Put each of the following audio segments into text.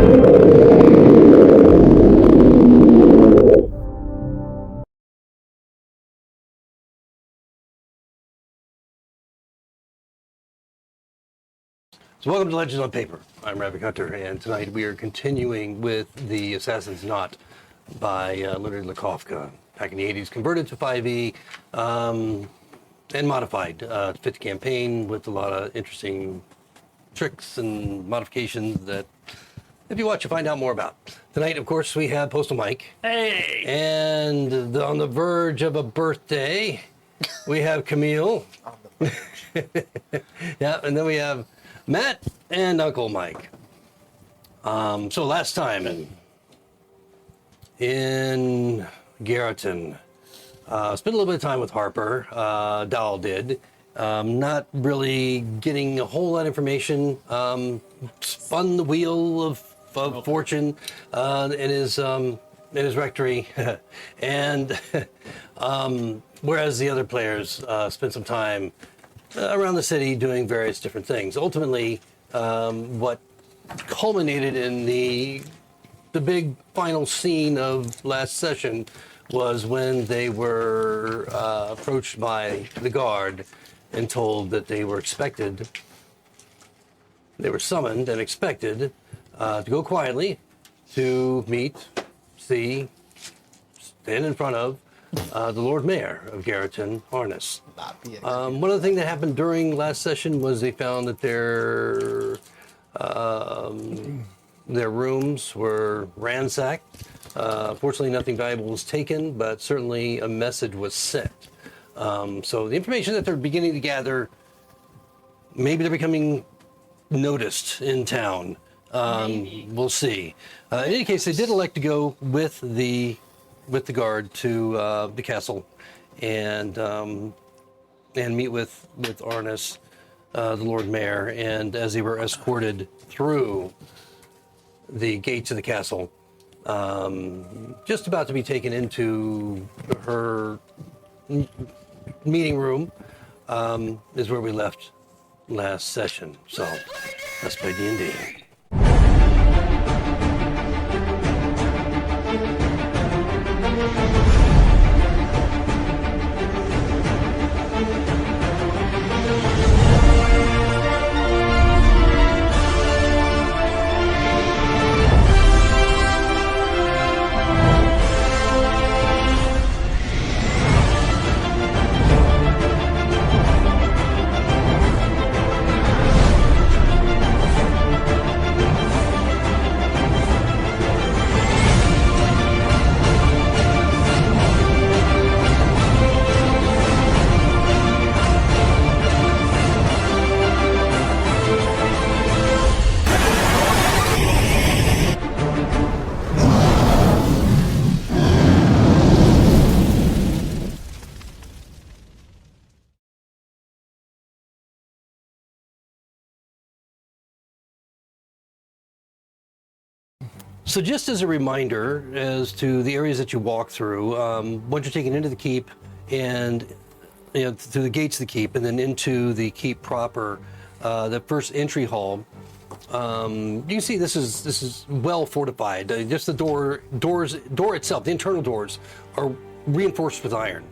So welcome to Legends on Paper. I'm Rabbit Hunter, and tonight we are continuing with the Assassin's Knot by Leonard Lakofka. Back in the 80s, converted to 5e and modified to fit the campaign with a lot of interesting tricks and modifications that, if you watch, you'll find out more about. Tonight, of course, we have Postal Mike. Hey! And on the verge of a birthday, we have Camille. On the verge. Yeah, and then we have Matt and Uncle Mike. So last time in Garreton, spent a little bit of time with Harper. Dal did. Not really getting a whole lot of information. Spun the wheel of fortune in his rectory, and whereas the other players spent some time around the city doing various different things. Ultimately, what culminated in the big final scene of last session was when they were approached by the guard and told that they were expected, they were summoned and expected to go quietly to meet, see, stand in front of the Lord Mayor of Garreton, Harness. One of the things that happened during last session was they found that their rooms were ransacked. Fortunately, nothing valuable was taken, but certainly a message was sent. So the information that they're beginning to gather, maybe they're becoming noticed in town. We'll see. In any case, they did elect to go with the guard to the castle and meet with Arnis, the Lord Mayor. And as they were escorted through the gates of the castle, just about to be taken into her meeting room, is where we left last session. So let's play D&D. So just as a reminder as to the areas that you walk through, once you're taken into the keep and through the gates of the keep and then into the keep proper, the first entry hall, you can see this is well fortified. Just the door itself, the internal doors are reinforced with iron.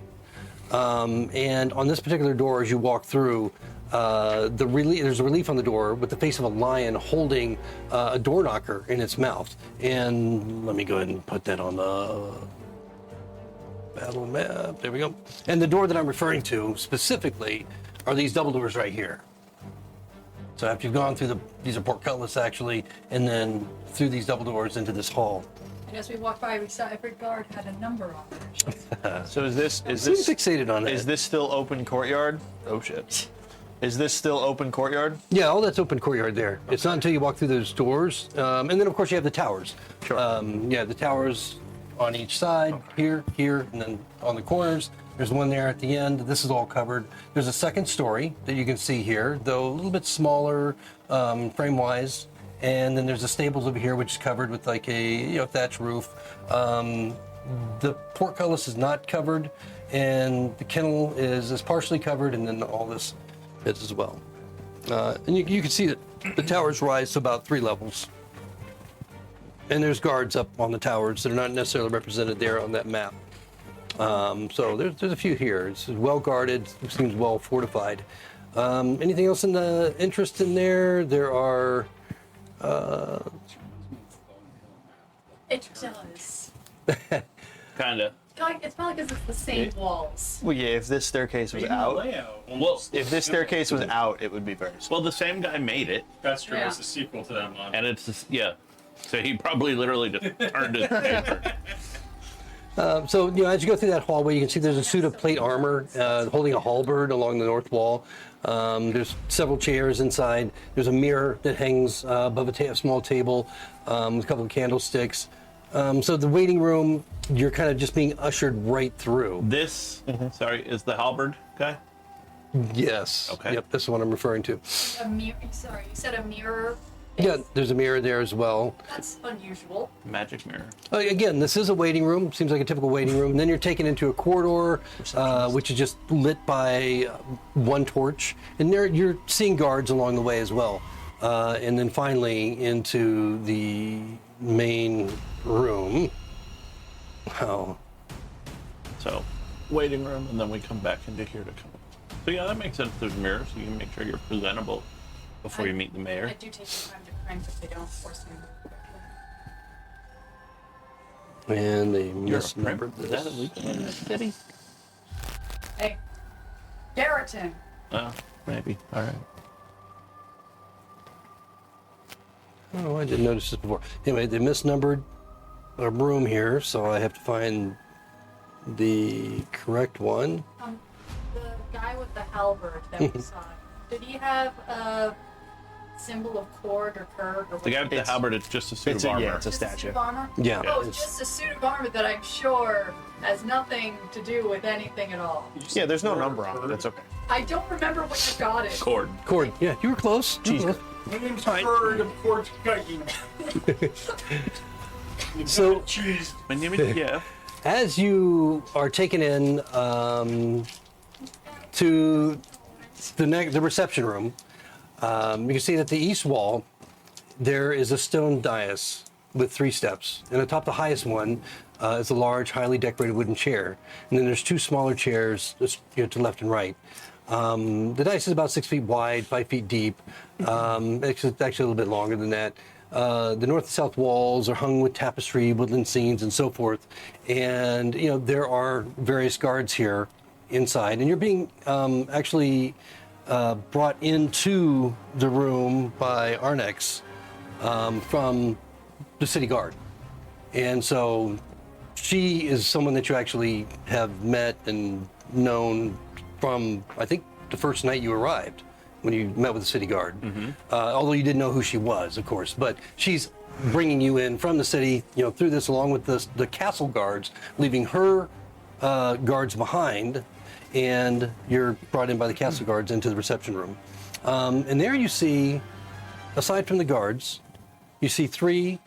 And on this particular door, as you walk through, there's a relief on the door with the face of a lion holding a door knocker in its mouth. And let me go ahead and put that on the battle map. There we go. And the door that I'm referring to specifically are these double doors right here. So after you've gone through these are portcullis actually, and then through these double doors into this hall. And as we walked by, we saw every guard had a number on there. So is this fixated on that? Is this still open courtyard? Oh shit. Is this still open courtyard? Yeah, all that's open courtyard there. Okay. It's not until you walk through those doors. And then, of course, you have the towers. Sure. The towers on each side, okay. here, and then on the corners. There's one there at the end. This is all covered. There's a second story that you can see here, though a little bit smaller frame-wise. And then there's the stables over here, which is covered with like a thatch roof. The portcullis is not covered, and the kennel is partially covered, and then all this is as well. And you can see that the towers rise to about 3 levels. And there's guards up on the towers that are not necessarily represented there on that map. So there's a few here. It's well guarded, seems well fortified. Anything else in the interest in there? There are. It does. Kinda. It's probably because it's the same walls. Well, yeah, if this staircase was out, if this staircase was out, it would be very small. Well, the same guy made it, That's true. Yeah. It's a sequel to that one. and it's just, yeah. So he probably literally just turned his paper. So, as you go through that hallway, you can see there's a suit of plate armor holding a halberd along the north wall. There's several chairs inside. There's a mirror that hangs above a small table with a couple of candlesticks. So the waiting room, you're kind of just being ushered right through. This, sorry, is the halberd guy? Yes. Okay. Yep, that's the one I'm referring to. A mirror. Sorry, you said a mirror. Yeah, there's a mirror there as well. That's unusual. Magic mirror. Again, this is a waiting room. Seems like a typical waiting room. And then you're taken into a corridor, which is just lit by one torch. And there you're seeing guards along the way as well. And then finally into the main room. Wow. So, waiting room, and then we come back into here to come. So yeah, that makes sense. There's mirrors, so you can make sure you're presentable before you meet the mayor. I do take some time to crank if they don't force me. And they You're a misnumbered prince? Is that this. illegal in this city? Hey, Garreton. Oh, maybe. All right. Oh, I didn't notice this before. Anyway, they misnumbered a room here, so I have to find the correct one. The guy with the halberd that we saw. Did he have a symbol of cord or curve or The guy with the It's- halberd, it's just a suit of armor. Yeah, it's a Just a suit statue. of armor? Yeah. Oh, it's just a suit of armor that I'm sure has nothing to do with anything at all. Yeah, there's no number on it. That's okay. I don't remember what you got it. Cord. Cord. Yeah, you were close. You were Cheese. close. My name's Bird of Port Cooking. So- cheese. My name is Jeff. As you are taken in to the reception room, you can see that the east wall, there is a stone dais with 3 steps. And atop the highest one is a large, highly decorated wooden chair. And then there's 2 smaller chairs to left and right. The dais is about 6 feet wide, 5 feet deep. It's actually a little bit longer than that. The north and south walls are hung with tapestry, woodland scenes, and so forth. And, there are various guards here inside. And you're being actually brought into the room by Arnex from the city guard. And so she is someone that you actually have met and known from, I think, the first night you arrived when you met with the city guard. Although you didn't know who she was, of course. But she's bringing you in from the city, through this, along with the castle guards, leaving her guards behind. And you're brought in by the castle guards into the reception room. And there you see, aside from the guards, you see 3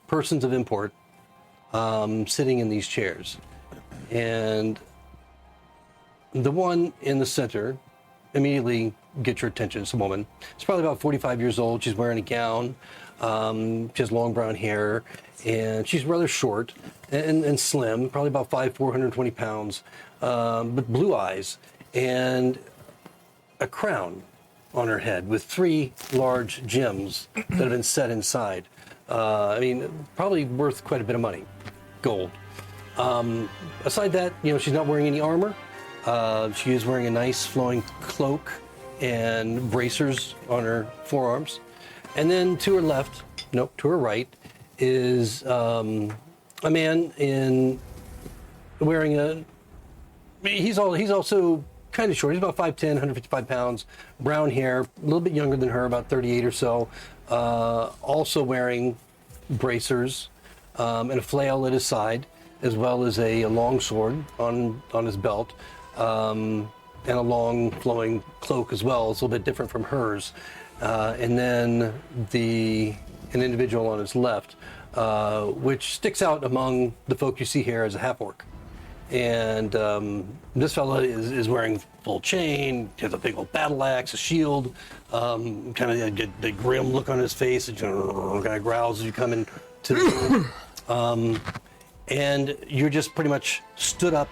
persons of import sitting in these chairs. And the one in the center immediately gets your attention. It's a woman. She's probably about 45 years old. She's wearing a gown. She has long brown hair, and she's rather short and slim, probably about 5'4", 420 pounds, but blue eyes and a crown on her head with 3 large gems that have been set inside. Probably worth quite a bit of money, gold. Aside that, she's not wearing any armor. She is wearing a nice flowing cloak and bracers on her forearms. And then to her right, is a man wearing he's also kind of short. He's about 5'10", 155 pounds, brown hair, a little bit younger than her, about 38 or so. Also wearing bracers and a flail at his side, as well as a long sword on his belt. And a long flowing cloak as well. It's a little bit different from hers. And then an individual on his left, which sticks out among the folk you see here as a half-orc. And this fella is wearing full chain, has a big old battle axe, a shield, kind of the grim look on his face, and kind of growls as you come in to the room. And you're just pretty much stood up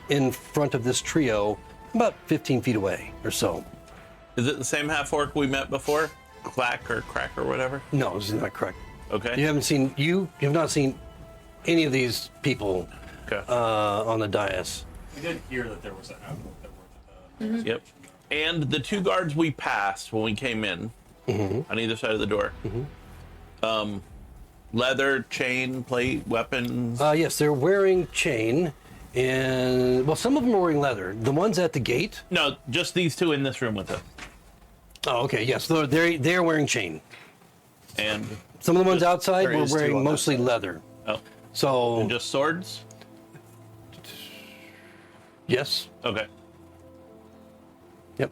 in front of this trio about 15 feet away or so. Is it the same half orc we met before? Clack or crack or whatever? No, this is not correct. Okay. You have not seen any of these people Okay. on the dais. We did hear that there was a half that worked. Yep. And the two guards we passed when we came in on either side of the door. Leather, chain, plate, weapons. Yes, they're wearing chain, and well, some of them are wearing leather. The ones at the gate. No, just these two in this room with us. Oh, okay. Yes, they're wearing chain. And Some of the ones outside there were is two wearing on that mostly side. leather. oh, So just swords. yes, Okay. yep.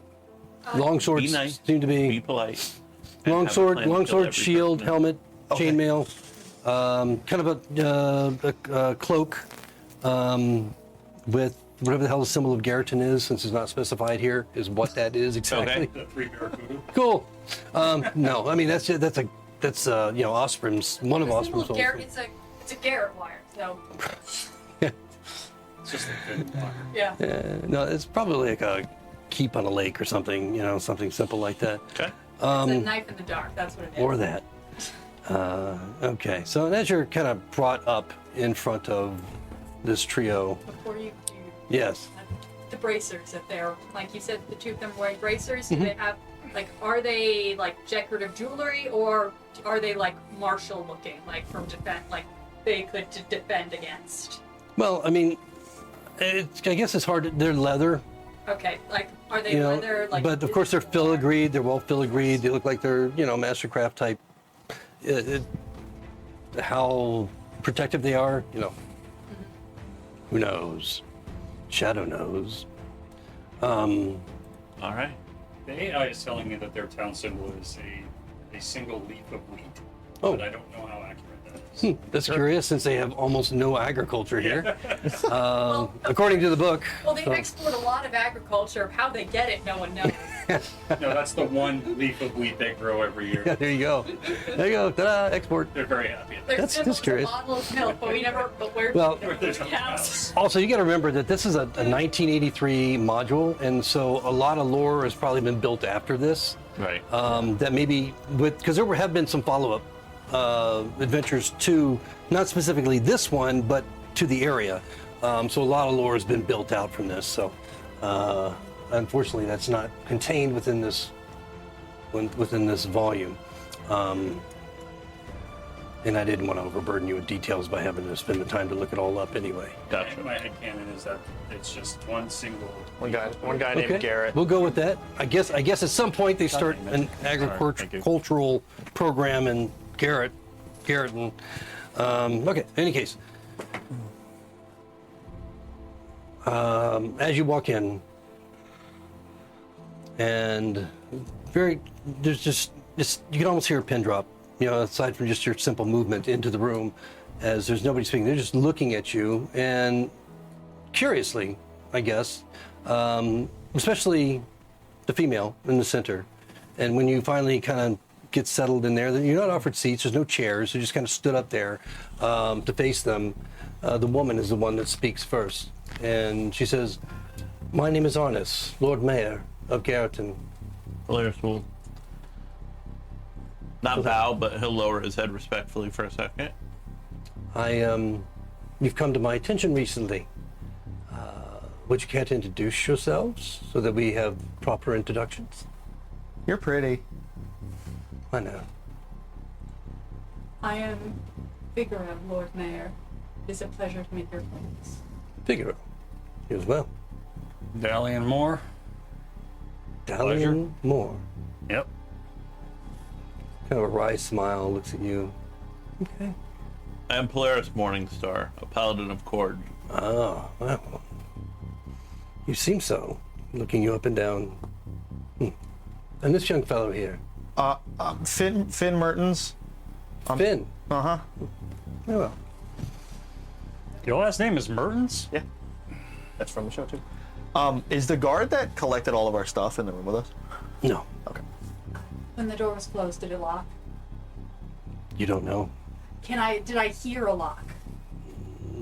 Long swords Be nice. seem to Be be polite. and long have a sword, plan to kill every shield, person. helmet, chainmail, kind of a cloak with whatever the hell the symbol of Garriton is, since it's not specified here, is what that is exactly. Okay. The 3 Barracuda. Cool. No, I mean that's Osprey's one of The symbol Osprey's. of Garrett, it's a Garrett wire, so It's just a thin wire. yeah. No, it's probably like a keep on a lake or something, something simple like that. Okay. It's a knife in the dark. That's what it is. Or that. Okay, so as you're kind of brought up in front of this trio, Before you yes. the bracers, if they're like you said, the two of them wearing bracers. Do Mm-hmm. they have are they like decorative jewelry, or are they like martial looking, like from defense, like they could defend against? Well, I mean, I guess it's hard. They're leather, Okay, like are they leather? Like, but of course they're filigreed. They're well filigreed. They look like they're mastercraft type. How protective they are, who knows? Shadow knows. All right. The AI is telling me that their town symbol is a single leaf of wheat. Oh. But I don't know how accurate that is. That's curious, since they have almost no agriculture here, Well, according to the book. well, they So- export a lot of agriculture. How they get it, no one knows. No, that's the one leaf of wheat they grow every year. Yeah, there you go. There you go. Ta-da! Export. They're very happy. Their That's symbol is curious. a bottle of milk, but we never. But where? Well, There's no Cows. also, you got to remember that this is a 1983 module, and so a lot of lore has probably been built after this. Right. That maybe because there have been some follow-up adventures to not specifically this one, but to the area. So a lot of lore has been built out from this. So unfortunately, that's not contained within this volume. And I didn't want to overburden you with details by having to spend the time to look it all up anyway. Gotcha. My headcanon is that it's just one single. One guy named Garrett. We'll go with that. I guess at some point they start an agricultural program in Garrett. Okay. In any case, as you walk in, and there's just you can almost hear a pin drop. Aside from just your simple movement into the room, as there's nobody speaking, they're just looking at you and curiously, I guess, especially the female in the center. And when you finally kind of get settled in there, you're not offered seats. There's no chairs. You just kind of stood up there to face them. The woman is the one that speaks first, and she says, "My name is Arnis, Lord Mayor of Garriton." Polaris will not bow, but he'll lower his head respectfully for a second. You've come to my attention recently. Would you care to introduce yourselves so that we have proper introductions? You're pretty. I know. I am Figaro, Lord Mayor. It is a pleasure to make your acquaintance. Figaro. You as well. Dalian Moore. Dalian Moore. Yep. Kind of a wry smile looks at you. Okay. I am Polaris Morningstar, a paladin of Cord. Oh, well. You seem so, looking you up and down. And this young fellow here, Finn Mertens. Finn. Uh-huh. Oh, well. Your last name is Mertens? Yeah. That's from the show, too. Is the guard that collected all of our stuff in the room with us? No, Okay. When the door was closed, did it lock? you don't know. Did I hear a lock?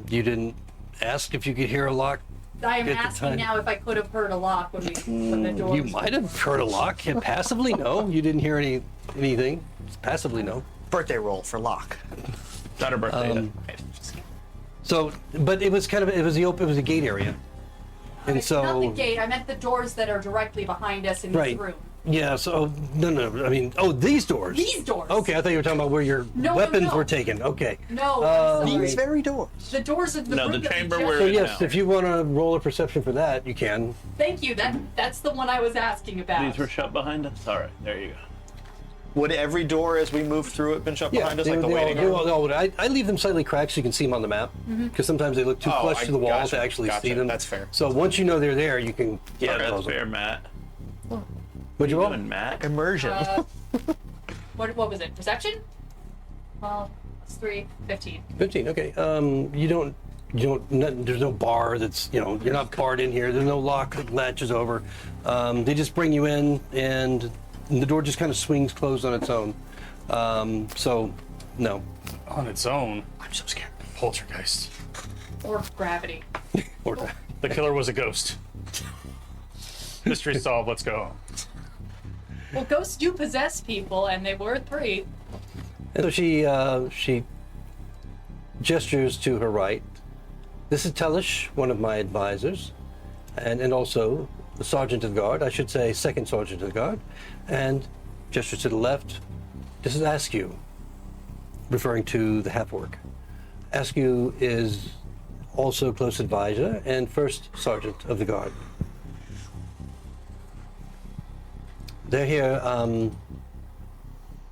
You didn't ask if you could hear a lock. I am At the asking time. now if I could have heard a lock when the door You was might have heard a lock. Yeah, passively, no. You didn't hear anything. Passively, no. Birthday roll for lock. Not her birthday. So, but it was a gate area, and so Not the gate. I meant the doors that are directly behind us in this right. room. Yeah. So no. I mean, these doors. These doors. Okay, I thought you were talking about where your No, weapons no. were taken. Okay. No, I'm sorry. These very doors. The doors of the No, room the that we chamber just- we're So in yes, now. if you want to roll a perception for that, you can. Thank you. That's the one I was asking about. These were shut behind us? All right, there you go. Would every door as we moved through it been shut behind us, like the waiting room? I leave them slightly cracked so you can see them on the map, because sometimes they look too Oh, flush to the wall gotcha, to actually gotcha. see them. That's fair. So once you know they're there, you can Yeah, that's close them. fair, Matt. What'd you roll? Doing, Matt? Immersion. What was it? Perception? Well, it's 3, 15. 15. Okay. You don't. There's no bar that's. You're not barred in here. There's no lock that latches over. They just bring you in, and the door just kind of swings closed on its own. So, no. On its own, I'm so scared. poltergeist. Or gravity. Or, The killer was a ghost. Mystery solved. Let's go. Well, ghosts do possess people, and they were 3. and so she gestures to her right. This is Tellish, one of my advisors, and also the sergeant of the guard. I should say second sergeant of the guard, and gestures to the left. This is Askew, referring to the half-orc. Askew is also close advisor and first sergeant of the guard. They're here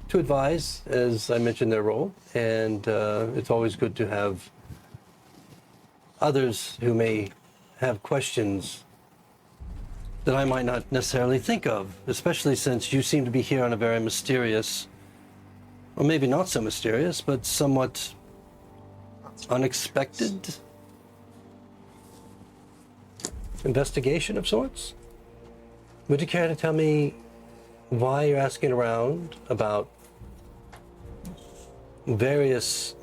to advise, as I mentioned, their role, and it's always good to have others who may have questions that I might not necessarily think of, especially since you seem to be here on a very mysterious, or maybe not so mysterious, but somewhat unexpected investigation of sorts. Would you care to tell me why you're asking around about various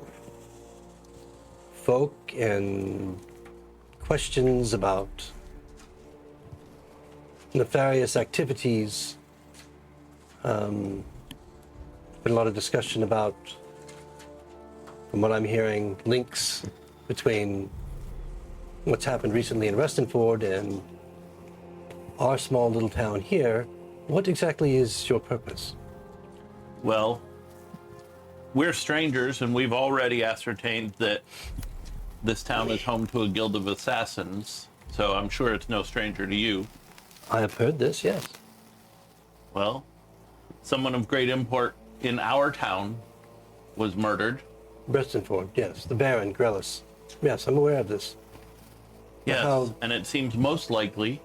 folk and questions about nefarious activities? Been a lot of discussion about, from what I'm hearing, links between what's happened recently in Restenford and our small little town here. What exactly is your purpose? Well, we're strangers, and we've already ascertained that this town is home to a guild of assassins, so I'm sure it's no stranger to you. I have heard this, yes. Well, someone of great import in our town was murdered. Restenford, yes. The Baron, Grellis. Yes, I'm aware of this. Yes, How- and it seems most likely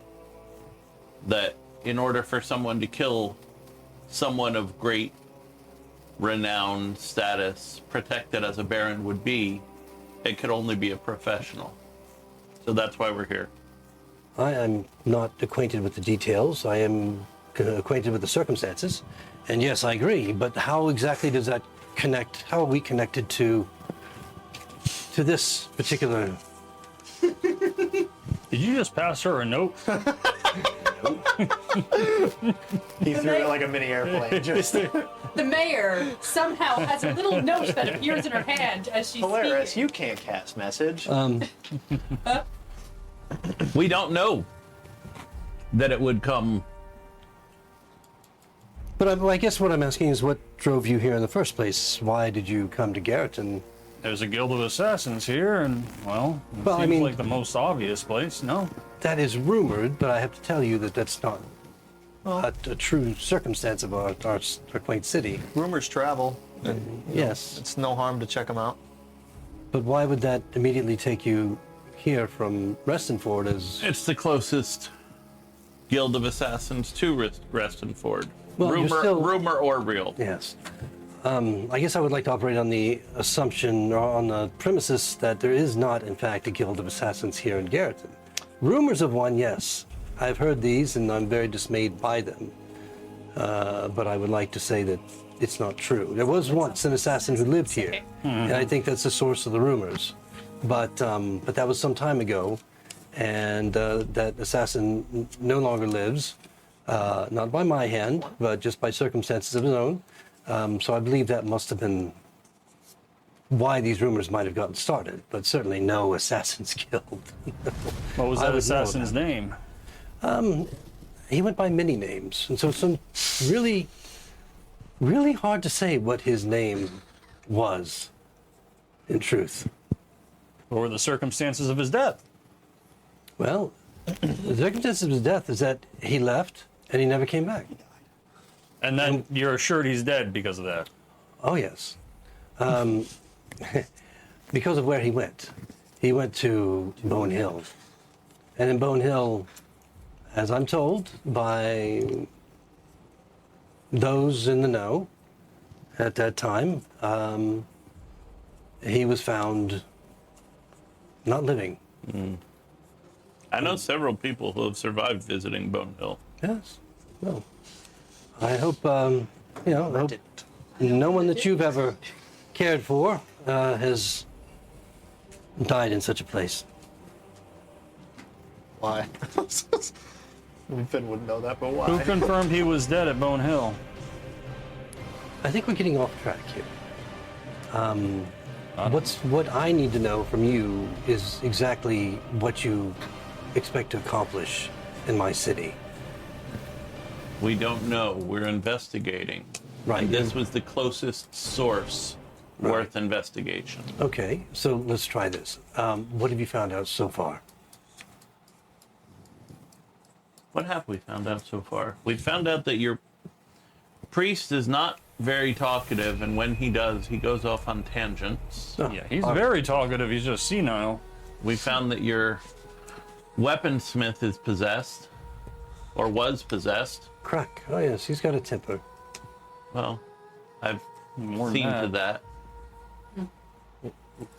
that in order for someone to kill someone of great renown, status, protected as a baron would be, it could only be a professional. So that's why we're here. I am not acquainted with the details. I am acquainted with the circumstances. And yes, I agree. But how exactly does that connect? How are we connected to this particular? Did you just pass her a note? He threw it like a mini airplane. Just The mayor somehow has a little note that appears in her hand as she's Polaris, speaking. you can't cast message. We don't know that it would come. But I guess what I'm asking is what drove you here in the first place? Why did you come to Garreton? There's a guild of assassins here, and, well, it Well, I seems mean- like the most obvious place, no? That is rumored, but I have to tell you that that's not a true circumstance of our quaint city. Rumors travel. Yes, It's no harm to check them out. but why would that immediately take you here from Restenford as... It's the closest guild of assassins to Restenford. Well, you're rumor, still- rumor or real. Yes. I guess I would like to operate on the assumption or on the premises that there is not, in fact, a guild of assassins here in Garreton. Rumors of one, yes. I've heard these and I'm very dismayed by them. But I would like to say that it's not true. There was once an assassin who lived here, and I think that's the source of the rumors. But that was some time ago, and that assassin no longer lives, not by my hand, but just by circumstances of his own. So I believe that must have been why these rumors might have gotten started, but certainly no assassins killed. What was I that would know assassin's that. name? He went by many names, and so some really, really hard to say what his name was, in truth. What were the circumstances of his death? Well, the circumstances of his death is that he left and he never came back. And then you're assured he's dead because of that. Oh, yes. Because of where he went. He went to Bone Hill. And in Bone Hill, as I'm told by those in the know at that time, he was found not living. I know several people who have survived visiting Bone Hill. Yes. Well, I hope, I hope no one that you've ever cared for has died in such a place. Why? Finn wouldn't know that, but Who why? confirmed he was dead at Bone Hill? I think we're getting off track here. What I need to know from you is exactly what you expect to accomplish in my city. We don't know. We're investigating. Right. And this was the closest source worth investigation. Okay, so let's try this. What have you found out so far? What have we found out so far? We found out that your priest is not very talkative, and when he does, he goes off on tangents. Oh, Yeah, he's very talkative. He's just senile. We found that your weaponsmith is possessed, or was possessed. Crack. Oh, yes, he's got a temper. Well, I've More than seen that. to that.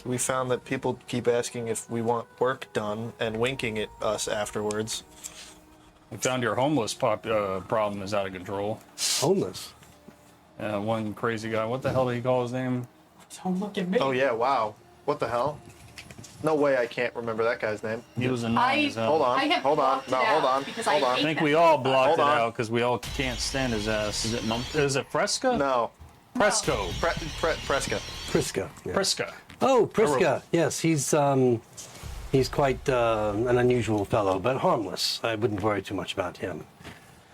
We found that people keep asking if we want work done and winking at us afterwards. We found your homeless problem is out of control. Homeless. One crazy guy. What the hell did he call his name? Don't look at me. Oh yeah, wow. What the hell? No way I can't remember that guy's name. He was annoying as hell. Hold on, I have hold on, blocked no, it hold out on, because hold I on. I hate think that. we all blocked Hold it on. out because we all can't stand his ass. Is it Mumford? Is it Fresca? No, Fresco. Preska. Priska. Yeah. Fresca. Oh, Priska. Yes, he's quite an unusual fellow, but harmless. I wouldn't worry too much about him.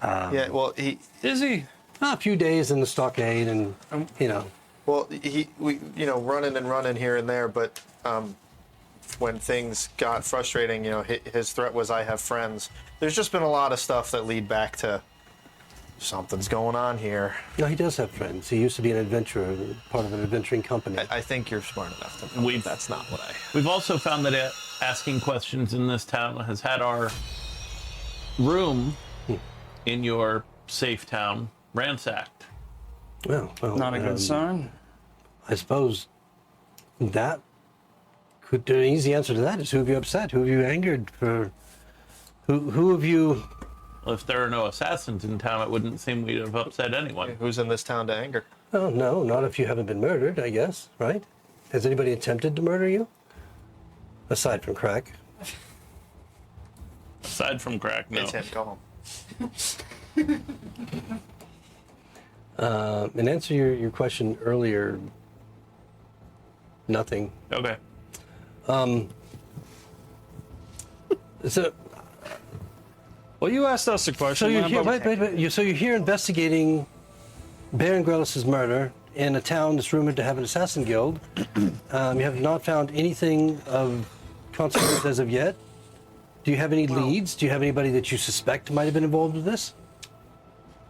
Yeah, well he, Is he? A few days in the stockade, and we running here and there, but when things got frustrating, his threat was I have friends. There's just been a lot of stuff that lead back to something's going on here. no, he does have friends. He used to be an adventurer, part of an adventuring company. I think you're smart enough to know We've- that's not what I. We've also found that asking questions in this town has had our room in your safe town ransacked. well, Not a good sign. I suppose that could. An easy answer to that is who have you upset? Who have you angered? For who have you? Well, if there are no assassins in town, it wouldn't seem we'd have upset anyone. Who's in this town to anger? Oh no, not if you haven't been murdered. I guess, right? Has anybody attempted to murder you? Aside from Crack. Aside from Crack, no. It's him. Go home. In answer to your question earlier, nothing. Okay. So Well, you asked us a question. you're man, here. but- Wait. So you're here investigating Baron Grelis's murder in a town that's rumored to have an assassin guild. You have not found anything of consequence as of yet. Do you have any leads? Do you have anybody that you suspect might have been involved with this?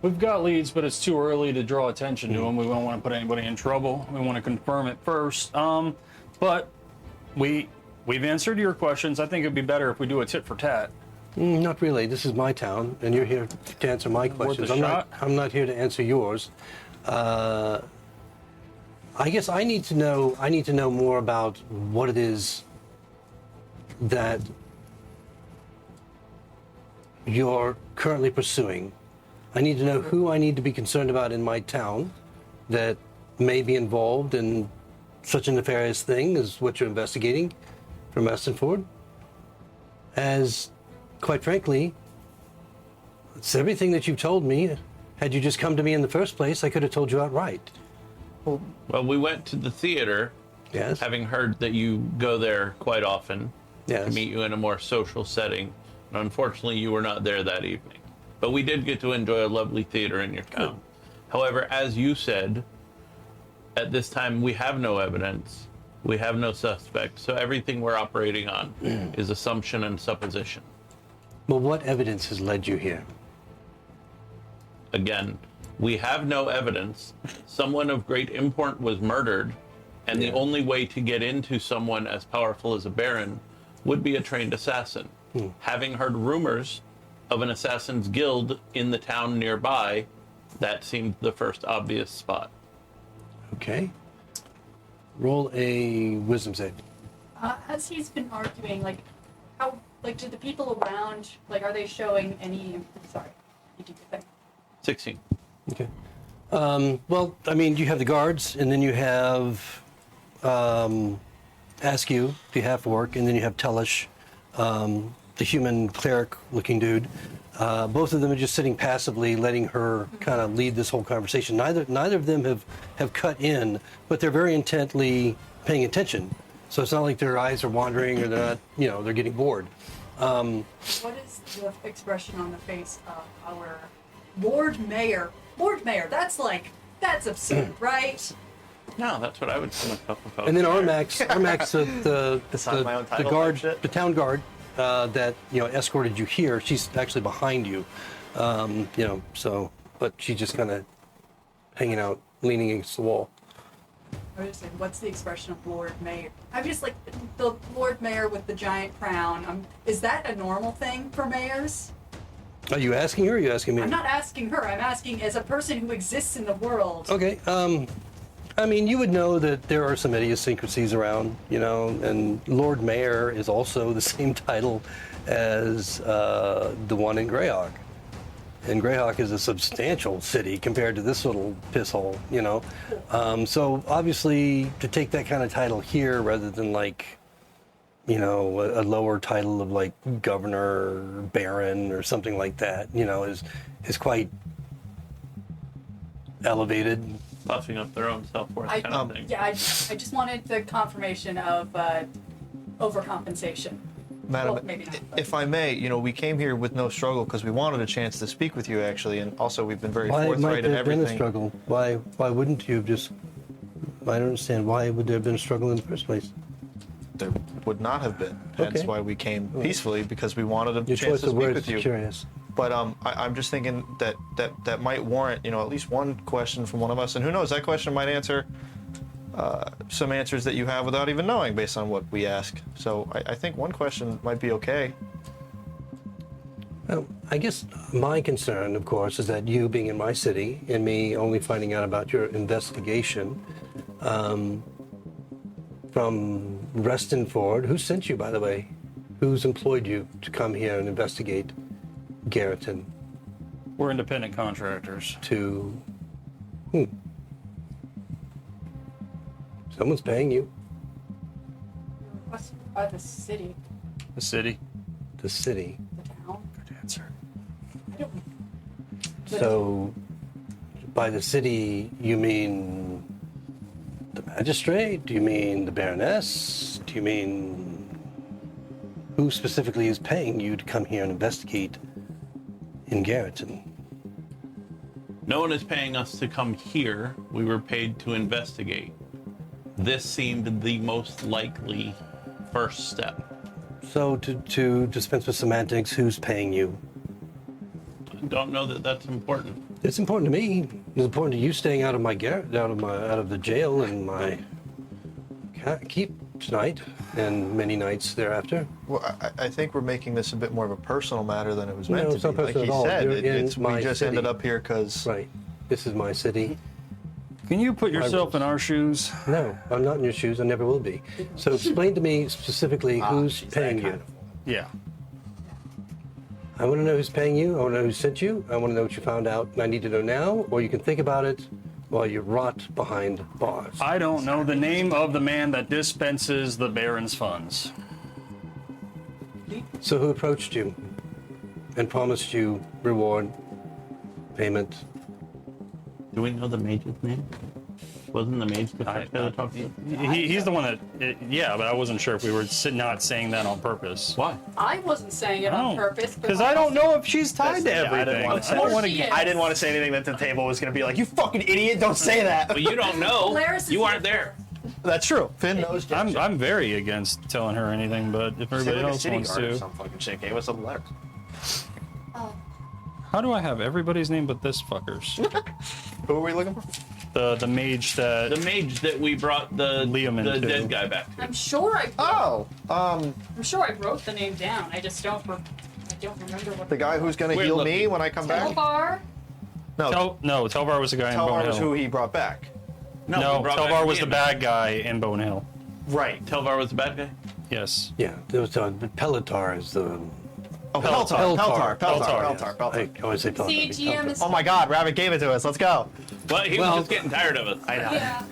We've got leads, but it's too early to draw attention to them. We don't want to put anybody in trouble. We want to confirm it first. But we've answered your questions. I think it'd be better if we do a tit for tat. Not really. This is my town, and you're here to answer my questions. a shot. I'm not here to answer yours. I guess I need to know more about what it is that you're currently pursuing. I need to know who I need to be concerned about in my town, that may be involved in such a nefarious thing as what you're investigating from Restenford. As, quite frankly, it's everything that you've told me. Had you just come to me in the first place, I could have told you outright. Well, we went to the theater, Yes. having heard that you go there quite often Yes. to meet you in a more social setting. And unfortunately, you were not there that evening. But we did get to enjoy a lovely theater in your town. However, as you said, at this time we have no evidence, we have no suspect, so everything we're operating on is assumption and supposition. Well, what evidence has led you here? Again, we have no evidence. Someone of great import was murdered, and the only way to get into someone as powerful as a baron would be a trained assassin. Having heard rumors of an assassin's guild in the town nearby, that seemed the first obvious spot. Okay. Roll a wisdom save. As he's been arguing, like, how, like, do the people around, like, are they showing any? Sorry, you do your thing. 16. Okay. Well, I mean, you have the guards, and then you have Askew, the half-orc, and then you have Tellish, the human cleric-looking dude. Both of them are just sitting passively, letting her kind of lead this whole conversation. Neither of them have cut in, but they're very intently paying attention. So it's not like their eyes are wandering or they're not, they're getting bored. What is the expression on the face of our Lord Mayor? Lord Mayor, that's absurd, right? No, that's what I would come up with. And then Armax, Decide my own the title guard, type shit? the town guard that escorted you here. She's actually behind you, but she's just kind of hanging out, leaning against the wall. I was just saying, what's the expression of Lord Mayor? I'm just like the Lord Mayor with the giant crown. Is that a normal thing for mayors? Are you asking her? Or are you asking me? I'm not asking her. I'm asking as a person who exists in the world. Okay. I mean, you would know that there are some idiosyncrasies around, and Lord Mayor is also the same title as the one in Greyhawk. And Greyhawk is a substantial city compared to this little piss hole, So obviously, to take that kind of title here rather than a lower title of like governor or baron or something like that, is quite elevated. Puffing up their own self-worth kind of thing. Yeah, I just wanted the confirmation of overcompensation. Madam, Well, maybe not, but- if I may, we came here with no struggle because we wanted a chance to speak with you, actually, and also we've been very Why might forthright in there have been a everything. struggle? Why wouldn't you have just? I don't understand. Why would there have been a struggle in the first place? There would not have been. Hence Okay. why we came peacefully, because we wanted a Your chance choice to of speak words with is you. curious. But I'm just thinking that might warrant, at least one question from one of us, and who knows, that question might answer some answers that you have without even knowing, based on what we ask. So I think one question might be okay. Well, I guess my concern, of course, is that you being in my city and me only finding out about your investigation from Restenford. Who sent you, by the way? Who's employed you to come here and investigate Garreton? We're independent contractors. To whom? Someone's paying you. Requested by the city, The city. The city. the town. Good answer. I don't. So, by the city, you mean the magistrate? Do you mean the Baroness? Do you mean who specifically is paying you to come here and investigate in Garreton? No one is paying us to come here. We were paid to investigate. This seemed the most likely first step. So, to dispense with semantics, who's paying you? I don't know that that's important. It's important to me. It's important to you staying out of my out of the jail and my keep tonight and many nights thereafter. Well, I think we're making this a bit more of a personal matter than it was No, meant it's to not be. Like personal he at all. said, You're in we my just city. ended up here because Right. This is my city. Can you put yourself rules. in our shoes? No, I'm not in your shoes. I never will be. So explain to me specifically who's paying you. Yeah. I want to know who's paying you. I want to know who sent you. I want to know what you found out and I need to know now, or you can think about it, while you rot behind bars. I don't know the name of the man that dispenses the Baron's funds. So who approached you and promised you reward, payment? Do we know the mage's name? Wasn't the mage the first guy that talked to you? He's the one that, yeah, but I wasn't sure if we were not saying that on purpose. Why? I wasn't saying it on purpose. Because I don't know if she's tied to Yeah, I didn't everything. wanna say I don't it. want She to. is. I didn't want to say anything that the table was going to be like, you fucking idiot, don't say that. But you don't know. Polaris is You here. aren't there. That's true. Finn knows. I'm very against telling her anything, but if everybody else wants to. Some fucking shit. Gave us some letters. How do I have everybody's name but this fucker's? Who are we looking for? The mage that. The mage that we brought the Liam the into. dead guy back to. I'm sure I. Oh, I'm sure I wrote the name down. I just don't. I don't remember what. the guy who's going to We're heal me looking. when I come back? Telvar? No, No, Telvar was the guy in Bone Telvar was Hill. who he brought back. No, we brought back Telvar was the Liam. bad guy in Bone Hill. Right. Telvar was the bad guy? Yes. Yeah, there was Pelletar is the. Oh, Peltar. I always say Pelletar. See, GM is. Oh my god, Rabbit gave it to us. Let's go. But he Well- was just getting tired of us. I know. Yeah.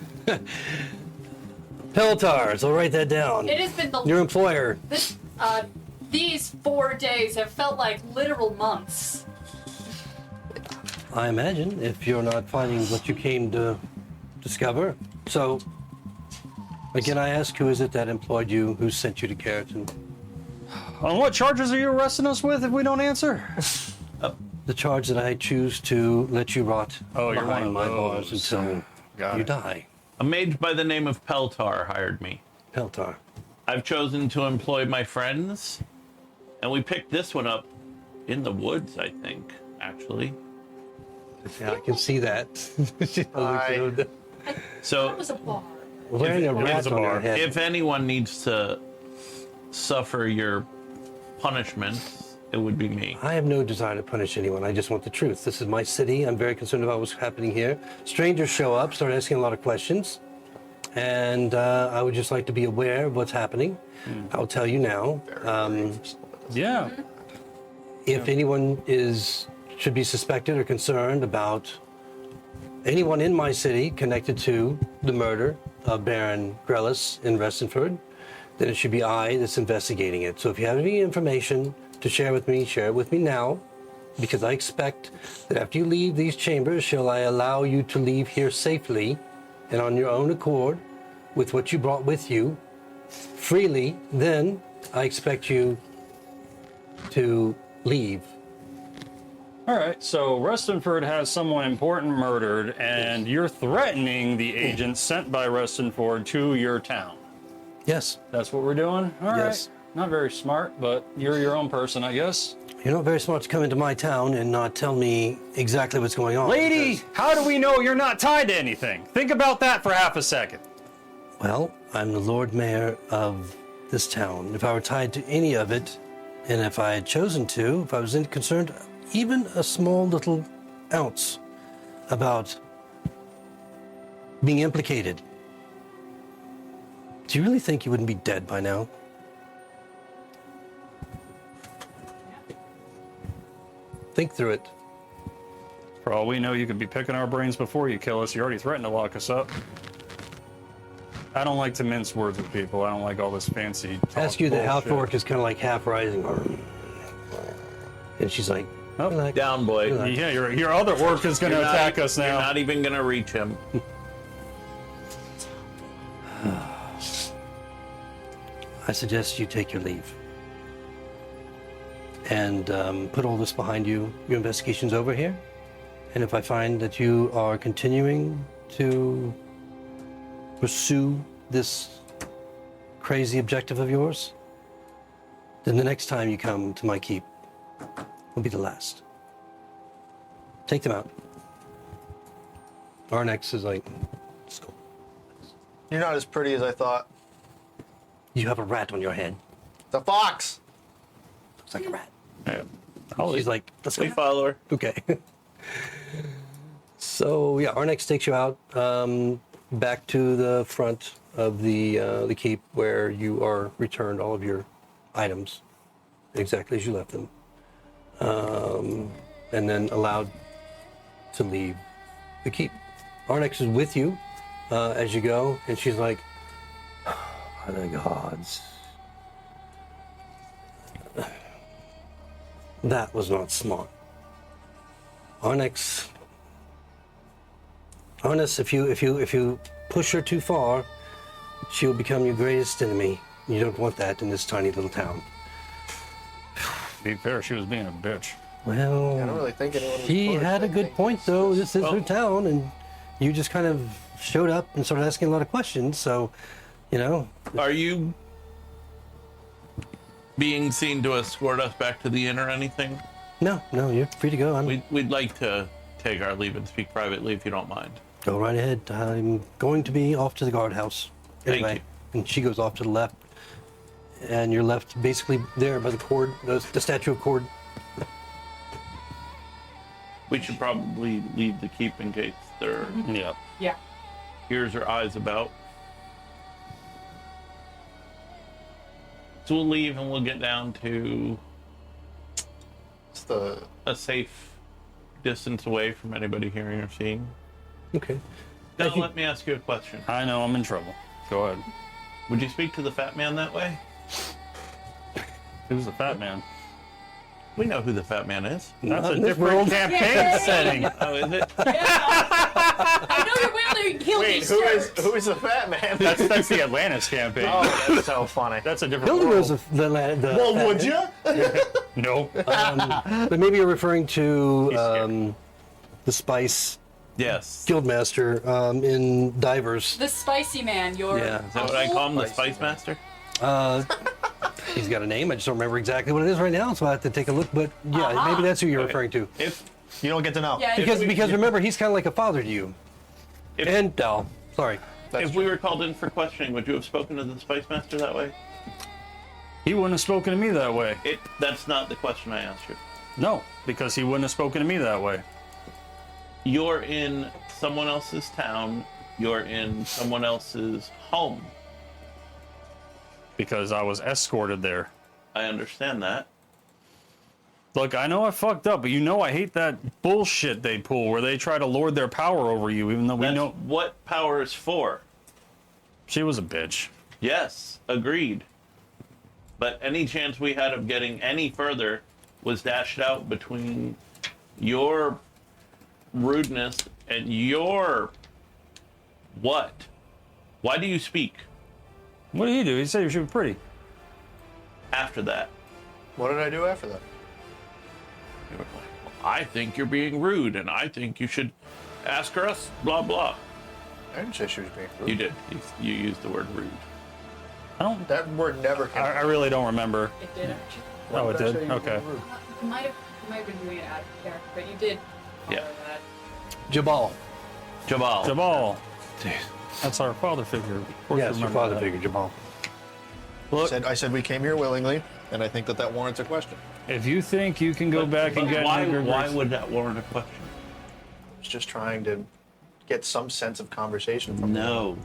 Pelletar, so write that down. It has been the. Your employer. This, these 4 days have felt like literal months. I imagine, if you're not finding what you came to discover. So, again, I ask, who is it that employed you? Who sent you to Keratin? On what charges are you arresting us with if we don't answer? The charge that I choose to let you rot Oh, you're one behind of my bars those. until Got you it. die. A mage by the name of Peltar hired me. Peltar. I've chosen to employ my friends, and we picked this one up in the woods, I think, actually. Yeah, I can see that. She doesn't Hi. go- So That was a bar. Wearing a It rat is a on your bar. head. if anyone needs to suffer your punishment, it would be me. I have no desire to punish anyone. I just want the truth. This is my city. I'm very concerned about what's happening here. Strangers show up, start asking a lot of questions, and I would just like to be aware of what's happening. I'll tell you now. Yeah. If anyone should be suspected or concerned about anyone in my city connected to the murder of Baron Grellis in Restenford, then it should be I that's investigating it. So if you have any information to share with me, share it with me now, because I expect that after you leave these chambers, shall I allow you to leave here safely and on your own accord with what you brought with you freely, then I expect you to leave. All right. So Restenford has someone important murdered, and you're threatening the agent sent by Restenford to your town. Yes. That's what we're doing? All right. Yes. Not very smart, but you're your own person, I guess. You're not very smart to come into my town and not tell me exactly what's going on. Lady, how do we know you're not tied to anything? Think about that for half a second. Well, I'm the Lord Mayor of this town. If I were tied to any of it, and if I had chosen to, if I was concerned even a small little ounce about being implicated, do you really think you wouldn't be dead by now? Think through it. For all we know, you could be picking our brains before you kill us. You already threatened to lock us up. I don't like to mince words with people. I don't like all this fancy talk Ask you that half bullshit. orc is kind of like half rising. And she's like, Oh, relax. Down, boy. Relax. Yeah, your other orc is going to You're not- attack us You're now. not even going to reach him. I suggest you take your leave and put all this behind you. Your investigation's over here. And if I find that you are continuing to pursue this crazy objective of yours, then the next time you come to my keep will be the last. Take them out. Arnex is like, let's go. You're not as pretty as I thought. You have a rat on your head. The fox. Looks like a rat. I'll She's like, let's go. We follow her. Okay. So yeah, Arnex takes you out back to the front of the keep where you are returned all of your items exactly as you left them, and then allowed to leave the keep. Arnex is with you as you go, and she's like, "By the gods, that was not smart. Arnex, if you push her too far, she will become your greatest enemy. You don't want that in this tiny little town." To be fair, she was being a bitch. Well, I don't really think anyone was she pushed. had I a good think point, it's though. just- This is her town, and you just kind of showed up and started asking a lot of questions. So, you know, Are you being seen to escort us back to the inn or anything? no, you're free to go. We'd like to take our leave and speak privately if you don't mind. Go right ahead. I'm going to be off to the guardhouse. Thank Anyway, you. and she goes off to the left, and you're left basically there by the cord, the statue of cord. We should probably leave the keep in case their Yeah. Yeah. ears or eyes about. So we'll leave and we'll get down to It's the a safe distance away from anybody hearing or seeing. Okay. Now let me ask you a question. I know I'm in trouble. Go ahead. Would you speak to the fat man that way? Who's the fat man? We know who the fat man is. That's Not a in this different world. campaign Yay! setting. Oh, is it? I know you're wearing a guilty Wait, shirt. who is the fat man? That's the Atlantis campaign. Oh, that's so funny. That's a different Hilda knows world. the Well, would you? No. but maybe you're referring to scared. the Spice Yes. Guildmaster in Divers. The spicy man. You're. Yeah. Is that what I call him, the Spice Master? He's got a name. I just don't remember exactly what it is right now, so I have to take a look. But yeah, maybe that's who you're referring to. If You don't get to know. Yeah. Because remember, he's kind of like a father to you. if, And Dal. Sorry. if we were called in for questioning, would you have spoken to the Spice Master that way? He wouldn't have spoken to me that way. That's not the question I asked you. No, because he wouldn't have spoken to me that way. You're in someone else's town. You're in someone else's home. Because I was escorted there. I understand that. Look, I know I fucked up, but you know I hate that bullshit they pull where they try to lord their power over you, even though we That's know what power is for. she was a bitch. Yes, agreed. But any chance we had of getting any further was dashed out between your rudeness and your what? Why do you speak What did he do? He said she was pretty. after that? What did I do after that? You were like, I think you're being rude, and I think you should ask her us, blah, blah. I didn't say she was being rude. You did. You used the word rude. I don't. That word never came. I really don't remember. It did actually. Oh, it did. Okay. You might have been doing it out of character, but you did. Yeah. follow that. Jabal. Jabal. Jabal. That's our father figure. Of course Yes, we your remember father that. figure, Jabal. Look, I said we came here willingly, and I think that warrants a question. if you think you can go back and get why, Nigger why Grace- would that warrant a question? I was just trying to get some sense of conversation from them. No,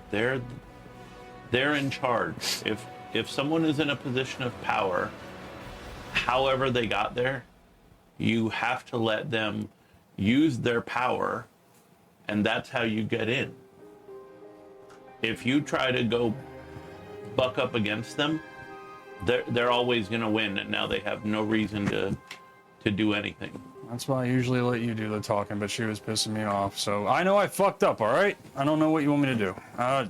they're in charge. If someone is in a position of power, however they got there, you have to let them use their power, and that's how you get in. If you try to go buck up against them, they're always going to win, and now they have no reason to do anything. That's why I usually let you do the talking, but she was pissing me off. So I know I fucked up. All right. I don't know what you want me to do. Well,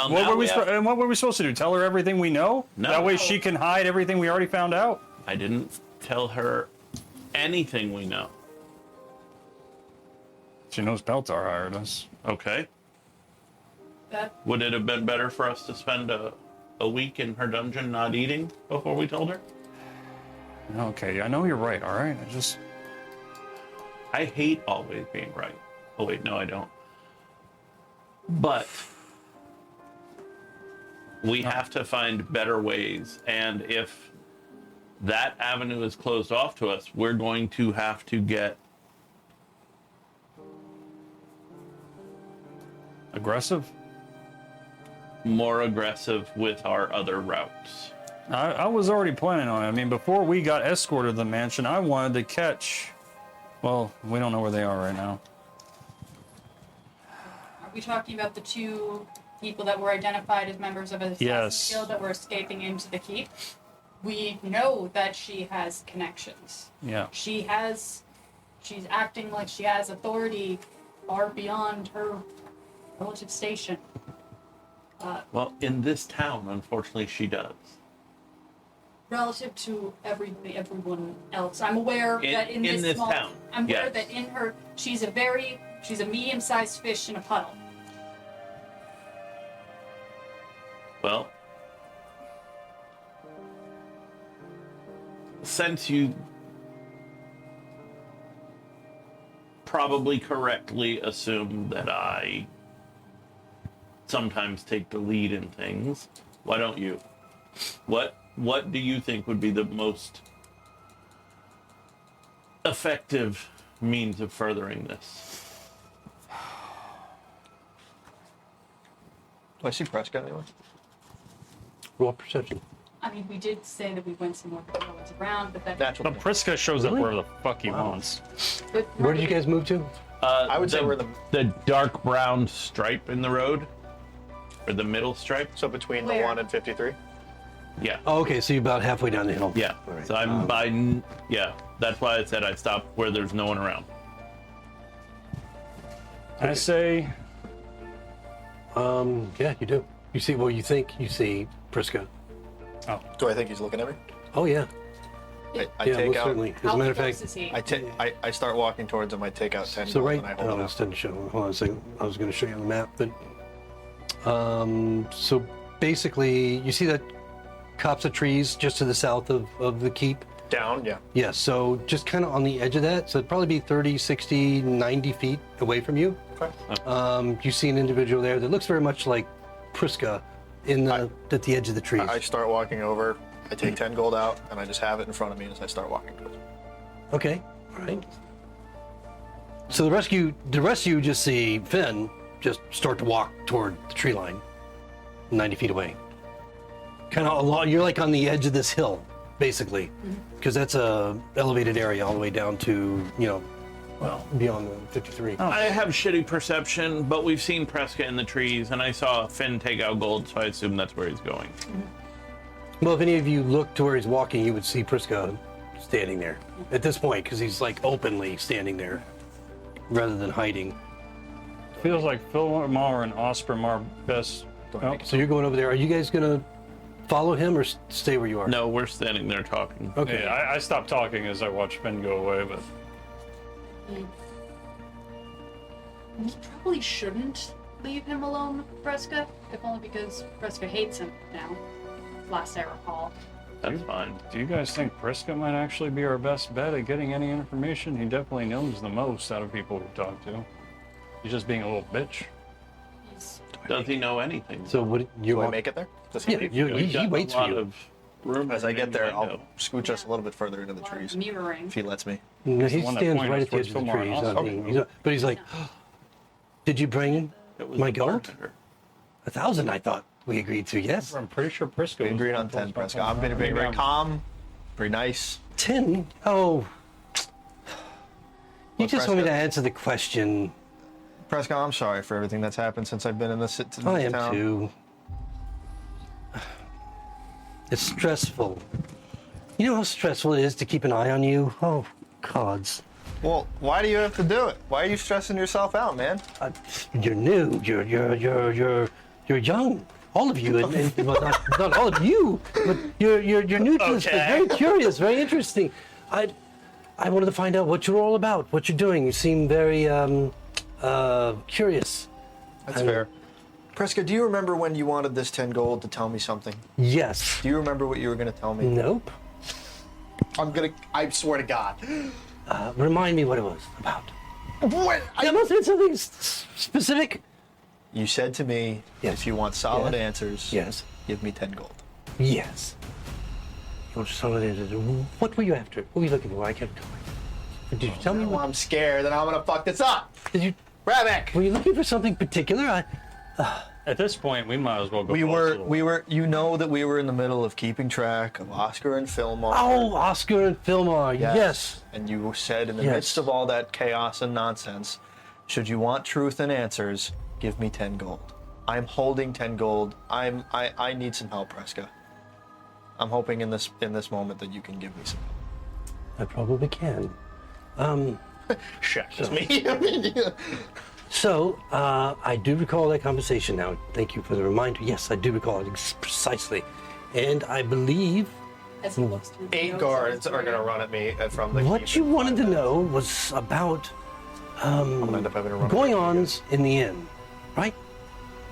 What now were we? we have- And what were we supposed to do? Tell her everything we know? No. That way she can hide everything we already found out. I didn't tell her anything we know. She knows Peltar hired us. Okay. That Would it have been better for us to spend a week in her dungeon not eating before we told her? Okay, I know you're right. All right. I hate always being right. Oh wait, no, I don't. But we have to find better ways, and if that avenue is closed off to us, we're going to have to get Aggressive. more aggressive with our other routes. I was already planning on it. I mean, before we got escorted to the mansion, I wanted to catch. Well, we don't know where they are right now. we talking about the two people that were identified as members of a assassin Yes. guild that were escaping into the keep? We know that she has connections. Yeah. She's acting like she has authority far beyond her relative station. Well, in this town, unfortunately, she does. Relative to everyone else. I'm aware that in this this small town, I'm aware yes. that in her she's a medium-sized fish in a puddle. Well, since you probably correctly assume that I sometimes take the lead in things, why don't you? What do you think would be the most effective means of furthering this? Do I see Prescott anywhere? Roll perception. I mean, we did say that we went somewhere that no one's around, but that. Natural. But Priska shows up Really? where the fuck he wants. But Where did you guys move to? I would say we're the dark brown stripe in the road, or the middle stripe. So between Where? the 1 and 53? Yeah. Oh, okay, so you're about halfway down the hill. Yeah. All right. So I'm by. Yeah. That's why I said I'd stop where there's no one around. I say, Yeah, you do. You see, well, you think you see Priska. Do I think he's looking at me? Oh, yeah. I Yeah, take most out. certainly. As How a matter of close fact, is he? I start walking towards him. I take out 10 so gold right, and I hold it this out. doesn't show. Hold on a second. I was going to show you on the map, but so basically, you see that copse of trees just to the south of the keep. Down, yeah. Yeah, so just kind of on the edge of that. So it'd probably be 30, 60, 90 feet away from you. Okay. You see an individual there that looks very much like Priska at the edge of the trees. I start walking over. I take 10 gold out and I just have it in front of me as I start walking towards him. Okay, all right. So the rest of you just see Finn just start to walk toward the tree line, 90 feet away. Kind of along, you're like on the edge of this hill, basically, because that's a elevated area all the way down to, well, beyond the 53. I have shitty perception, but we've seen Prescott in the trees, and I saw Finn take out gold, so I assume that's where he's going. Well, if any of you look to where he's walking, you would see Priska standing there at this point, because he's like openly standing there rather than hiding. feels like Philmar and Osprey are best. Oh, So you're going over there. Are you guys going to follow him or stay where you are? No, we're standing there talking. Okay. yeah, I stopped talking as I watched Finn go away, but We probably shouldn't leave him alone with Fresca, if only because Fresca hates him now. Last I recall. That's fine. do you guys think Priska might actually be our best bet at getting any information? He definitely knows the most out of people we've talked to. He's just being a little bitch. He's Does he know anything? So what you Do I want? make it there? Does he Yeah, leave? We've he got waits a for lot you. of room As I get there, I'll window. scooch us a little bit further into the trees. mirroring. If he lets me. No, he the one that stands pointed right us at the edge of the towards Philmar trees. and I Osprey. mean, but he's like, did you bring It was my the gold? bartender. 1,000? I thought we agreed to. Yes. I'm pretty sure Priska We was agreed on 10, Prescott. I'm being very calm, very nice. 10. Oh. You What, just want me to Prescott? answer the question. Prescott, I'm sorry for everything that's happened since I've been in this town. I am too. It's stressful. You know how stressful it is to keep an eye on you? Oh, gods. Well, why do you have to do it? Why are you stressing yourself out, man? You're new. You're young. All of you, and well, not all of you, but you're new to this. Okay. Very curious, very interesting. I wanted to find out what you're all about, what you're doing. You seem very curious. That's fair. Prescott, do you remember when you wanted this 10 gold to tell me something? Yes. Do you remember what you were going to tell me? Nope. I swear to God. Remind me what it was about. What? There must have been something specific. You said to me, Yes. if you want solid Yes. answers, Yes. give me 10 gold. Yes. What were you after? What were you looking for? I can't tell you. Did you tell me Well, what? I'm scared that I'm going to fuck this up. Did you? Ravick! Were you looking for something particular? At this point, we might as well go. We postal. were, you know that we were in the middle of keeping track of Oscar and Philmar. Oh, Oscar and Philmar. Yes. And you said in the Yes. midst of all that chaos and nonsense, should you want truth and answers, give me 10 gold. I'm holding 10 gold. I need some help, Preska. I'm hoping in this moment that you can give me some help. I probably can. Shatters me. I mean, yeah. So, I do recall that conversation now. Thank you for the reminder. Yes, I do recall it precisely. And I believe As he looks through the 8 notes guards on are his going to radar. run at me from the what keep you in wanted to 5 minutes. know was about I'm going to end up having to run going away from you. ons in the inn, right?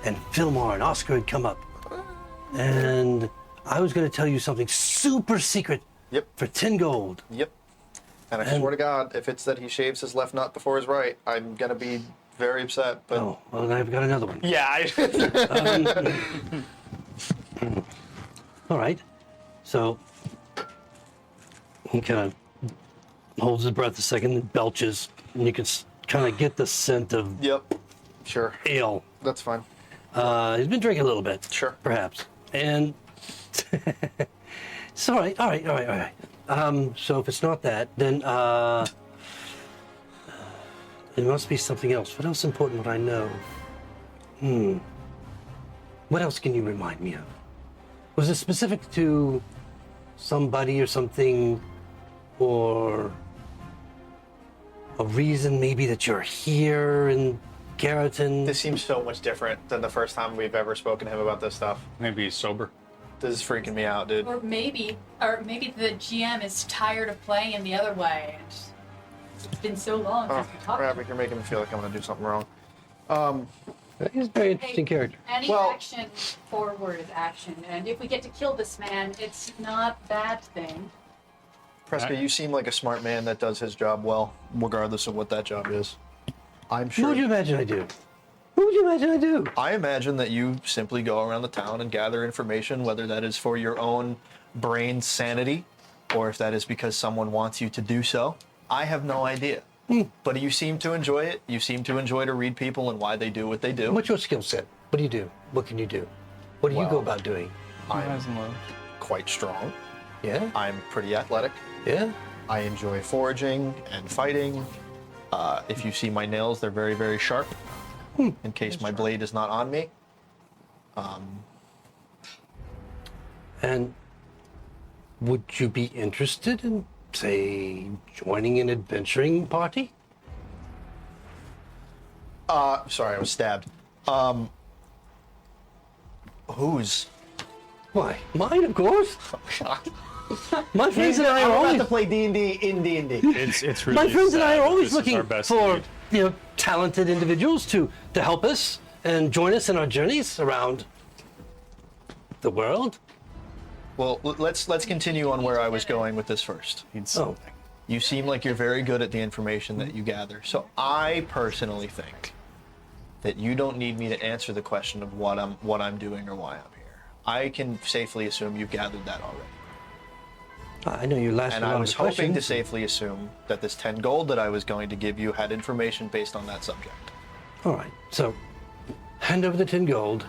And Fillmore and Oscar had come up. And I was going to tell you something super secret Yep. for 10 gold. Yep. And I And- swear to God, if it's that he shaves his left nut before his right, I'm going to be very upset. But Oh, well, and I've got another one. yeah, All right. So he kind of holds his breath a second and belches, and you can kind of get the scent of yep. Sure. ale. That's fine. He's been drinking a little bit. Sure. Perhaps. And it's all right. All right. So if it's not that, then it must be something else. What else important would I know? What else can you remind me of? Was it specific to somebody or something, or a reason maybe that you're here in Garreton? This seems so much different than the first time we've ever spoken to him about this stuff. Maybe he's sober. This is freaking me out, dude. Or maybe the GM is tired of playing in the other way. And it's been so long Oh, since we talked. Rabbit, you're making me feel like I'm going to do something wrong. He's a very interesting character. Any Well- action forward is action, and if we get to kill this man, it's not a bad thing. Preska, you seem like a smart man that does his job well, regardless of what that job is. I'm What sure. would you imagine I do? What would you imagine I do? I imagine that you simply go around the town and gather information, whether that is for your own brain sanity or if that is because someone wants you to do so. I have no idea. But you seem to enjoy it. You seem to enjoy to read people and why they do what they do. What's your skill set? What do you do? What can you do? What do you go Well- about doing? I'm quite strong. Yeah? I'm pretty athletic. Yeah? I enjoy foraging and fighting. If you see my nails, they're very, very sharp. In case my blade is not on me. And would you be interested in, say, joining an adventuring party? Sorry, I was stabbed. Whose? Why? Mine, of course. My friends and I are always play D&D in D&D. It's really my friends and I sad are that always this is our looking best for lead. talented individuals to help us and join us in our journeys around the world. Well, let's continue on where I was going with this first. Needs Oh. something. You seem like you're very good at the information that you gather. So I personally think that you don't need me to answer the question of what I'm doing or why I'm here. I can safely assume you've gathered that already. I know you last And I was hoping to safely assume that this 10 gold that I was going to give you had information based on that subject. All right, so hand over the 10 gold,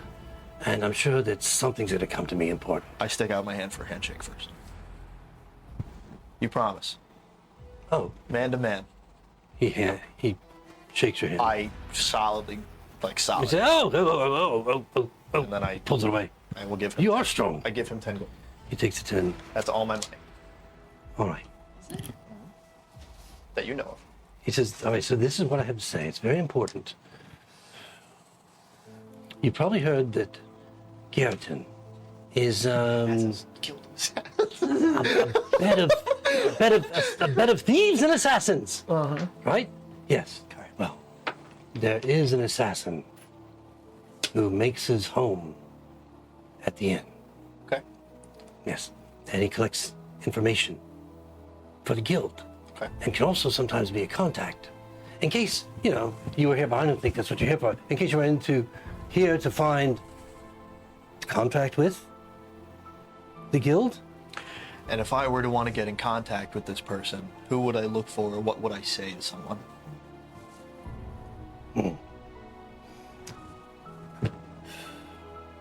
and I'm sure that something's going to come to me important. I stick out my hand for a handshake first. You promise? Oh, Man to man. he shakes your hand. I solidly, like He solid. says, oh, And then I pulls it away. will give him. You are strong. I give him 10 gold. He takes the 10. That's all my money All right. that you know of. He says, all right, so this is what I have to say. It's very important. You probably heard that Garreton is Killed a bed of thieves and assassins. Right? Yes. Well, there is an assassin who makes his home at the inn. Okay. Yes. And he collects information for the guild. Okay. And can also sometimes be a contact. In case, you were here, but I don't think that's what you're here for. In case you were here to find contract with the guild. And if I were to want to get in contact with this person, who would I look for or what would I say to someone?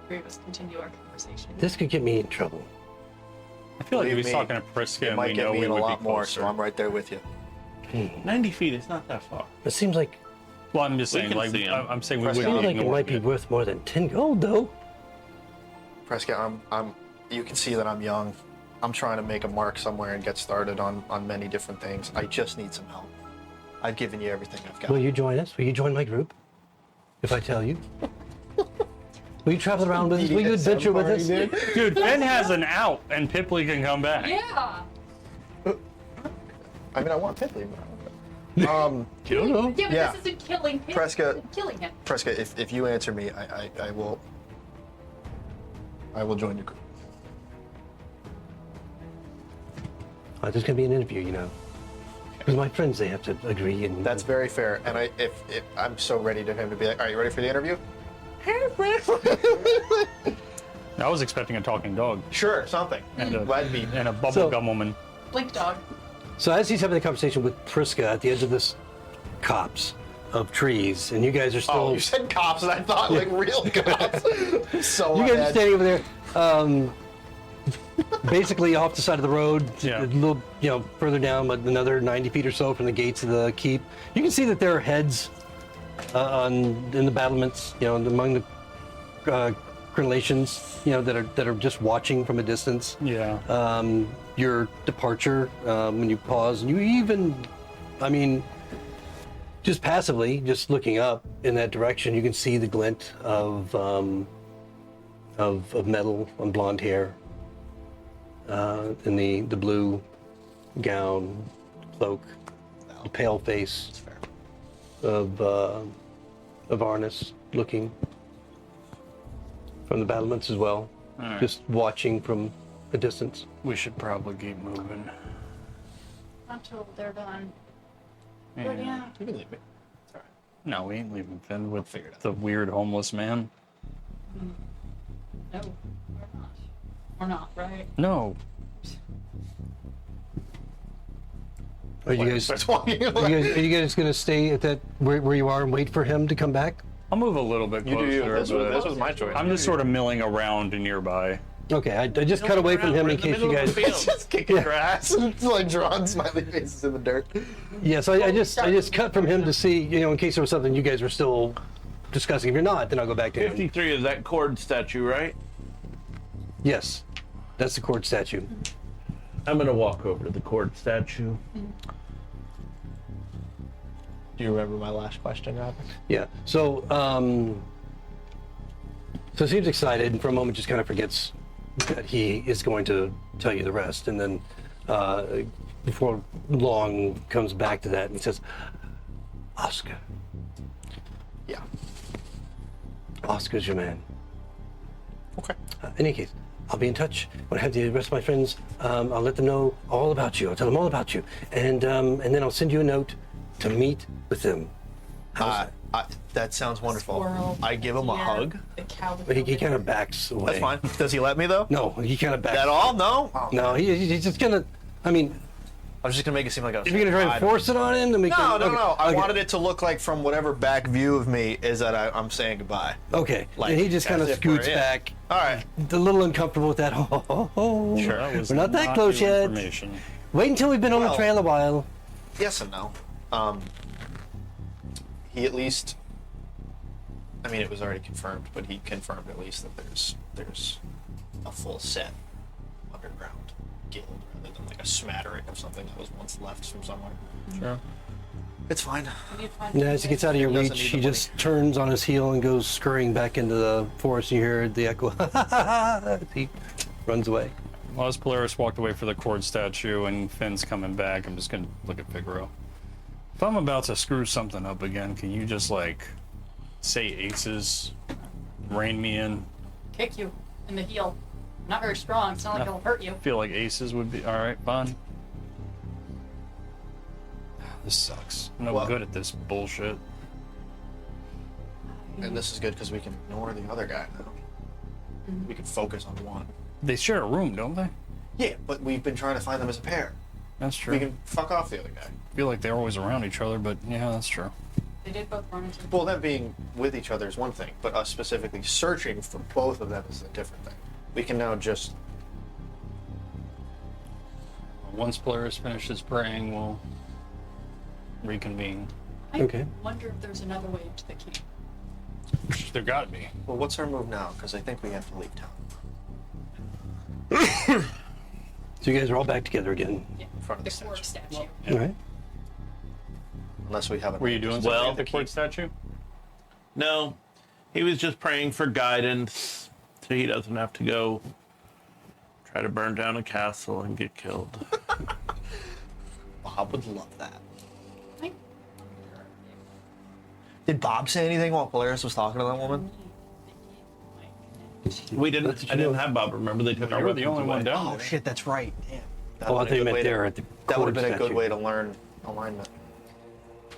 Three of us continue our conversation. This could get me in trouble. I feel like if Believe he's me, talking to Priska It and might we get know me we in a would lot be more, closer. so I'm right there with you. 90 feet is not that far. It seems like Well, I'm just We saying, can like, see 'em. I'm saying we Prescott. wouldn't Seems like it ignore might be it. worth more than 10 gold, though. Prescott, you can see that I'm young. I'm trying to make a mark somewhere and get started on many different things. I just need some help. I've given you everything I've got. Will you join us? Will you join my group? If I tell you? Will you travel around with us? Will you adventure with us? Dude, Ben has an out, and Pipley can come back. Yeah. I mean, I want Pitley. I don't know. Yeah, but Yeah. this isn't killing him. Prescott. It's killing him. Prescott, if you answer me, I will join your group. There's going to be an interview, you know. Because my friends, they have to agree. And That's very fair. And if I'm so ready to him to be like, all right, you ready for the interview? I was expecting a talking dog Sure, something. and a, Glad to be. and a bubble So- gum woman. Blink dog. So as he's having a conversation with Priska at the edge of this copse of trees, and you guys are still... Oh, you said cops, and I thought like real cops. So You guys are bad. standing over there, basically off the side of the road, Yeah. a little, further down, but another 90 feet or so from the gates of the keep. You can see that there are heads in the battlements, among the crenellations, that are just watching from a distance. Yeah. Your departure, when you pause, and you even, just passively, just looking up in that direction, you can see the glint of metal on blonde hair, in the blue gown, cloak, the pale face of Arnis looking from the battlements as well, right. just watching from a distance. We should probably keep moving. Not till they're done. But yeah. You can leave me. It's all right. No, we ain't leaving Finn with figure it out. the weird homeless man. No, we're not. We're not, right? No. Are you guys? Starts walking away. Are you guys gonna stay at that where you are and wait for him to come back? I'll move a little bit You closer. do you. This but was my choice. I'm just sort of milling around nearby. Okay, I just cut away from him in case you guys. just kicking grass and like drawing smiley faces in the dirt. Yeah, so I just cut from him to see, in case there was something you guys were still discussing. If you're not, then I'll go back to him. 53 is that cord statue, right? Yes, that's the cord statue. I'm gonna walk over to the cord statue. Do you remember my last question, Robin? Yeah. So so he seems excited, and for a moment just kind of forgets that he is going to tell you the rest, and then before long comes back to that and says, "Oscar, Yeah. Oscar's your man. Okay. In any case, I'll be in touch. When I have the rest of my friends, I'll let them know all about you. I'll tell them all about you, and then I'll send you a note to meet with them." That sounds wonderful. Squirrel. I give him a Yeah, hug. The cow. But he kind of backs away. That's fine. Does he let me though? No, he kind of backs. At all? No. Oh. No, he's just gonna. I mean, I was just gonna make it seem like I was. if you're gonna try to force it on him to make No, him, no, okay, no. I okay, wanted it to look like from whatever back view of me is that I'm saying goodbye. Okay, like, and he just kind of as if scoots we're in. back, All right. a little uncomfortable with that. Sure. That was We're not that close new yet. information. Wait until we've been on the Well- trail a while. Yes and no. He at least. I mean, it was already confirmed, but he confirmed at least that there's a full set underground guild rather than like a smattering of something that was once left from somewhere. Sure. It's fine. We need to find And as he gets out of your Doesn't reach, need he the just turns on his heel and goes scurrying back into the forest. You hear the echo. As he runs away. Well, as Polaris walked away for the cord statue and Finn's coming back, I'm just gonna look at Figaro. If I'm about to screw something up again, can you just say aces, rein me in? kick you in the heel. Not very strong. It's not like it'll hurt you. Feel like aces would be all right. Fine. This sucks. I'm no Well- good at this bullshit. And this is good because we can ignore the other guy now. We can focus on one. They share a room, don't they? Yeah, but we've been trying to find them as a pair. That's true. We can fuck off the other guy. feel like they're always around each other, but yeah, that's true. They did both run into. Well, them being with each other is one thing, but us specifically searching for both of them is a different thing. We can now just. Once Polaris finishes praying, we'll reconvene. I Okay. wonder if there's another way into the keep. There gotta be. Well, what's our move now? Because I think we have to leave town. So you guys are all back together again. Yeah. In front of The the Quark statue. statue. All right. Unless we have it. Were you doing something Well- at the court statue? No, he was just praying for guidance so he doesn't have to go try to burn down a castle and get killed. Bob would love that. I- Did Bob say anything while Polaris was talking to that woman? We didn't. Did you I didn't know- have Bob. Remember, they took our You were the weapons only one away. down Oh there. shit, that's right. Damn. That Oh, I would've thought you been a meant good way there to- at the That would have court been a good statue. way to learn alignment.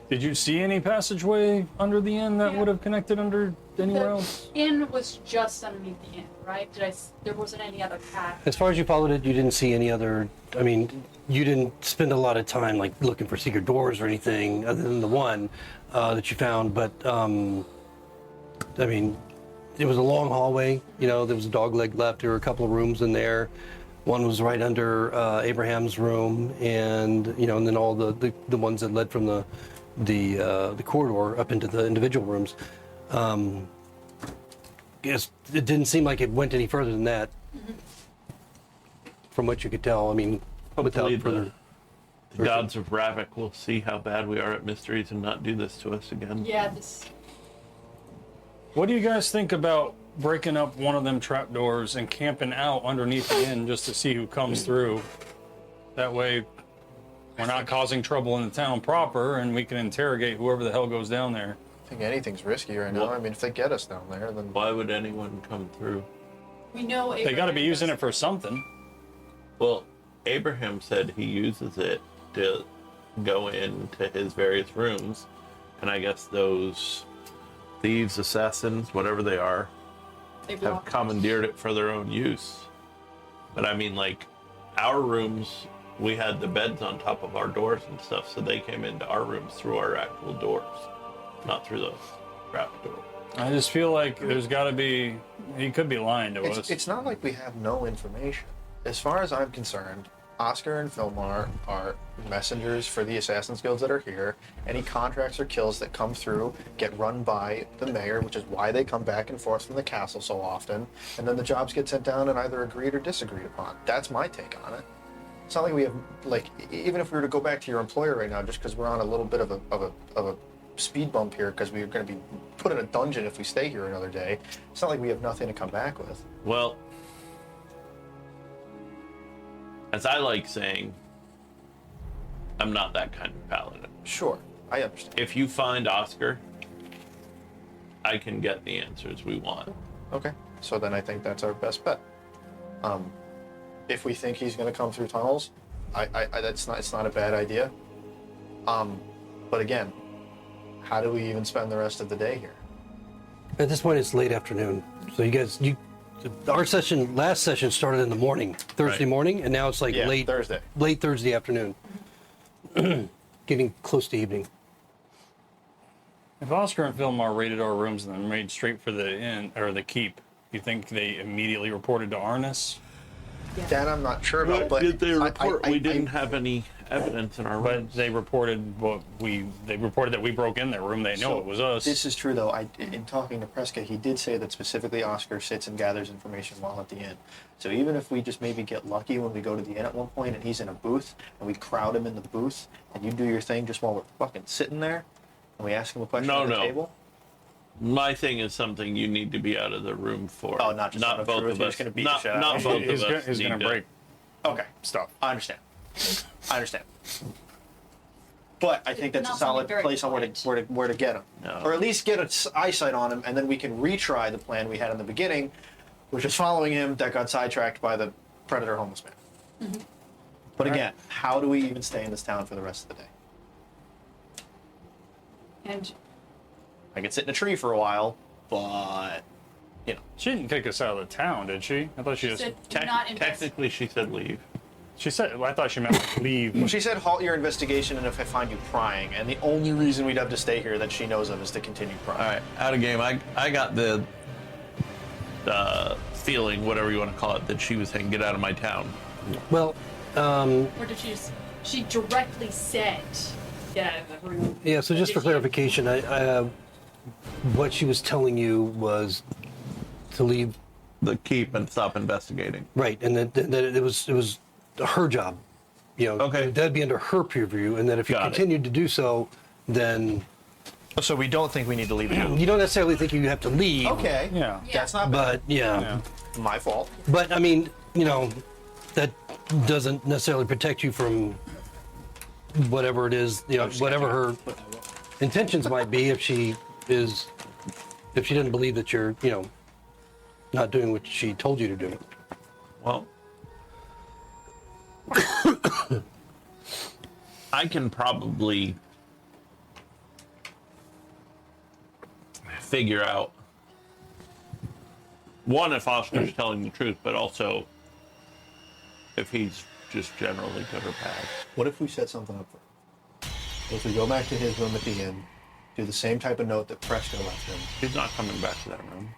Did you see any passageway under the inn that Yeah. would have connected under anywhere The else? inn was just underneath the inn, right? There wasn't any other path. As far as you followed it, you didn't see any other. I mean, you didn't spend a lot of time like looking for secret doors or anything other than the one that you found. But I mean, it was a long hallway. You know, there was a dog leg left. There were a couple of rooms in there. One was right under Abraham's room, and you know, and then all the ones that led from the corridor up into the individual rooms. Guess it didn't seem like it went any further than that, from what you could tell. I mean, Hopefully without further. the gods of Ravik will see how bad we are at mysteries and not do this to us again. Yeah, this. What do you guys think about breaking up one of them trapdoors and camping out underneath the inn just to see who comes through? That way, we're not causing trouble in the town proper, and we can interrogate whoever the hell goes down there. I think anything's risky right now. What? I mean, if they get us down there, then Why would anyone come through? We know They got to be Abraham using knows- it for something. Well, Abraham said he uses it to go into his various rooms, and I guess those thieves, assassins, whatever they are, They have block. commandeered it for their own use. But I mean, like, our rooms, we had the beds on top of our doors and stuff, so they came into our rooms through our actual doors, not through the trap door. I just feel like there's got to be. He could be lying to us. it's not like we have no information. As far as I'm concerned, Oscar and Filmar are messengers for the Assassin's Guilds that are here. Any contracts or kills that come through get run by the mayor, which is why they come back and forth from the castle so often. And then the jobs get sent down and either agreed or disagreed upon. That's my take on it. It's not like we have, like, even if we were to go back to your employer right now, just because we're on a little bit of a speed bump here, because we're going to be put in a dungeon if we stay here another day. It's not like we have nothing to come back with. Well, as I like saying, I'm not that kind of paladin. Sure, I understand. If you find Oscar, I can get the answers we want. Okay, so then I think that's our best bet. If we think he's going to come through tunnels, it's not a bad idea. But again, how do we even spend the rest of the day here? At this point, it's late afternoon. So our last session started in the morning, Thursday Right. morning, and now it's like Yeah, late Thursday afternoon, getting close to evening. If Oscar and Filmar raided our rooms and then made straight for the inn or the keep, you think they immediately reported to Arnis? That I'm not sure about, but Did they I- report I- we didn't have any evidence in our But rooms? they reported they reported that we broke in their room. They know So, it was us. This is true, though. In talking to Prescott, he did say that specifically Oscar sits and gathers information while at the inn. So even if we just maybe get lucky when we go to the inn at one point and he's in a booth and we crowd him in the booth and you do your thing just while we're fucking sitting there and we ask him a question No, at the no. table. My thing is something you need to be out of the room for. Oh, not just out of both truth, of you're us. just gonna beat the not shit out of not him. both he's of gonna, us. he's gonna need to- break Okay, stuff. I understand. I understand. But I think that's a Not solid something very place on quiet. where to get him. No. Or at least get an eyesight on him, and then we can retry the plan we had in the beginning, which is following him that got sidetracked by the predator homeless man. But again, how do we even stay in this town for the rest of the day? And I could sit in a tree for a while, but, you know. She didn't kick us out of the town, did she? I thought she just. said, do not invest. Technically, she said leave. She said. I thought she meant like leave. She said halt your investigation and if I find you prying, and the only reason we'd have to stay here that she knows of is to continue prying. All right, out of game. I got the feeling, whatever you want to call it, that she was saying, "Get out of my town." Well, Or did she directly said, get out of the room. Yeah, so just for clarification, what she was telling you was to leave, The keep and stop investigating. right, and that it was her job. You know, Okay. that'd be under her purview, and that if you Got it. continued to do so, then So we don't think we need to leave it. you don't necessarily think you have to leave. Okay. Yeah. That's not bad. But yeah. My fault. But I mean, you know, that doesn't necessarily protect you from whatever it is, you know, whatever her intentions might be if she didn't believe that you're, you know, not doing what she told you to do. Well, I can probably figure out one, if Oscar's telling the truth, but also if he's just generally good or bad. What if we set something up for him? What if we go back to his room at the end, do the same type of note that Presco left him? He's not coming back to that room.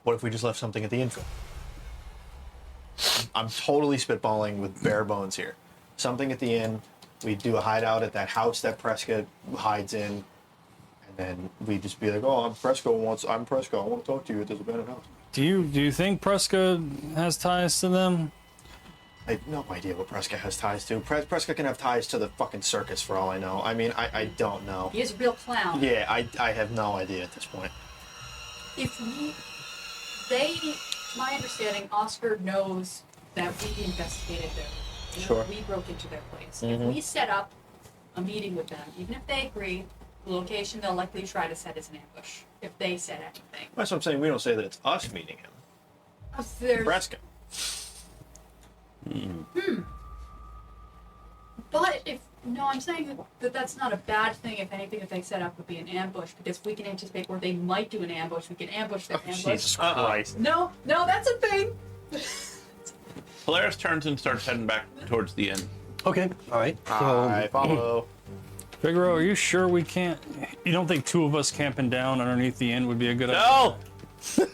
What if we just left something at the inn for him? I'm totally spitballing with bare bones here. Something at the inn. We do a hideout at that house that Prescott hides in, and then we just be like, "Oh, I'm Prescott. I want to talk to you at this abandoned house." Do you think Preska has ties to them? I have no idea what Prescott has ties to. Prescott can have ties to the fucking circus for all I know. I mean, I don't know. He is a real clown. Yeah, I have no idea at this point. If my understanding, Oscar knows that we investigated them. You know, Sure. We broke into their place. Mhm. If we set up a meeting with them, even if they agree, the location they'll likely try to set is an ambush. If they said anything. That's what I'm saying. We don't say that it's us meeting him. There's, Prescott. but if I'm saying that that's not a bad thing. If anything, if they set up would be an ambush, because we can anticipate where they might do an ambush. We can ambush their ambush. Jesus Christ. No, that's a thing. Polaris turns and starts heading back towards the inn. Okay, all right. So I follow. Figaro, are you sure we can't? You don't think two of us camping down underneath the inn would be a good idea? No!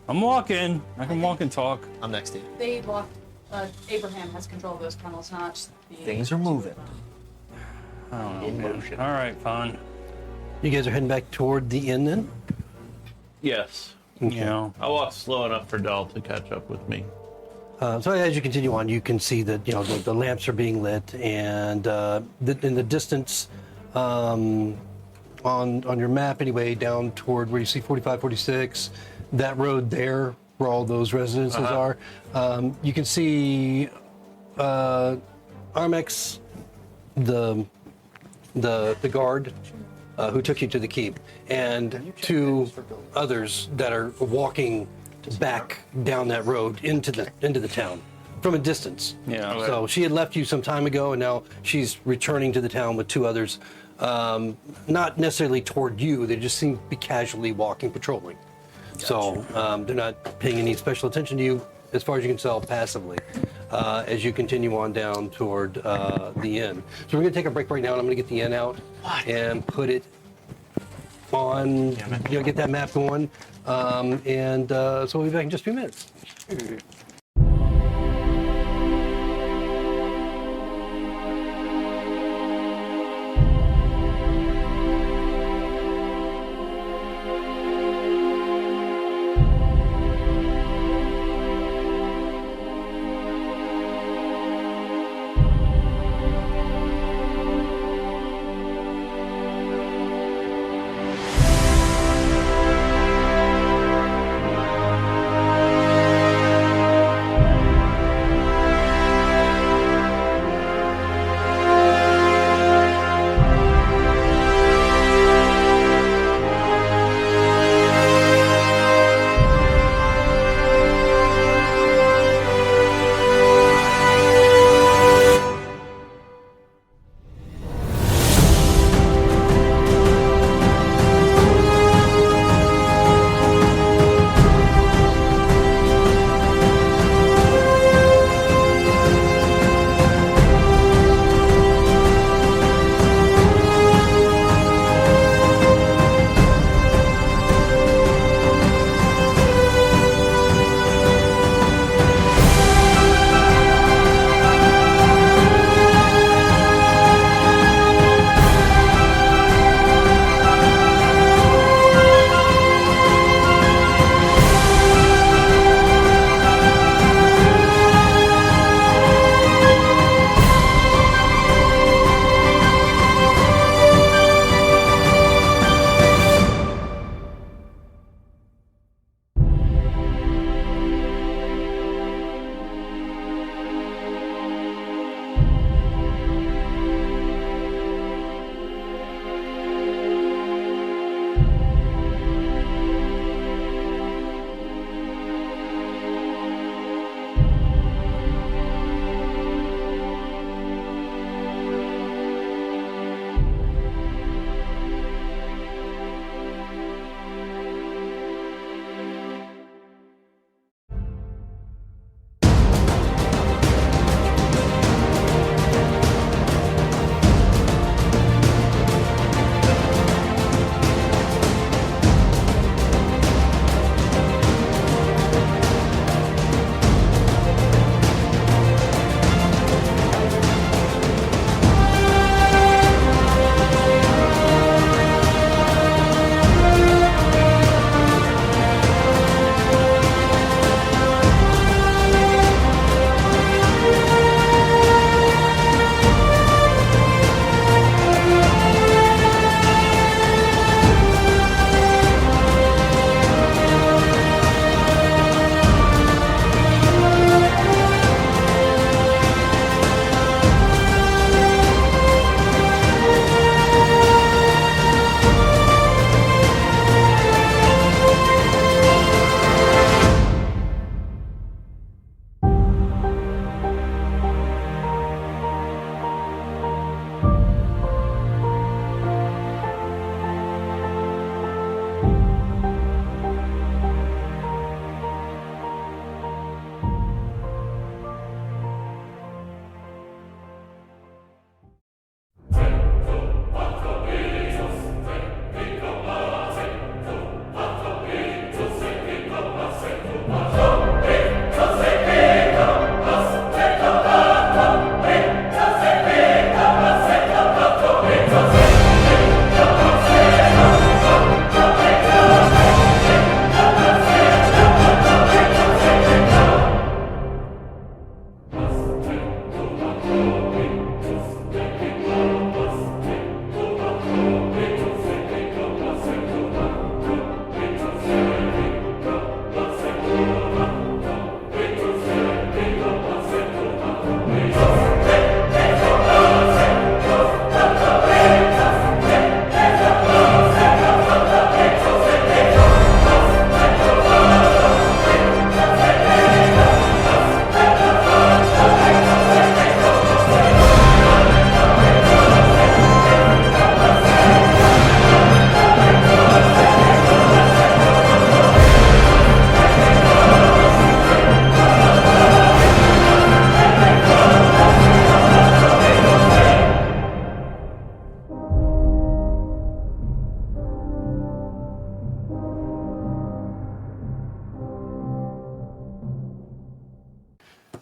I'm walking. I can walk and talk. I'm next to you. They walk. Abraham has control of those tunnels, not the. Things are moving. I don't know, In man. motion. All right, fine. you guys are heading back toward the inn then? Yes. Yeah. I walk slow enough for Dahl to catch up with me. So as you continue on, you can see that the lamps are being lit, and in the distance, on your map anyway, down toward where you see 45, 46, that road there, where all those residences are, you can see Armex, the guard who took you to the keep, and two others that are walking back down that road into the town from a distance. Yeah. Okay. So she had left you some time ago, and now she's returning to the town with two others. Not necessarily toward you; they just seem to be casually walking, patrolling. So they're not paying any special attention to you, as far as you can tell, passively. As you continue on down toward the inn. So we're going to take a break right now, and I'm going to get the inn out and put it on, get that map going. So we'll be back in just a few minutes.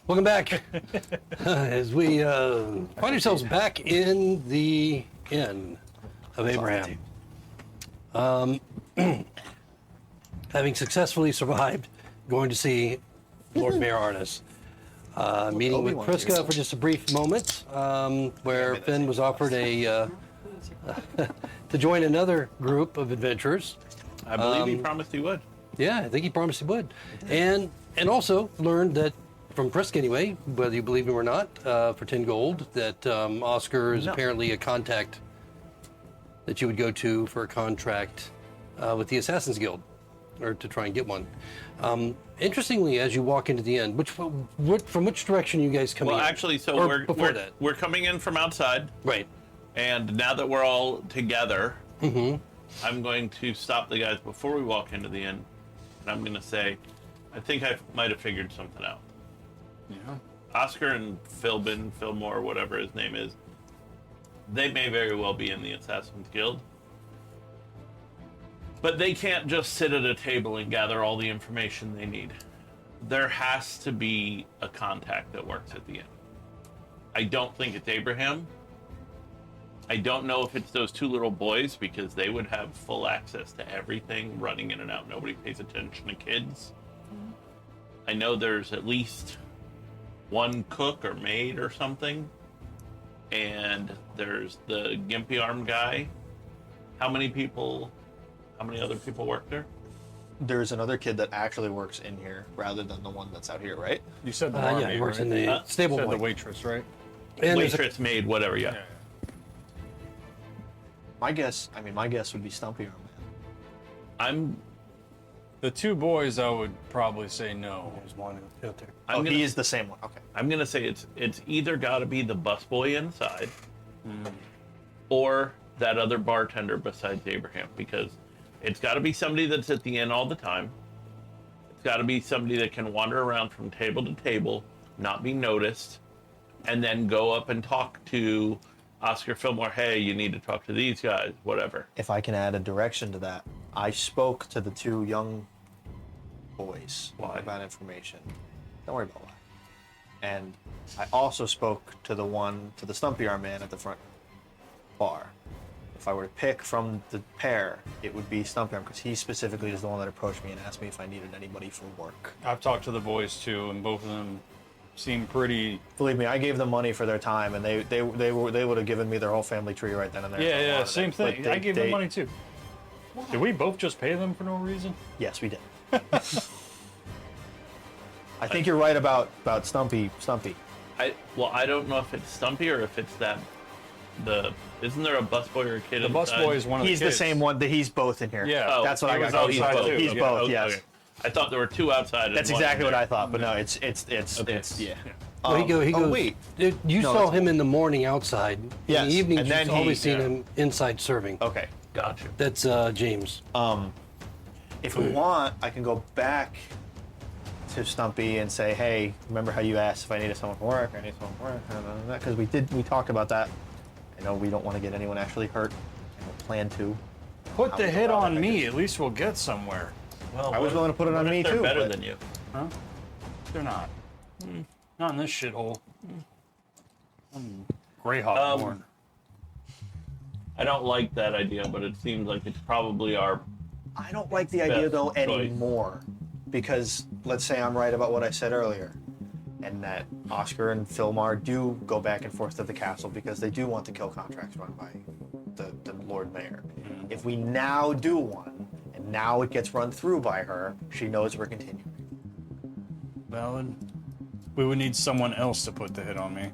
Welcome back. As we find ourselves back in the Inn of Abraham. Having successfully survived going to see Lord Mayor Arnis. Meeting with Priska for just a brief moment, where Finn was offered a to join another group of adventurers. I believe he promised he would. Yeah, I think he promised he would, and also learned that from Priska anyway, whether you believe him or not, for 10 gold, that Oscar is apparently a contact that you would go to for a contract with the Assassin's Guild, or to try and get one. Interestingly, as you walk into the inn, from which direction you guys coming Well, in? actually, so Or before that. we're coming in from outside, Right. and now that we're all together, I'm going to stop the guys before we walk into the inn, and I'm going to say, I think I might have figured something out. Yeah. Oscar and Fillmore, whatever his name is, they may very well be in the Assassin's Guild. But they can't just sit at a table and gather all the information they need. There has to be a contact that works at the inn. I don't think it's Abraham. I don't know if it's those two little boys, because they would have full access to everything running in and out. Nobody pays attention to kids. I know there's at least one cook or maid or something. And there's the gimpy arm guy. How many other people work there? There's another kid that actually works in here rather than the one that's out here, right? You said the Yeah, barmaid, he works right? in the stable You said boy. the waitress, right? And there's a- Waitress, maid, whatever, yeah. My guess would be Stumpy Arm Man. The two boys, I would probably say no. There's one out there. I'm gonna, he is the same one. Okay. I'm gonna say it's either got to be the busboy inside, or that other bartender besides Abraham, because it's got to be somebody that's at the inn all the time. It's got to be somebody that can wander around from table to table, not be noticed, and then go up and talk to Oscar Fillmore. Hey, you need to talk to these guys, whatever. If I can add a direction to that, I spoke to the two young boys about information. Don't worry about why. And I also spoke to the Stumpy Arm Man at the front bar. If I were to pick from the pair, it would be Stumpy Arm, because he specifically is the one that approached me and asked me if I needed anybody for work. I've talked to the boys too, and both of them seem pretty. Believe me, I gave them money for their time, and they would have given me their whole family tree right then and there. if I Yeah, wanted same it. thing. But I gave them money too. Did we both just pay them for no reason? Yes, we did. I think you're right about Stumpy. I don't know if it's Stumpy or if it's isn't there a busboy or a kid The inside? busboy is one of the He's kids. the same one. He's both in here. Yeah. Oh, That's what I he got. was He's outside both. too. He's Okay, both. Okay, Yes. okay. I thought there were two outside. That's and one exactly in what there. I thought. But no, it's Okay. yeah. Well, he goes. oh wait. You No, saw that's- him in the morning outside. In Yes, the evening, and then you've always he- seen him inside serving. Okay. Gotcha. That's James. If we want, I can go back to Stumpy and say, hey, remember how you asked if I needed someone for work? I need someone for work. Because we talked about that. I know we don't want to get anyone actually hurt. I don't plan to. Put I the would go hit about on that, I me. guess. At least we'll get somewhere. Well, I was willing to put it on what if me they're too. better but- than you. Huh? They're not. Not in this shithole. Greyhawk born. I don't like that idea, but it seems like it's probably our. I don't like the idea though Best choice. anymore, because let's say I'm right about what I said earlier, and that Oscar and Fillmore do go back and forth to the castle because they do want the kill contracts run by the Lord Mayor. If we now do one, and now it gets run through by her, she knows we're continuing. Valid. We would need someone else to put the hit on me.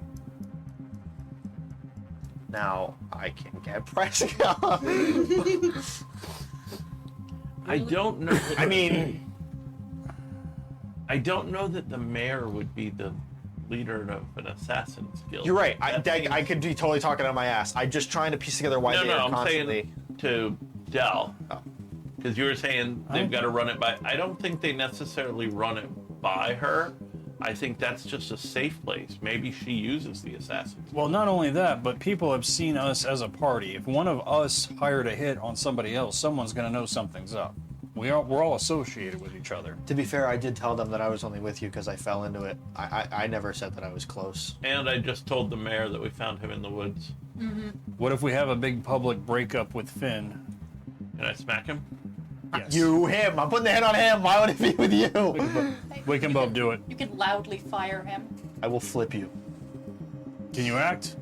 Now I can get Prescott. I don't know. I mean, I don't know that the mayor would be the leader of an assassin's guild. you're right. That seems- I could be totally talking out my ass. I'm just trying to piece together why No, they no, are I'm constantly. saying to Dell. Oh. Because you were saying they've got to run it by. I don't think they necessarily run it by her. I think that's just a safe place. Maybe she uses the assassins. Well, not only that, but people have seen us as a party. If one of us hired a hit on somebody else, someone's going to know something's up. We're all associated with each other. To be fair, I did tell them that I was only with you because I fell into it. I never said that I was close. And I just told the mayor that we found him in the woods. What if we have a big public breakup with Finn? Can I smack him? Yes. Him. I'm putting the hit on him. Why would it be with you? We can both do it. You can loudly fire him. I will flip you. Can you act?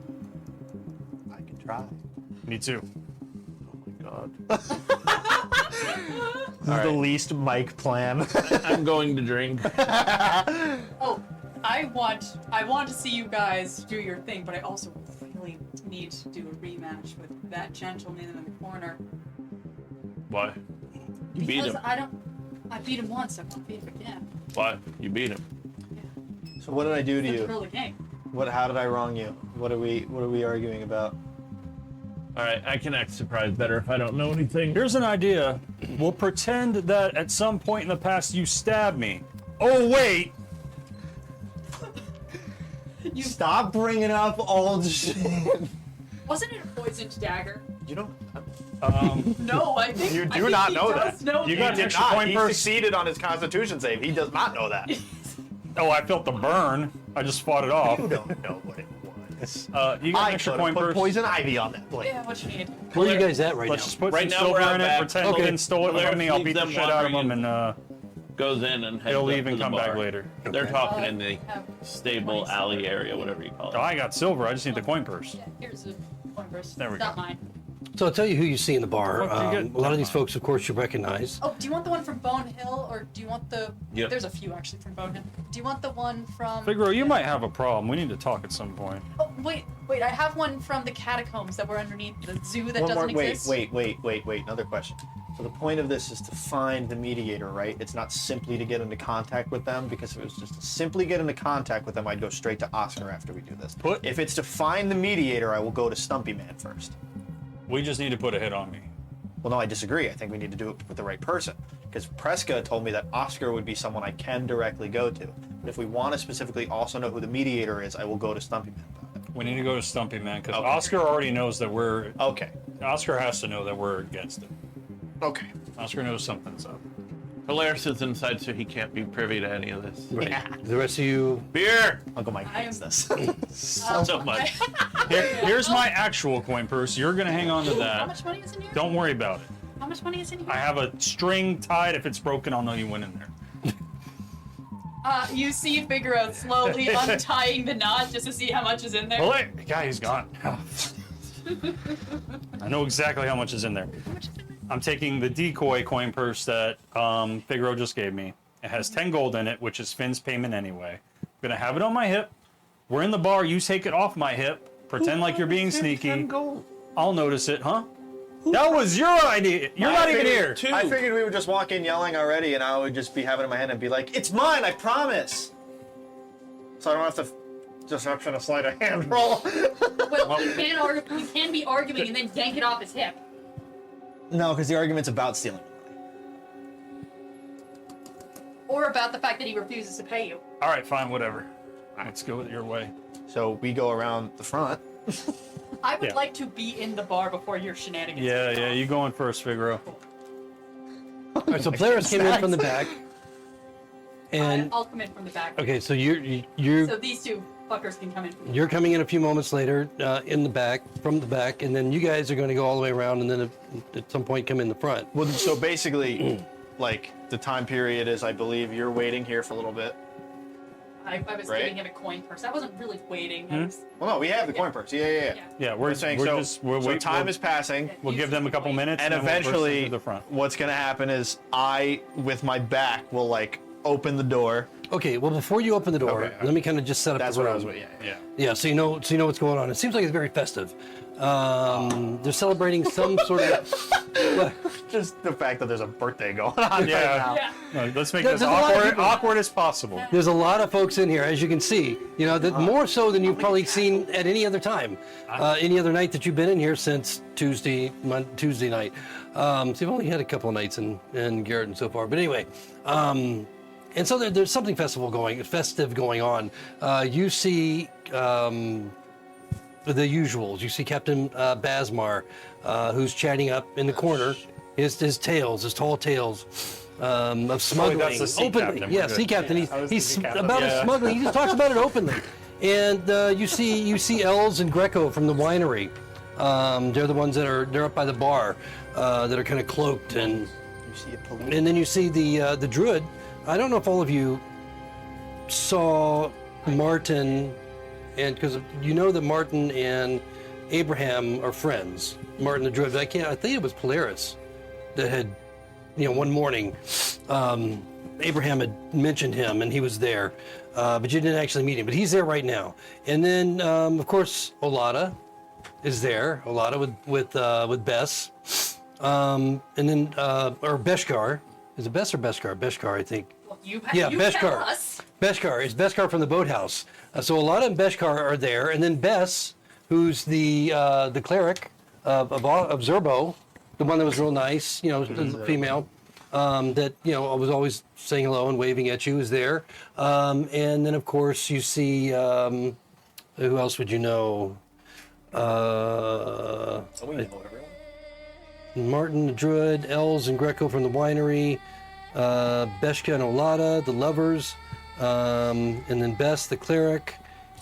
I can try. Me too. God. This is the least Mike plan. I'm going to drink. Oh, I want to see you guys do your thing, but I also really need to do a rematch with that gentleman in the corner. Why? You beat Because him. I beat him once, I won't beat him again. Why? You beat him. So what did I do to It's you? a game. How did I wrong you? What are we arguing about? All right, I can act surprised better if I don't know anything. Here's an idea. We'll pretend that at some point in the past you stabbed me. Oh, wait! Stop bringing up old shit. Wasn't it a poisoned dagger? You don't. No, I think You I do think not he know does that. know You that. got He an did extra not. point He per- succeeded on his Constitution save. He does not know that. Oh, I felt the burn. I just fought it off. You don't know what it was. You got an I extra could point put per. poison ivy on that blade. Yeah, what you need. Where are you guys at right Let's now? just put Right some now silver we're out in it, back. pretend Okay. you didn't stole it Blair from me. I'll leaves beat the them shit out of wandering him, and Goes in and heads he'll up leave to and the come back bar. later. They're talking in the Have stable 20 alley silver. area, whatever you call Oh, it. I got silver. I just need the coin purse. Yeah, here's a coin purse. There we Not go. mine. So I'll tell you who you see in the bar. What did you get? A lot of these folks, of course, you recognize. Oh, do you want the one from Bone Hill, or do you want the? Yep. There's a few actually from Bone Hill. Do you want the one from? Figaro, you might have a problem. We need to talk at some point. Oh, wait. I have one from the catacombs that were underneath the zoo that doesn't exist. Wait. Another question. So the point of this is to find the mediator, right? It's not simply to get into contact with them, because if it was just to simply get into contact with them, I'd go straight to Oscar after we do this. If it's to find the mediator, I will go to Stumpy Man first. We just need to put a hit on me. Well, no, I disagree. I think we need to do it with the right person. Because Preska told me that Oscar would be someone I can directly go to. But if we want to specifically also know who the mediator is, I will go to Stumpy Man about it. We need to go to Stumpy Man because Okay. Oscar already knows that we're. Okay. Oscar has to know that we're against him. Okay. Oscar knows something's up. Hilaris is inside, so he can't be privy to any of this. Right. The rest of you, Beer! Uncle Mike I hates am- this. So much. Here's my actual coin purse. You're gonna hang on to How that. much money is in here? Don't worry about it. How much money is in here? I have a string tied. If it's broken, I'll know you went in there. You see Figaro slowly untying the knot just to see how much is in there. Oh, wait, the guy, he's gone. I know exactly how much is in there. I'm taking the decoy coin purse that Figaro just gave me. It has 10 gold in it, which is Finn's payment anyway. I'm gonna have it on my hip. We're in the bar. You take it off my hip. Pretend like you're being sneaky. I'll notice it, huh? That was your idea. You're not even here. I figured we would just walk in yelling already, and I would just be having it in my hand and be like, "It's mine, I promise." So I don't have to just have to slide a hand roll. Well, you can be arguing and then yank it off his hip. No, because the argument's about stealing. Or about the fact that he refuses to pay you. All right, fine, whatever. Let's go your way. So we go around the front. I would Yeah. like to be in the bar before your shenanigans. Yeah, you going first, Figaro. all right, so Polaris came in from the back, and I'll come in from the back. okay, so you're So these two fuckers can come in. From the you're coming in a few moments later in the back, from the back, and then you guys are going to go all the way around, and then at some point come in the front. Well, so basically, like the time period is, I believe you're waiting here for a little bit. I was Right? giving him a coin purse. I wasn't really waiting. I was, Well, no, we have the coin purse. Yeah. Yeah, We're saying so. So time is passing. We'll give them a couple minutes, And then we'll burst eventually, into the front. what's gonna happen is I, with my back, will like open the door. Okay, well before you open the door, Okay. let me kind of just set up That's the what room. I was with. Yeah. Yeah, so you know what's going on. It seems like it's very festive. They're celebrating some sort of. Just the fact that there's a birthday going on Yeah. right now. yeah. No, let's make There's this a lot of people. awkward as possible. There's a lot of folks in here, as you can see. You know, more so than you've probably seen at any other time, any other night that you've been in here since Tuesday night. So you've only had a couple of nights in Garrett so far, but anyway. And so there's something festive going on. You see the usuals. You see Captain Basmar, who's chatting up in the corner his tall tales of smuggling that's the sea openly. captain. Yeah, We're sea good. captain. Yeah, I was He's the sea captain. about his Yeah. smuggling. He just talks about it openly. And you see Els and Greco from the winery. They're the ones they're up by the bar that are kind of cloaked, and You see a police. then you see the druid. I don't know if all of you saw Martin, and because you know that Martin and Abraham are friends. Martin the druid. I think it was Polaris that had, one morning, Abraham had mentioned him and he was there, but you didn't actually meet him. But he's there right now. And then, of course, Olada is there. Olada with Bess, and then or Beskar. Is it Bess or Beskar? Beskar, I think. Well, you Yeah, you Beskar. tell us. Beskar is Beskar from the boathouse. So Olada and Beskar are there, and then Bess, who's the cleric of Zerbo, the one that was real nice, the female, that was always saying hello and waving at you, is there. And then of course you see who else would you know? Martin the Druid, Els and Greco from the winery, Beshka and Olada, the lovers, and then Bess the cleric,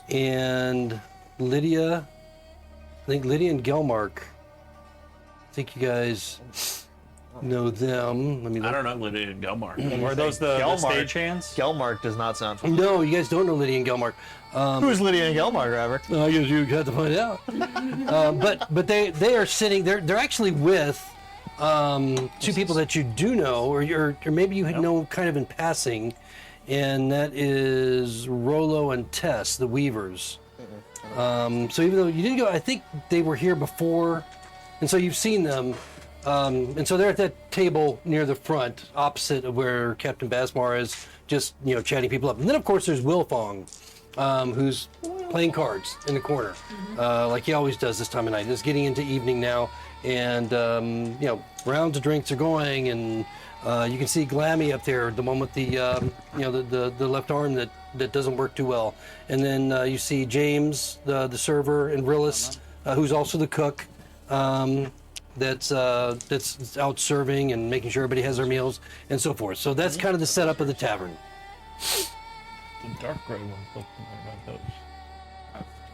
and Lydia. I think Lydia and Gelmark. I think you guys know them. Let me look. I don't know Lydia and Gelmar. Are those the Gelmark. stage hands? Gelmark does not sound familiar. No, you guys don't know Lydia and Gelmark. Who's Lydia and Gelmark, Robert? I guess you have to find out. But they are sitting. They're actually with two people that you do know, or maybe you know kind of in passing, and that is Rolo and Tess, the Weavers. So even though you didn't go, I think they were here before, and so you've seen them. And so they're at that table near the front, opposite of where Captain Basmar is, just chatting people up. And then of course there's Wilfong, who's playing cards in the corner, like he always does this time of night. It's getting into evening now, and rounds of drinks are going, and you can see Glammy up there, the one with the the left arm that doesn't work too well. And then you see James, the server, and Rillis, who's also the cook. That's out serving and making sure everybody has their meals and so forth. So that's kind of the setup of the tavern. The dark gray ones look like those.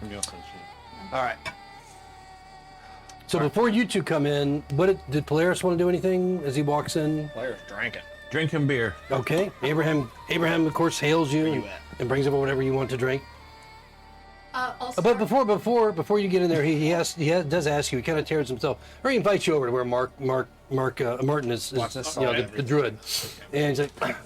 Maybe I'll send you. All right. So before you two come in, did Polaris want to do anything as he walks in? Players dranking. Drinking beer. Okay. Abraham of course hails you and brings over whatever you want to drink. But before you get in there, he does ask you. He kind of tears himself, or he invites you over to where Martin is the druid, and he's like,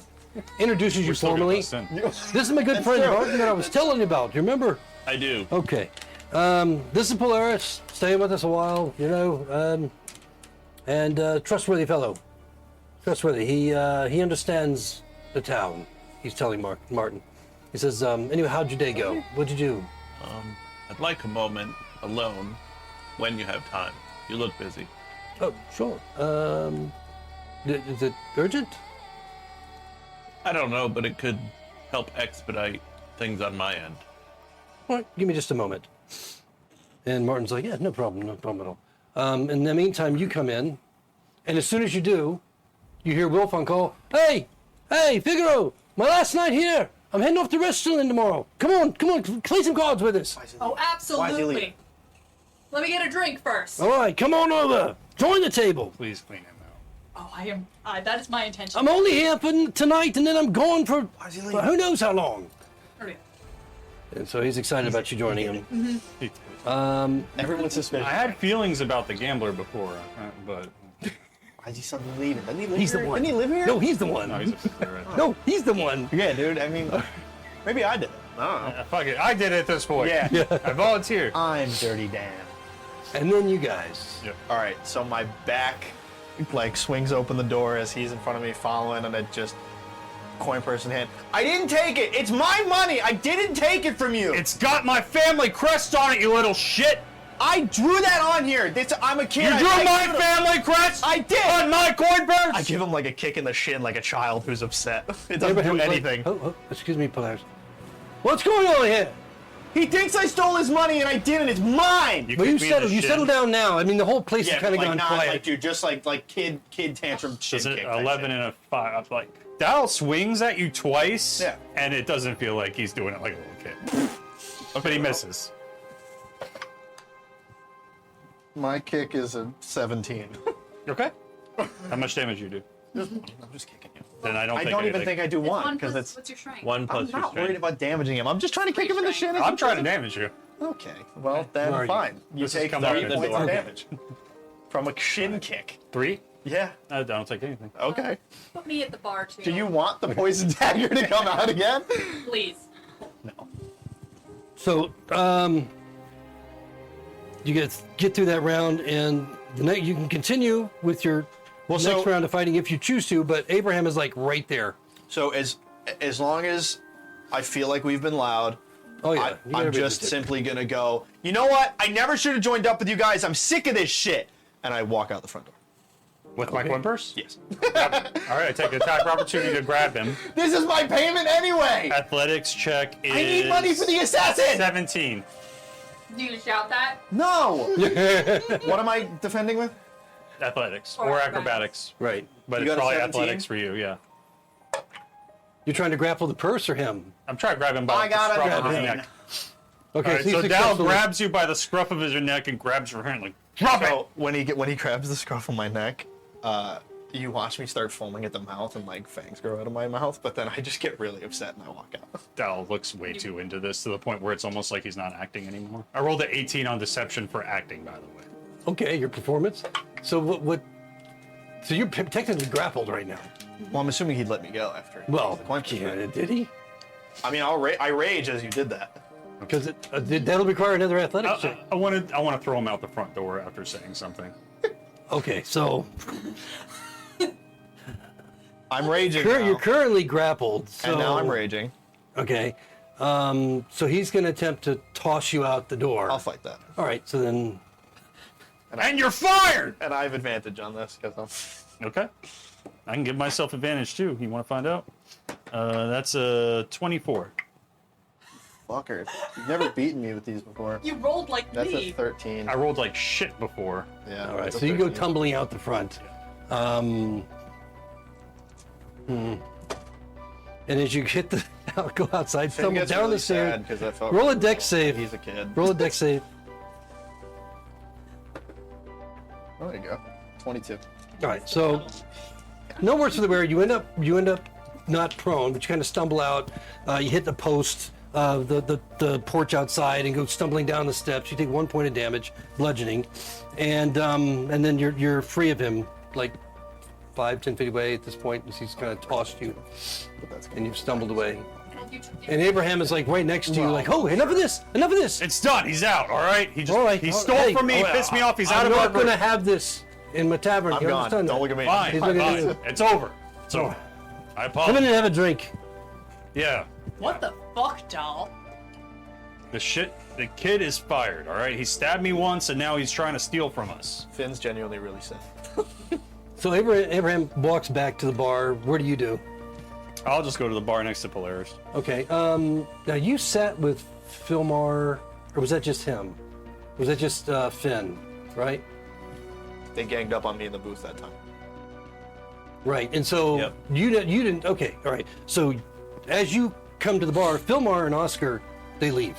introduces you formally. This is my good friend Martin that I was telling you about. You remember? I do. Okay. This is Polaris, staying with us a while, and trustworthy fellow. Trustworthy. He understands the town. He's telling Martin. He says, anyway, how'd your day go? What'd you do? I'd like a moment alone when you have time. You look busy. Oh, sure. Is it urgent? I don't know, but it could help expedite things on my end. Well, give me just a moment. And Martin's like, yeah, no problem at all. In the meantime, you come in, and as soon as you do, you hear Wilfong call, hey, Figaro, my last night here. I'm heading off to Restenford tomorrow. Come on, play some cards with us. Oh, Why is he leaving? absolutely. Let me get a drink first. All right, come on over. Join the table. Please clean him out. Oh, I am. That is my intention. I'm only here for tonight, and then I'm gone for is he leaving? who knows how long. Okay. And so he's excited about you joining him. Everyone's suspicious. I had feelings about the gambler before, but Why is he suddenly leaving? Doesn't he live He's the here? one. Didn't he live here? No, he's the one. no, he's a figure right there. No, he's the one. Yeah, dude. I mean, maybe I did it. I don't know. Fuck it, I did it at this point. Yeah. I volunteered. I'm Dirty Dan. And then you guys. All right, so my back swings open the door as he's in front of me following, and it just coin purse in hand. I didn't take it. It's my money. I didn't take it from you. It's got my family crest on it, you little shit. I drew that on here. I'm a kid. You I drew my drew it. family crest? I did. On my coin purse? I give him like a kick in the shin, like a child who's upset. It doesn't do Abraham's like, anything. oh, excuse me, Polaris. What's going on here? He thinks I stole his money and I didn't. It's mine. But you kicked me in the settle shin. down now. I mean, the whole place Yeah, has kind of like gone not quiet. like dude, just like kid tantrum shit Is it kick. type 11 shit. and a 5? Like, Dal swings at you twice, Yeah. and it doesn't feel like he's doing it like a little kid. But he misses. My kick is a 17. Okay. How much damage you do? I'm just kicking you. Then I don't I think don't even anything. think I do It's one one because plus, it's. what's your strength? 1 I'm plus your not worried strength. about damaging him. I'm just trying to kick him in the shin. I'm trying to damage you. Okay, well then Where are you? fine. You This is take coming 3 out the points door. of damage from a shin kick. 3? Yeah. I don't take anything. Okay. Put me at the bar too. Do you want the poison dagger to come out again? Please. No. So, you get through that round, and the night you can continue with your next so- round of fighting if you choose to. But Abraham is like right there. So as long as I feel like we've been loud, Oh yeah, you I'm gotta just be- simply gonna go. You know what? I never should have joined up with you guys. I'm sick of this shit. And I walk out the front door. With my whimpers? Yes. All right, I take an attack opportunity to grab him. This is my payment anyway. Athletics check is... I need money for the assassin. 17. Do you shout that? No. What am I defending with? Athletics. Or Or acrobatics. acrobatics. Right. But You it's got a probably 17? athletics for you, yeah. You're trying to grapple the purse or him? I'm trying to grab him by I the got scruff of his 9. neck. Okay, All right, you so Dal successfully- grabs you by the scruff of his neck and grabs your hand like, drop it! So when he grabs the scruff of my neck, you watch me start foaming at the mouth and like fangs grow out of my mouth. But then I just get really upset and I walk out. Dal looks way too into this to the point where it's almost like he's not acting anymore. I rolled an 18 on deception for acting, by the way. Okay, your performance. So what? So you're technically grappled right now. Well, I'm assuming he'd let me go after. Well, the coin purse, right? did he? I mean, I rage as you did that. Because that'll require another athletics check. I want to throw him out the front door after saying something. Okay, so I'm raging now, you're currently grappled. So, and now I'm raging. Okay, so he's going to attempt to toss you out the door. I'll fight that. All right, so then And you're fired! And I have advantage on this because I'm. Okay. I can give myself advantage too. You want to find out? That's a 24. Fucker. You've never beaten me with these before. You rolled like That's a me. 13. I rolled like shit before. Yeah. all right, that's a so you go 13. tumbling out the front. And as you hit the go outside, Finn stumble gets down really the stairs. sad 'cause I felt Roll a really dex save. He's a kid. Roll a dex save. Oh, there you go. 22. All right, so no worse for the wear. You end up not prone, but you kind of stumble out. You hit the post, the porch outside, and go stumbling down the steps. You take 1 point of damage, bludgeoning, and then you're free of him, like 5-10 feet away at this point, as he's kind of tossed you, and you've stumbled away. And Abraham is like right next to you, like, oh, enough of this, enough of this. It's done. He's out. All right. He just All right, he all stole right. from me. Hey, He pissed me off. He's out I'm of our not going to group. have this in my tavern. I'm You gone. understand that? Don't look at me. Fine. He's gonna Fine. do- It's over. It's over. I Come in apologize. and have a drink. Yeah. What the fuck, doll? The kid is fired. All right. He stabbed me once, and now he's trying to steal from us. Finn's genuinely really sad. So Abraham walks back to the bar. What do you do? I'll just go to the bar next to Polaris. Okay. Now you sat with Philmar, or was that just him? Was that just Finn? Right. They ganged up on me in the booth that time. Right. And so Yep. you didn't. Okay. All right. So as you come to the bar, Philmar and Oscar, they leave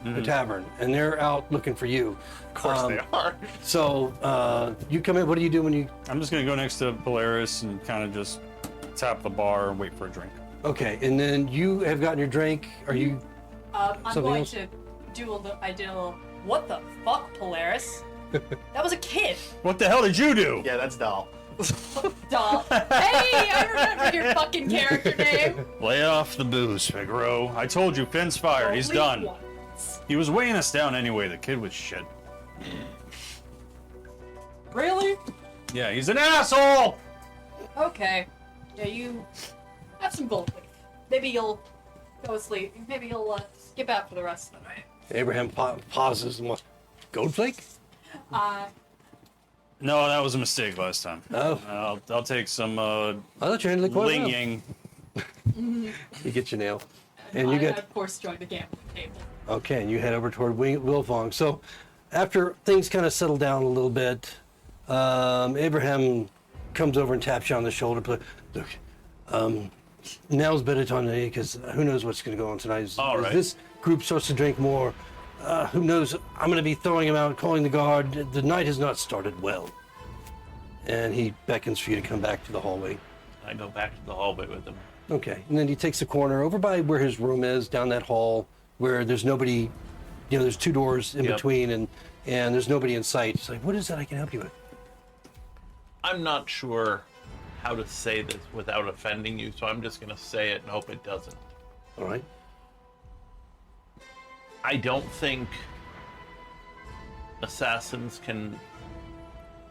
the tavern, and they're out looking for you. Of course they are. So you come in. What do you do when you? I'm just gonna go next to Polaris and kind of just tap the bar and wait for a drink. Okay. And then you have gotten your drink. Are you? I'm Something going else? to do a little. I did a little. What the fuck, Polaris? That was a kid. What the hell did you do? Yeah, that's Doll. Doll. Hey, I remember your fucking character name. Lay off the booze, Figaro. I told you, Finn's fired. He's Only done. once. He was weighing us down anyway. The kid was shit. Really? Yeah, he's an asshole. Okay. Yeah, you have some gold leaf. Maybe you'll go asleep. Maybe you'll skip out for the rest of the night. Abraham pauses and what? Goldflake? No, that was a mistake last time. Oh, I'll take some I thought you handled it quite Ling well. Yang. You get your nail. And you I, get of course, joined the gambling table. okay, and you head over toward Wilfong. So, after things kind of settle down a little bit, Abraham comes over and taps you on the shoulder. But look, now's better time than any because who knows what's going to go on tonight. All If right. this group starts to drink more, who knows? I'm going to be throwing him out, calling the guard. The night has not started well. And he beckons for you to come back to the hallway. I go back to the hallway with him. Okay, and then he takes the corner over by where his room is, down that hall, where there's nobody, there's two doors in Yep. between, and there's nobody in sight. It's like, what is that I can help you with? I'm not sure how to say this without offending you, so I'm just going to say it and hope it doesn't. All right. I don't think assassins can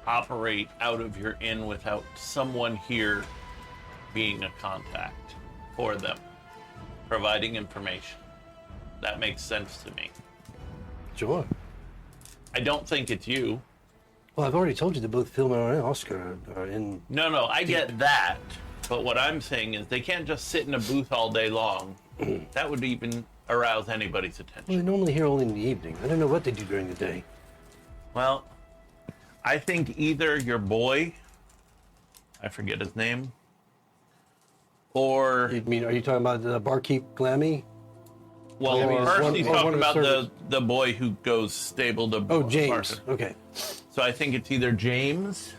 operate out of your inn without someone here being a contact for them, providing information. That makes sense to me. Sure. I don't think it's you. Well, I've already told you that both Phil and Oscar are in. No, I get that. But what I'm saying is they can't just sit in a booth all day long. That would even arouse anybody's Well, attention. they're normally here only in the evening. I don't know what they do during the day. Well, I think either your boy, I forget his name, or I mean, are you talking about the barkeep Glammy? well, Or first one- he's or one talking of the about servants. the boy who goes stable to Oh, James. bartender. Okay. So I think it's either James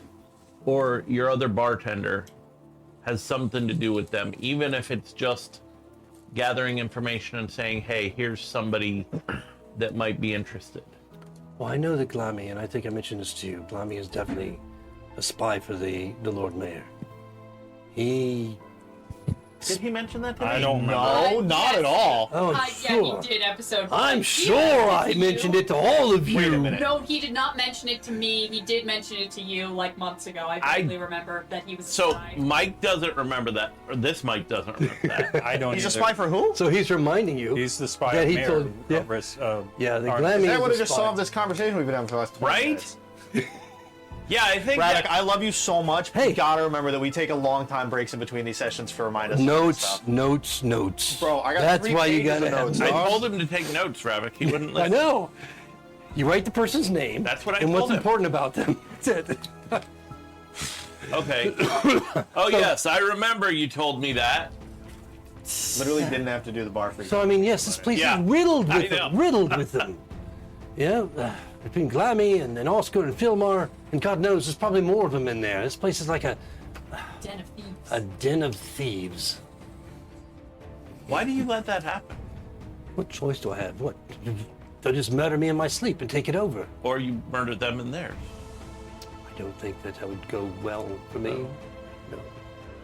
or your other bartender has something to do with them, even if it's just gathering information and saying, hey, here's somebody that might be interested. Well, I know that Glammy, and I think I mentioned this to you. Glammy is definitely a spy for the Lord Mayor. He. Did he mention that to me? I don't remember. Uh, No, not yes. at all. Oh, I'm Yeah, sure. he did episode. I'm one. sure I mentioned it to all of you. Wait a minute. No, he did not mention it to me. He did mention it to you like months ago. I vaguely remember that he was. a So spy. Mike doesn't remember that, or this Mike doesn't remember that. I don't He's a either. spy for who? So he's reminding you. He's the spy that of he Mayor told- yeah. of Yeah, the Orange. Glammy That is would a have just spy. solved this conversation we've been having for the last 20 Right? minutes. Yeah, I think Braddock, that, I love you so much. But Hey. you gotta remember that we take a long time breaks in between these sessions to remind us. of this Notes, stuff. notes. Bro, I got That's 3 why you pages gotta of have notes, I dog. told him to take notes, Ravik. He wouldn't I listen. know. You write the person's name. That's what I and told what's him. important about them. That's it. Okay. Oh, yes, I remember you told me that. Literally didn't have to do the bar for you. So I mean, yes, this place Yeah, is riddled I with them. know. Riddled with them. Yeah, between Glammy and Oscar and Philmar, and God knows, there's probably more of them in there. This place is like a Den of thieves. den of thieves. Why do you let that happen? What choice do I have? What? They'll just murder me in my sleep and take it over. Or you murdered them in theirs? I don't think that would go well for me. No.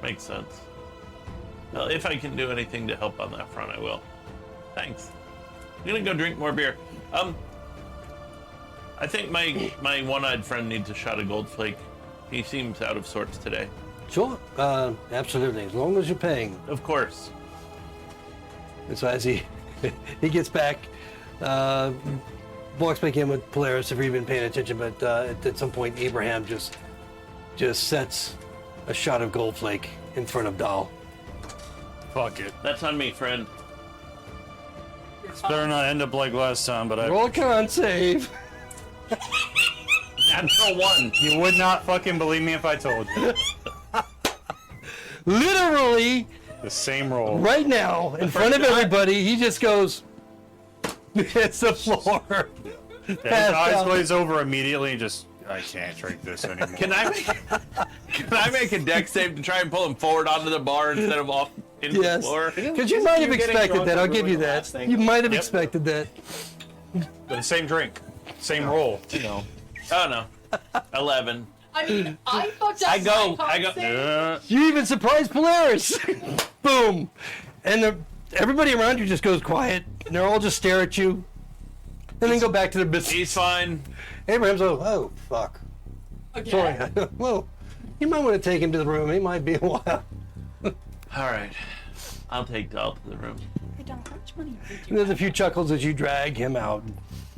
Makes sense. Well, if I can do anything to help on that front, I will. Thanks. I'm gonna go drink more beer. I think my one-eyed friend needs a shot of Goldflake. He seems out of sorts today. Sure, absolutely. As long as you're paying. Of course. And so as he gets back, walks back in with Polaris, if you've been paying attention, but at some point Abraham just sets a shot of Goldflake in front of Dahl. Fuck it. That's on me, friend. Better not end up like last time, but Roll a con save. Natural one. you would not fucking believe me if I told you. Literally, The same roll. right now, in front of everybody, he just goes, hits the floor. His Passed eyes out. glaze over immediately and just, I can't drink this anymore. Can I make a deck save to try and pull him forward onto the bar instead of off into the Yes. floor? Because you Isn't might you have getting expected drunk that. I'll and give you ruining the that. last thing? You might have Yep. expected that. But the same drink. Same roll. You know. Oh no. 11. I mean, I fucked up. I go- my con I go- save. Yeah. You even surprised Polaris. Boom. And everybody around you just goes quiet. And they're all just stare at you. And then go back to their business. He's fine. Abraham's like, oh, fuck. Again. Sorry. Well, you might want to take him to the room. He might be a while. All right. I'll take Dahl to the room. Hey, Don, how much money did And you there's a few chuckles as you drag him out.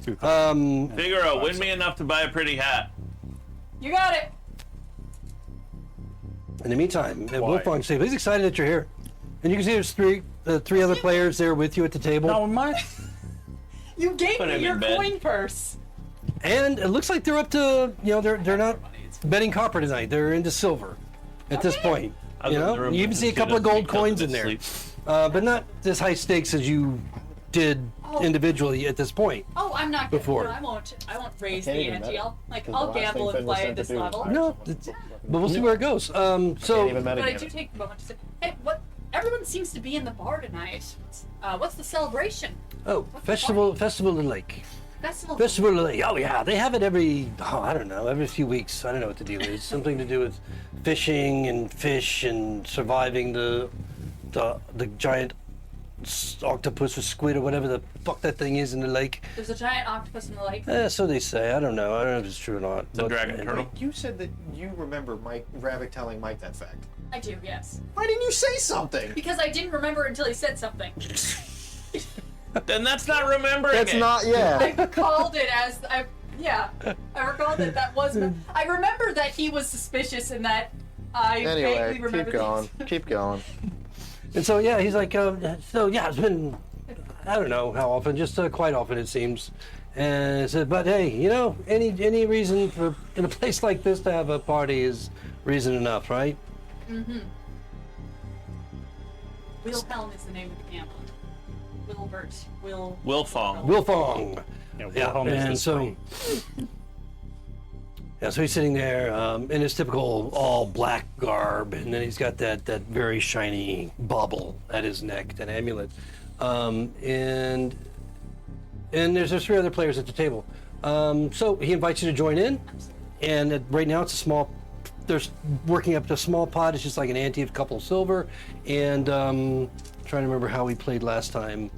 Figaro, win me enough to buy a pretty hat. You got it. In the meantime, Why? Wolfgang says he's excited that you're here. And you can see there's three the three other players there with you at the table. No, my. You gave Put me him your in bed. coin purse. And it looks like they're up to, they're not betting copper tonight. They're into silver at this point. Other than the room You even with see a his couple of kid gold because of coins in his there, sleep. but not as high stakes as you did individually at this point. Oh, I'm not Before. gonna. I won't raise can't the even ante. bet it. I'll the I'll last gamble thing and Finn was play at sent to this do was level. hire No, but we'll see where it goes. Can't even But I metagame do it. take a moment to say, hey, what? Everyone seems to be in the bar tonight. What's the celebration? Festival of the Lake. Festival. Festival of the Lake. Oh yeah, they have it every few weeks. I don't know what the deal is. Something to do with fishing and fish and surviving the giant octopus or squid or whatever the fuck that thing is in the lake. There's a giant octopus in the lake. So they say. I don't know. I don't know if it's true or not. The dragon turtle. You said that you remember Mike Ravik telling Mike that fact. I do, yes. Why didn't you say something? Because I didn't remember until he said something. Then that's not remembering That's it. not, yeah. I recalled it as I recalled that was. I remember that he was suspicious and that I Anyway, vaguely remember keep going. things. Keep going. And so yeah, he's like, it's been, I don't know how often, just quite often it seems. And I said, but hey, any reason for in a place like this to have a party is reason enough, right? Wilhelm is the name of the gambler. Wilbert. Wilfong. Wilfong. Yeah, Yeah, Wilhelm is and the so so he's sitting there in his typical all black garb, and then he's got that very shiny bauble at his neck, that amulet, and there's three other players at the table. So he invites you to join in, and right now it's a small. There's working up to a small pot. It's just like an ante of a couple of silver, and trying to remember how we played last time.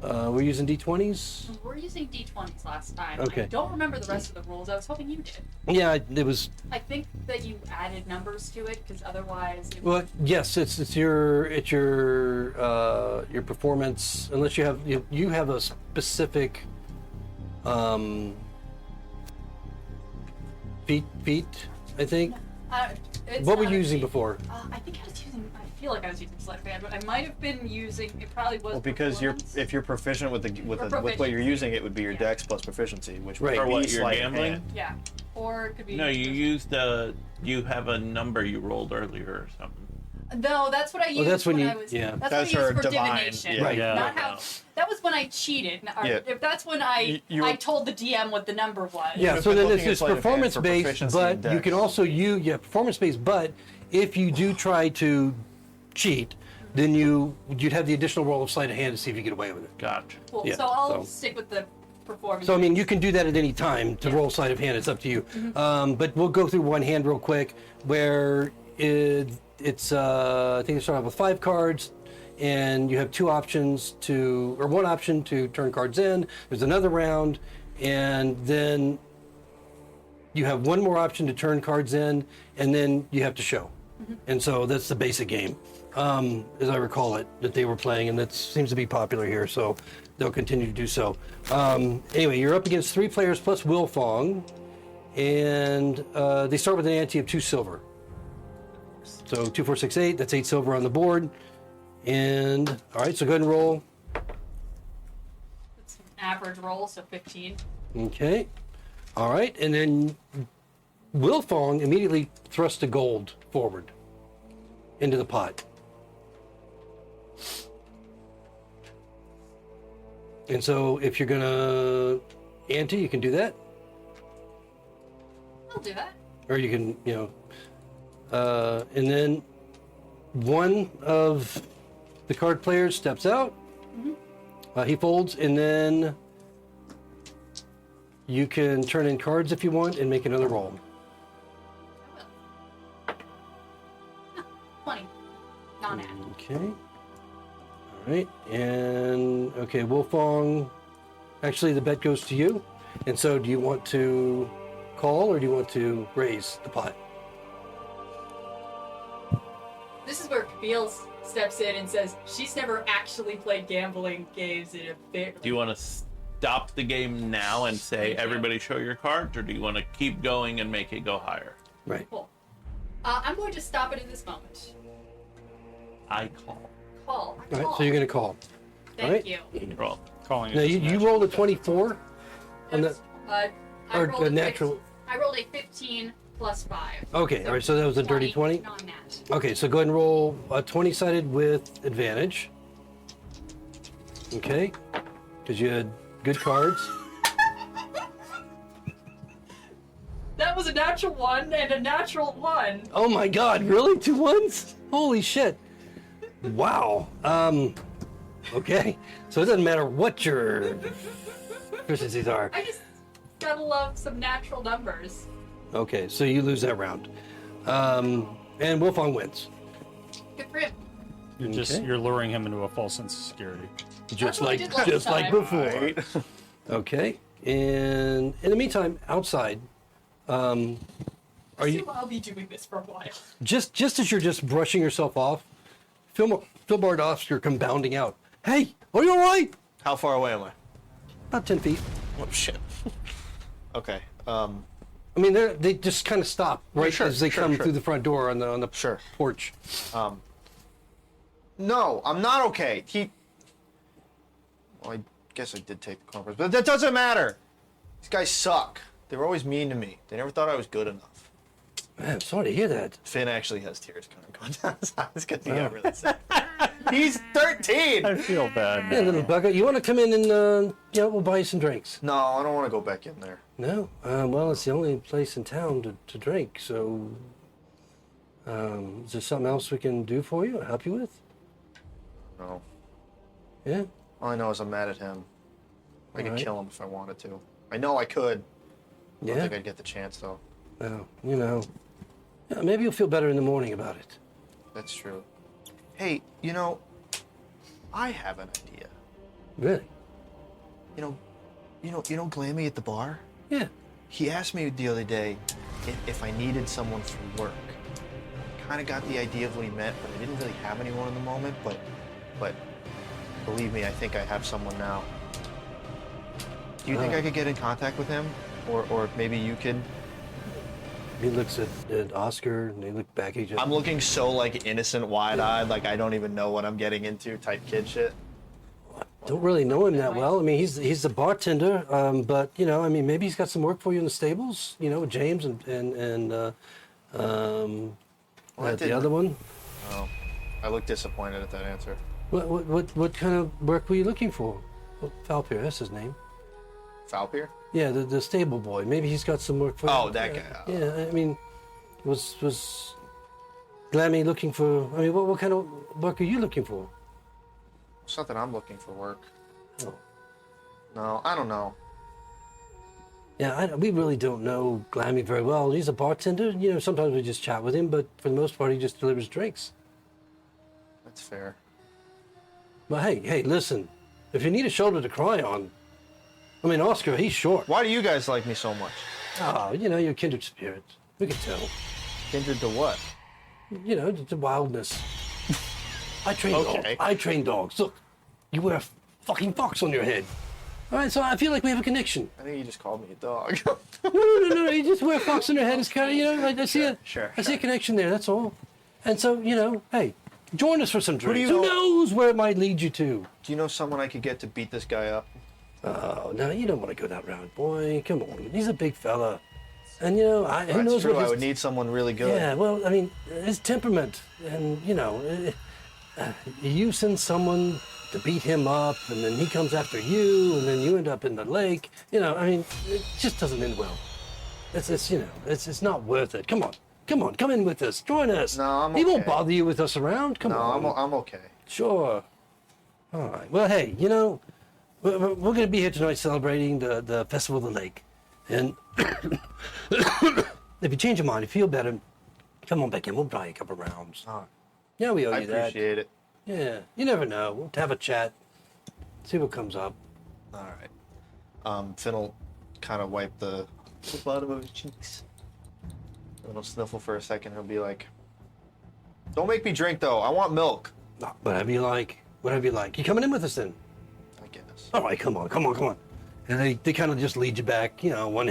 We're using D20s. We're using D20s last time. Okay. I don't remember the rest of the rules. I was hoping you did. Yeah, it was. I think that you added numbers to it because otherwise. Well, yes, it's your performance. Unless you have a specific feat, I think. It's What were not you a using feat. before? I think I was using. I feel like I was using sleight of hand, but I might have been using. It probably was. Well, because performance. if you're proficient with with what you're using, it would be your Yeah. Dex plus proficiency, which Right. would For be what, you're sleight of gambling? hand. Yeah, or it could be. No, you have a number you rolled earlier or something. No, that's what I used. that's when when you- I was. yeah. That's That's what I her used for divine, divination. yeah. Right. Yeah. Not how. That was when I cheated. Or Yeah. If that's when I You were- I told the DM what the number was. Yeah, have so been then looking it's at sleight of hand performance for based, proficiency but and you dex. can also performance based. But if you do try to cheat, then you'd have the additional roll of sleight of hand to see if you get away with it. Gotcha. Cool. Yeah, so I'll so- stick with the performance. So I mean, you can do that at any time to roll sleight of hand. It's up to you. But we'll go through one hand real quick, where it's I think you start off with 5 cards, and you have one option to turn cards in. There's another round, and then you have one more option to turn cards in, and then you have to show. And so that's the basic game, as I recall it, that they were playing, and that seems to be popular here, so they'll continue to do so. Anyway, you're up against 3 players plus Wilfong, and they start with an ante of 2 silver. So 2, 4, 6, 8, that's 8 silver on the board. And, all right, so go ahead and roll. It's an average roll, so 15. Okay. All right, and then Wilfong immediately thrusts the gold forward into the pot. And so if you're gonna ante, you can do that, I'll do that. or you can, and then one of the card players steps out. He folds, and then you can turn in cards if you want and make another roll. I will. 20. Non-ad. Okay. All right. And okay, Wolfong. Actually, the bet goes to you. And so, do you want to call or do you want to raise the pot? This is where Kabeel steps in and says she's never actually played gambling games in a bit. Do you want to stop the game now and say, Thank you. everybody show your cards, or do you want to keep going and make it go higher? Right. Cool. I'm going to stop it in this moment. I call. call. All right, so you're going to call. Thank right. you. Well, calling Now, it. you rolled a 24 on the. I Or rolled a natural. I rolled a 15 plus 5. Okay, all right, so that was a dirty 20? Non-nat. Okay, so go ahead and roll a 20 sided with advantage. Okay, because you had good cards. That was a natural 1 and a natural 1. Oh my god, really? 2 ones? Holy shit. Wow. Okay, so it doesn't matter what your proficiencies are. I just gotta love some natural numbers. Okay, so you lose that round. And Wolfong wins. Good for him. You're luring him into a false sense of security. Just what I like did last just like time. before. Okay. And in the meantime, outside, are you I'll be doing this for a while. just as you're just brushing yourself off, Phil Oscar come bounding out. Hey, are you all right? How far away am I? About 10 feet. Oh shit. Okay. I mean, they just kind of stop right Sure, as they sure, come sure. through the front door on the Sure. porch. No, I'm not okay. Well, I guess I did take the conference, but that doesn't matter. These guys suck. They were always mean to me. They never thought I was good enough. Man, I'm sorry to hear that. Finn actually has tears kind of going down his eyes because he got really sad. He's 13. I feel bad. Yeah, little bugger, you want to come in and we'll buy you some drinks. No, I don't want to go back in there. No, well, it's the only place in town to drink. So, is there something else we can do for you or help you with? No. Yeah. All I know is I'm mad at him. I could Alright. kill him if I wanted to. I know I could. I don't Yeah. think I'd get the chance though. Well, yeah, maybe you'll feel better in the morning about it. That's true. Hey, I have an idea. Really? You know Glammy at the bar? Yeah. He asked me the other day if I needed someone for work. Kind of got the idea of what he meant, but I didn't really have anyone in the moment. But believe me, I think I have someone now. Do you think I could get in contact with him, or maybe you could? He looks at Oscar and they look back at each other. I'm looking so like innocent, wide-eyed, like I don't even know what I'm getting into, type kid shit. Don't really know him that well. I mean, he's the bartender, but I mean, maybe he's got some work for you in the stables. With James and that the didn't- other one. Oh, I look disappointed at that answer. What kind of work were you looking for? Well, Falpier, that's his name. Falpier? Yeah, the stable boy. Maybe he's got some work for you. Oh, that guy. Yeah, I mean, was Glammy looking for? I mean, what kind of work are you looking for? It's not that I'm looking for work. Oh. No, I don't know. Yeah, we really don't know Glammy very well. He's a bartender. Sometimes we just chat with him, but for the most part, he just delivers drinks. That's fair. Well, hey, listen. If you need a shoulder to cry on, I mean, Oscar, he's short. Why do you guys like me so much? Oh, you're kindred spirits. We can tell. Kindred to what? The wildness. I train dogs. Okay. I train dogs. Look, you wear a fucking fox on your head. All right, so I feel like we have a connection. I think you just called me a dog. No. You just wear a fox on your head. It's kind of, I see a connection there. That's all. And so, hey, join us for some drinks. Who knows where it might lead you to? Do you know someone I could get to beat this guy up? Oh, no, you don't want to go that route, boy. Come on, he's a big fella, and who That's knows true. what I his would need someone really good. Yeah, well, I mean, his temperament, and you send someone to beat him up, and then he comes after you, and then you end up in the lake. I mean, it just doesn't end well. It's not worth it. Come on, come in with us, join us. No, I'm He won't okay. bother you with us around. Come No, on. I'm okay. Sure. All right. Well, hey, we're going to be here tonight celebrating the Festival of the Lake. And if you change your mind, if you feel better, come on back in. We'll buy you a couple rounds. Oh, Yeah, we owe I you that. appreciate it. Yeah, you never know. We'll have a chat, see what comes up. All right. Finn will kind of wipe the bottom of his cheeks. And he'll sniffle for a second. He'll be like, "Don't make me drink, though. I want milk." Whatever you like. Whatever you like. You coming in with us then? I guess. All right, come on. And they kind of just lead you back, one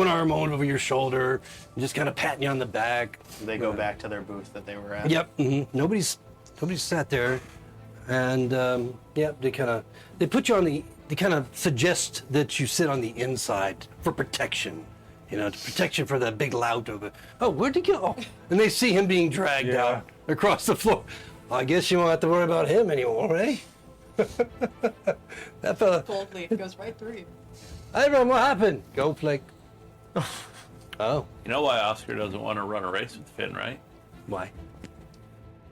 arm over your shoulder, and just kind of patting you on the back. They go back to their booth that they were at. Yep. Nobody's sat there. And they put you on they kind of suggest that you sit on the inside for protection. You know, to protect you for that big lout of it. Oh, where'd he go? And they see him being dragged Yeah. out across the floor. Well, I guess you won't have to worry about him anymore, eh? That fella. Boldly, it goes right through you. Hey, everyone, what happened? Go, Flake. Oh, You know why Oscar doesn't want to run a race with Finn, right? why?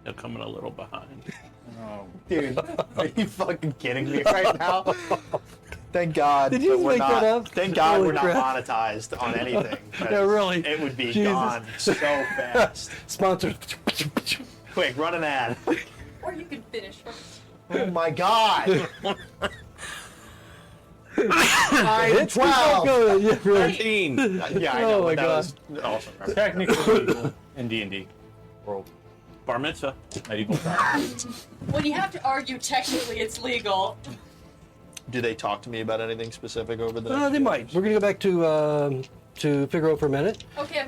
He'll come in a little behind. Dude, are you fucking kidding me right now? Thank God. Did you that just we're make not, that up? Thank God Holy we're not crap. monetized on anything. 'cause Yeah, really. It would be Jesus. gone so fast. Sponsors. Quick, run an ad. Or you can finish first. Oh my God. It's 12. good. Yeah, really. 13! Yeah, I Oh know. my but that God. was awesome. Technically legal in D&D world. Bar mitzvah. Medieval times. When you have to argue technically it's legal, Do they talk to me about anything specific over the? They might. We're gonna go back to Figaro for a minute. okay, I'm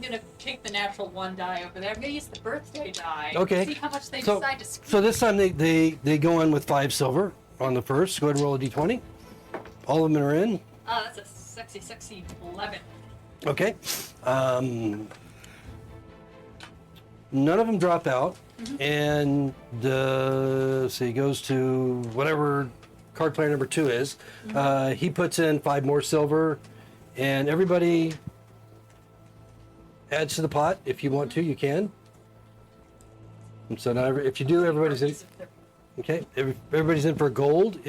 gonna take the natural 1 die over there. I'm gonna use the birthday die. Okay. See how much they So, decide to squeeze. so this time they go in with 5 silver on the first. Go ahead and roll a d20. All of them are in. That's a sexy 11. Okay. None of them drop out, and so he goes to whatever card player number 2 is. He puts in 5 more silver, and everybody adds to the pot. If you want to, you can. And so now, if you do, everybody's in. Okay, everybody's in for gold.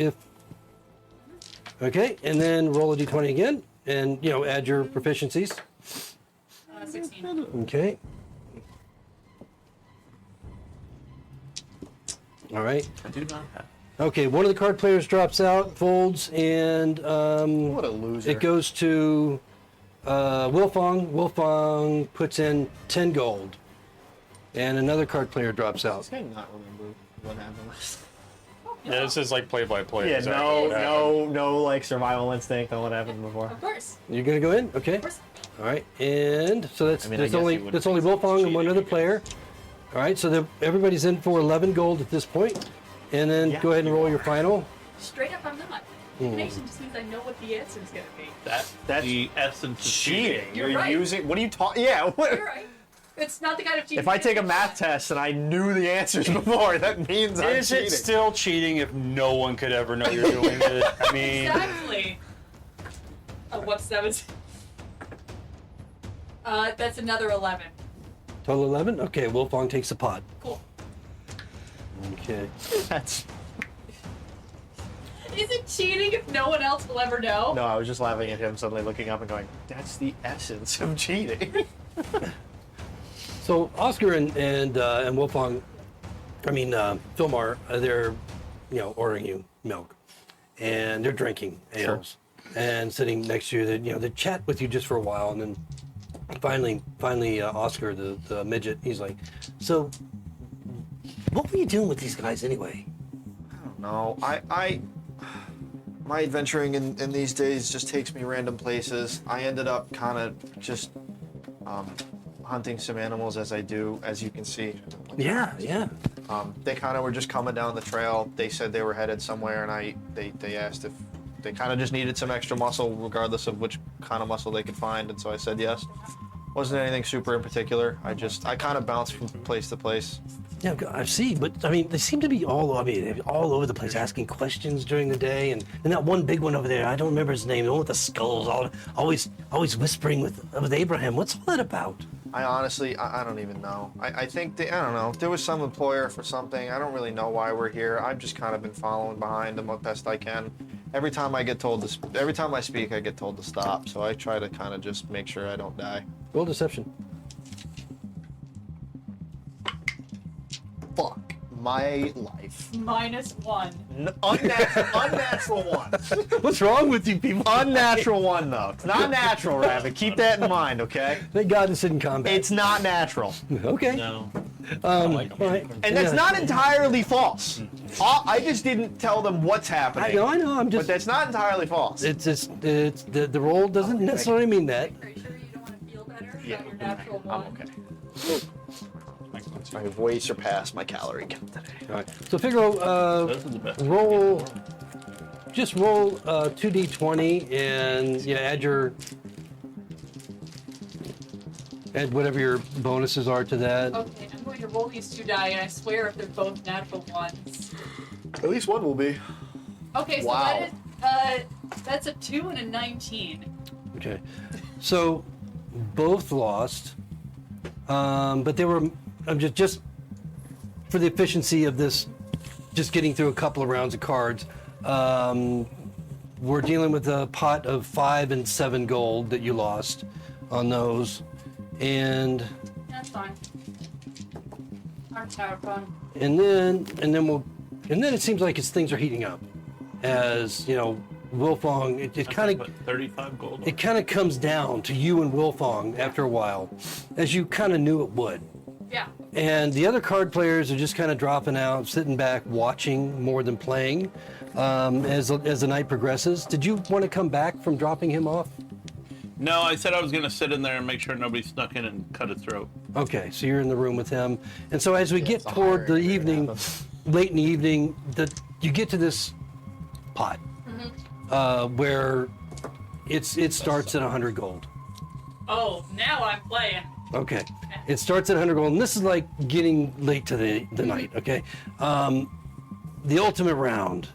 Okay, and then roll a d20 again, and add your proficiencies. 16. Okay. All right. I do not have. Okay, one of the card players drops out, folds, and What a loser. it goes to Wilfong. Wilfong puts in 10 gold, and another card player drops out. I cannot remember what happened last. Yeah, this is like play-by-play. Yeah, exactly what happened. no, like survival instinct on what happened before. Of course. You're gonna go in, okay? Of course. All right, and so that's I mean, I that's guess only you wouldn't that's only say it's Wilfong and one cheating, other I guess. player. All right, so everybody's in for 11 gold at this point, and then Yeah, go ahead and you roll are. your final. Straight up, I'm not. Divination just means I know what the answer is gonna be. That's the essence of cheating. You're You're right. using. What are you talking? Yeah. What? You're right. It's not the kind of cheating. If I take a you math test and I knew the answers before, that means I'm Is cheating. it still cheating if no one could ever know you're doing it? I mean, Exactly. Oh, what's 17? That's another 11. Total 11. Okay, Wilfong takes the pot. Cool. Okay. That's, Is it cheating if no one else will ever know? no, I was just laughing at him suddenly looking up and going, "That's the essence of cheating." So Oscar and Wolfong, Philmar, they're ordering you milk, and they're drinking ales, and sitting next to you. They chat with you just for a while, and then finally, Oscar, the midget, he's like, "So, what were you doing with these guys anyway?" No, my adventuring in these days just takes me random places. I ended up kind of just hunting some animals as I do, as you can see. Yeah. They kind of were just coming down the trail. They said they were headed somewhere, and they asked if they kind of just needed some extra muscle, regardless of which kind of muscle they could find. And so I said yes. Wasn't anything super in particular. I kind of bounced from place to place. Yeah, I see, but they seem to be all over the place, asking questions during the day, and that one big one over there, I don't remember his name, the one with the skulls, always whispering with Abraham. What's all that about? I honestly, I don't even know. I think I don't know. There was some employer for something. I don't really know why we're here. I've just kind of been following behind them the best I can. Every time I speak, I get told to stop. So I try to kind of just make sure I don't die. Roll deception. Fuck my life. -1. Unnatural one. What's wrong with you people? Unnatural one though. It's not natural, Rabbit. Keep that in mind, okay? Thank God this isn't combat. It's not natural. Okay. No. All right. And that's not entirely false. I just didn't tell them what's happening. I know. I'm But just. that's not entirely false. It's the role doesn't necessarily mean that. Are you sure you don't want to feel better Yeah, about your natural I'm one? okay. I've way surpassed my calorie count today. All right. So Figaro, Those are the best. roll. Just roll 2d20 and add whatever your bonuses are to that. Okay, I'm going to roll these 2 die, and I swear if they're both natural ones. At least one will be. Okay, so Wow. that's a 2 and a 19. Okay. So both lost, but they were. I'm just for the efficiency of this, just getting through a couple of rounds of cards. We're dealing with a pot of 5 and 7 gold that you lost on those, and That's fine. I'm tired fun. then it seems like things are heating up, as you know, Wilfong. It kind of 35 gold. it kind of comes down to you and Wilfong after a while, as you kind of knew it would. Yeah. And the other card players are just kind of dropping out, sitting back, watching more than playing as the night progresses. Did you want to come back from dropping him off? No, I said I was gonna sit in there and make sure nobody snuck in and cut his throat. Okay, so you're in the room with him. And so as we get toward the evening, late in the evening, you get to this pot where it starts at 100 gold. Oh, now I'm playing. Okay. It starts at 100 gold, and this is like getting late to the night, okay? The ultimate round.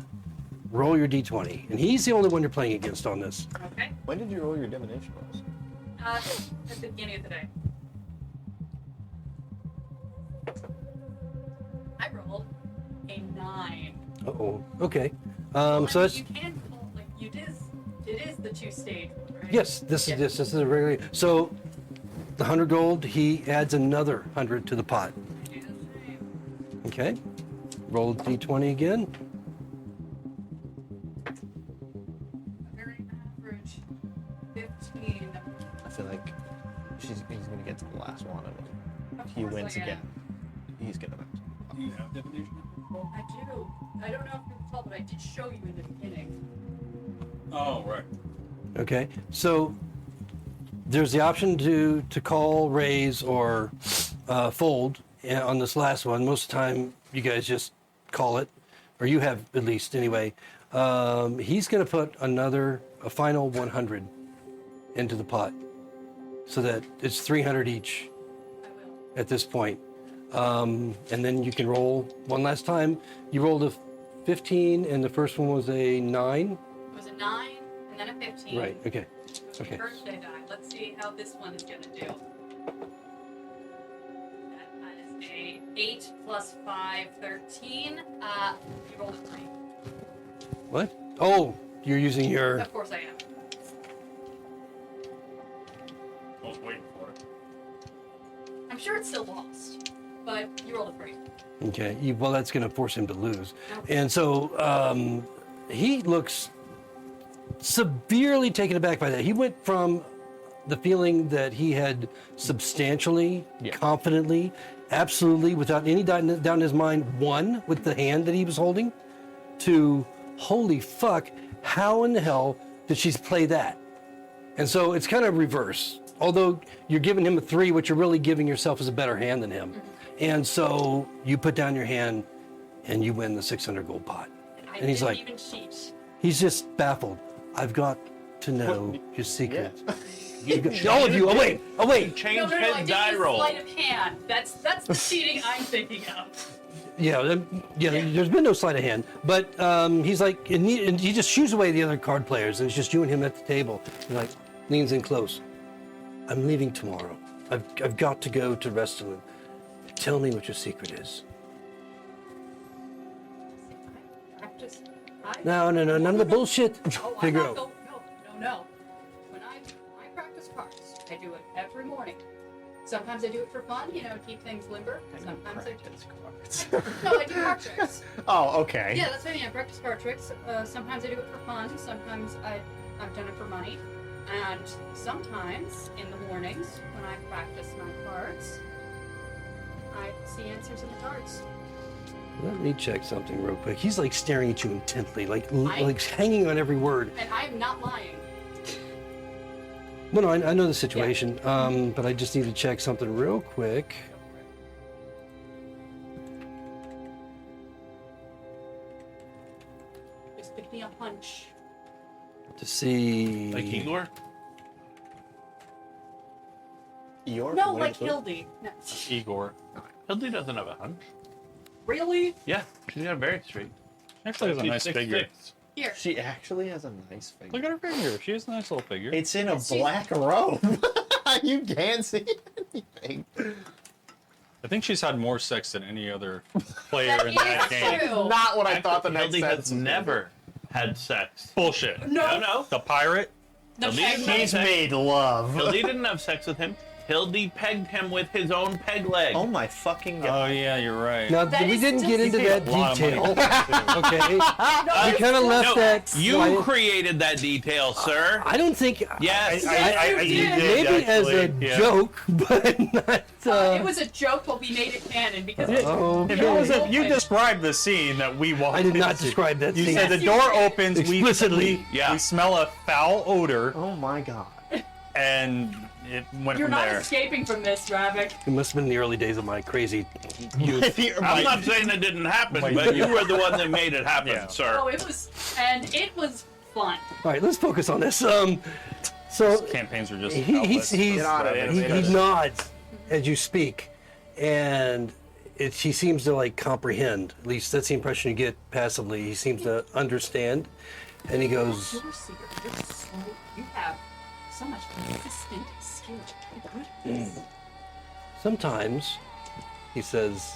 Roll your d20. And he's the only one you're playing against on this. Okay. When did you roll your divination rolls? At the beginning of the day. I rolled a 9. Uh-oh. Okay. Well, So that's... you can call like it is the 2-stage one, right? Yes, this is a regular... So, the 100 gold, he adds another 100 to the pot. Do the same. Okay. Roll d20 again. Very average. 15. I feel like he's gonna get to the last one, and Of if he course wins I am. again, he's gonna win. Do you have divination? I do. I don't know if you can tell, but I did show you in the beginning. Oh, right. Okay. So, there's the option to call, raise, or fold on this last one. Most of the time, you guys just call it, or you have at least anyway. He's going to put a final 100 into the pot, so that it's 300 each I will. at this point. And then you can roll one last time. You rolled a 15, and the first one was a 9. It was a 9 and then a 15. Right. Okay. It was Okay. my birthday die. Let's see how this one is going to do. That is a 8 plus 5, 13. You rolled a 3. What? Oh, you're using your. Of course I am. I was waiting for it. I'm sure it's still lost, but you rolled a 3. Okay. Well, that's going to force him to lose. Okay. And so he looks severely taken aback by that. He went from the feeling that he had substantially, confidently, absolutely, without any doubt in his mind, won with the hand that he was holding, to holy fuck, how in the hell did she play that? And so it's kind of reverse. Although you're giving him a 3, what you're really giving yourself is a better hand than him. And so you put down your hand and you win the 600 gold pot. I And he's didn't like, even cheat. he's just baffled. I've got to know your secret. Yeah. All of you, away. Change I head did die use roll. sleight of hand. That's the cheating I'm thinking of. Yeah, there's been no sleight of hand. But he's like, and he just shoos away the other card players, and it's just you and him at the table. He like leans in close. I'm leaving tomorrow. I've got to go to Restenford. Tell me what your secret is. Practice. No, none of the bullshit. Oh, I'm Figure not out. no. When I practice cards, I do it every morning. Sometimes I do it for fun, to keep things limber. Sometimes I do. No, I do card tricks. Oh, okay. Yeah, that's what I mean. I practice card tricks. Sometimes I do it for fun. Sometimes I've done it for money. And sometimes in the mornings when I practice my cards, I see answers in the cards. Let me check something real quick. He's like staring at you intently, like I- hanging on every word. And I am not lying. No, I know the situation, but I just need to check something real quick. me a hunch. To see. Like Igor? Eeyore No, from Winnie like the Pooh? Hildy. No. Igor. Hildy doesn't have a hunch. Really? Yeah, she's got very straight. Actually, has a She's nice 6'6". figure. Here. She actually has a nice figure. Look at her figure. She has a nice little figure. It's in a Yes, she's- black robe. You can't see anything. I think she's had more sex than any other player That in that is game. true. Not what I thought the next Hildy has sentence was. never had sex. Bullshit. No, no. The pirate. The Hildy peg didn't leg. have He's sex. made love. Hildy didn't have sex with him. Hildy pegged him with his own peg leg. Oh my fucking god. Oh yeah, you're right. Now, That we is didn't still- get into He paid that a lot of money. detail. Okay? We kind of left No, that. you quiet. created that detail, sir. I don't think. Yes. you did, Maybe as a actually, yeah. joke, but not. It was a joke, but we made it canon because it's Okay. If it was a, you described the scene that we walked I did not into. describe that You scene. said the Yes, you door did. opens, Explicitly. Yeah. we smell a foul odor, Oh my god. and it went You're from not there. escaping from this, Ravik. It must have been the early days of my crazy youth. I'm not saying it didn't happen, Wait. but you were the one that made it happen, Yeah. sir. Oh, it was fun. All right, let's focus on this. So Campaigns are just he outlets. Get on it, he nods as you speak, and he seems to like comprehend. At least that's the impression you get passively. He seems to understand, and he goes, You're seer. You're so, you have so much consistent skill. You're good at this. "Sometimes," he says,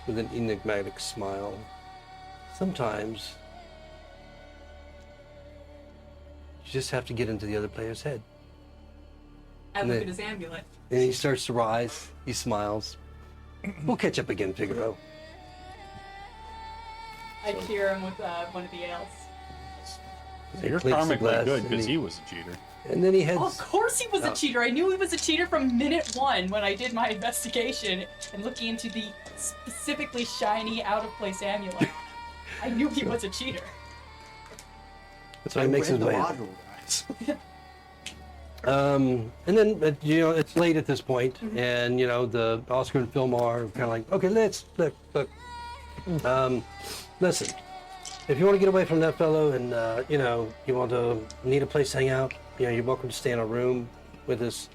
with an enigmatic smile. "Sometimes you just have to get into the other player's head." I look Nick. at his amulet. And he starts to rise. He smiles. We'll catch up again, Figaro. I cheer him with one of the ales. He You're clinks the karmically glass, good and because he was a cheater. And then he heads. Oh, of course he was a cheater. I knew he was a cheater from minute one when I did my investigation and looking into the specifically shiny, out-of-place amulet. I knew he was a cheater. So he makes his way. module, guys. And then it's late at this point, and the Oscar and Fillmore are kind of like, okay, let's look. Listen, if you want to get away from that fellow, and you want to need a place to hang out, you're welcome to stay in a room with us.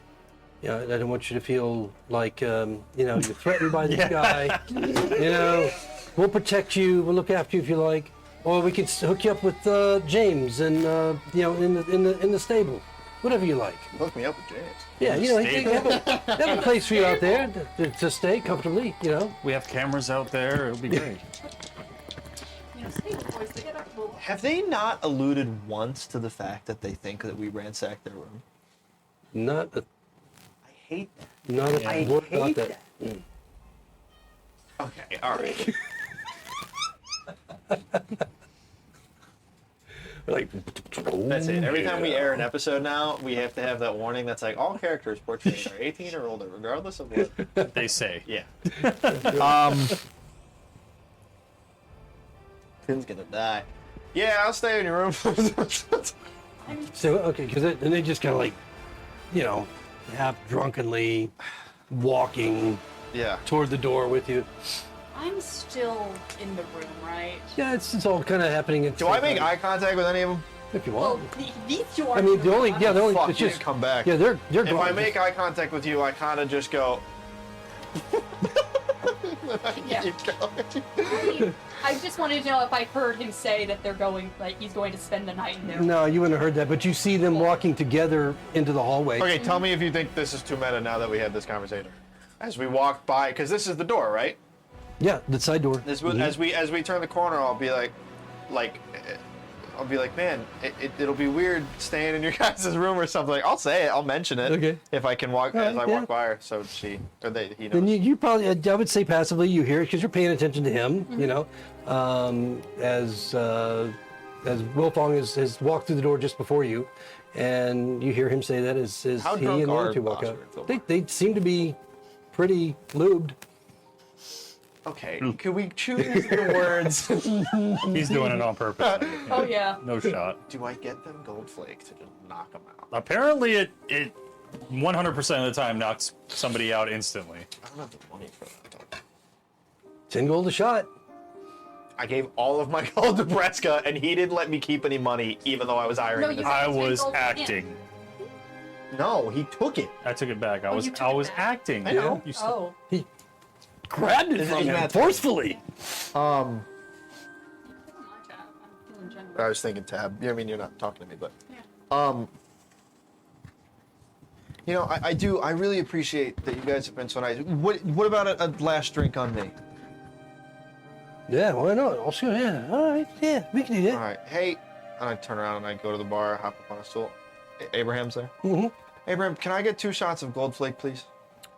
I don't want you to feel like you're threatened by this guy. We'll protect you. We'll look after you if you like, or we could hook you up with James, and in the stable. Whatever you like. Hook me up with James. Yeah, they have a place for you out there to stay comfortably, We have cameras out there. It'll be great. Stable boys, they get up a little. Have they not alluded once to the fact that they think that we ransacked their room? Not a, I hate that. not a I word about hate that. that. Okay, alright. Like, That's it. Every time we air an episode now, we have to have that warning that's like, all characters portrayed are 18 or older, regardless of what. They say. Yeah. Finn's gonna die. Yeah, I'll stay in your room. So okay, because then they just kind of like, half drunkenly walking yeah. toward the door with you. I'm still in the room, right? Yeah, it's all kind of happening. At the Do I same make time. eye contact with any of them? If you Well, want. these two are. I mean, the only Fuck, it's you just didn't come back. Yeah, they're If gone. I make eye contact with you, I kind of just go. Yeah. Keep going. I just wanted to know if I heard him say that they're going, like he's going to spend the night in there. No, you wouldn't have heard that, but you see them walking together into the hallway. Okay, tell me if you think this is too meta now that we had this conversation. As we walk by, because this is the door, right? Yeah, the side door. As Mhm. as we turn the corner, I'll be like, man, it'll be weird staying in your guys' room or something. I'll say it. I'll mention it. Okay. If I can walk All as right, I yeah. walk by her, so he knows. Then you probably, I would say passively, you hear it because you're paying attention to him. As Wilfong has walked through the door just before you, and you hear him say that as How he drunk and the are other two walk Oscar out. and Fillmore? They seem to be pretty lubed. Okay, could we choose the words? He's doing it on purpose. Oh yeah. No shot. Do I get them gold flakes to just knock them out? Apparently, it 100% of the time knocks somebody out instantly. I don't have the money for that. 10 gold a shot. I gave all of my gold to Breska, and he didn't let me keep any money, even though I was hiring No, him. you- I Ten was gold for him. acting. No, he took it. I took it back. I Oh, was you took I it was back? acting. I know. You Oh. Grabbed it Is- from is him that- forcefully. My tab. I'm feeling generous. I was thinking Tab. I mean, you're not talking to me, but Yeah. you know, I really appreciate that you guys have been so nice. What about a last drink on me? Yeah, why not? I'll sure, yeah. All right, yeah, we can do that. All right, hey, and I turn around and I go to the bar, hop up on a stool. Abraham's there. Mm-hmm. Abraham, can I get 2 shots of Gold Flake, please?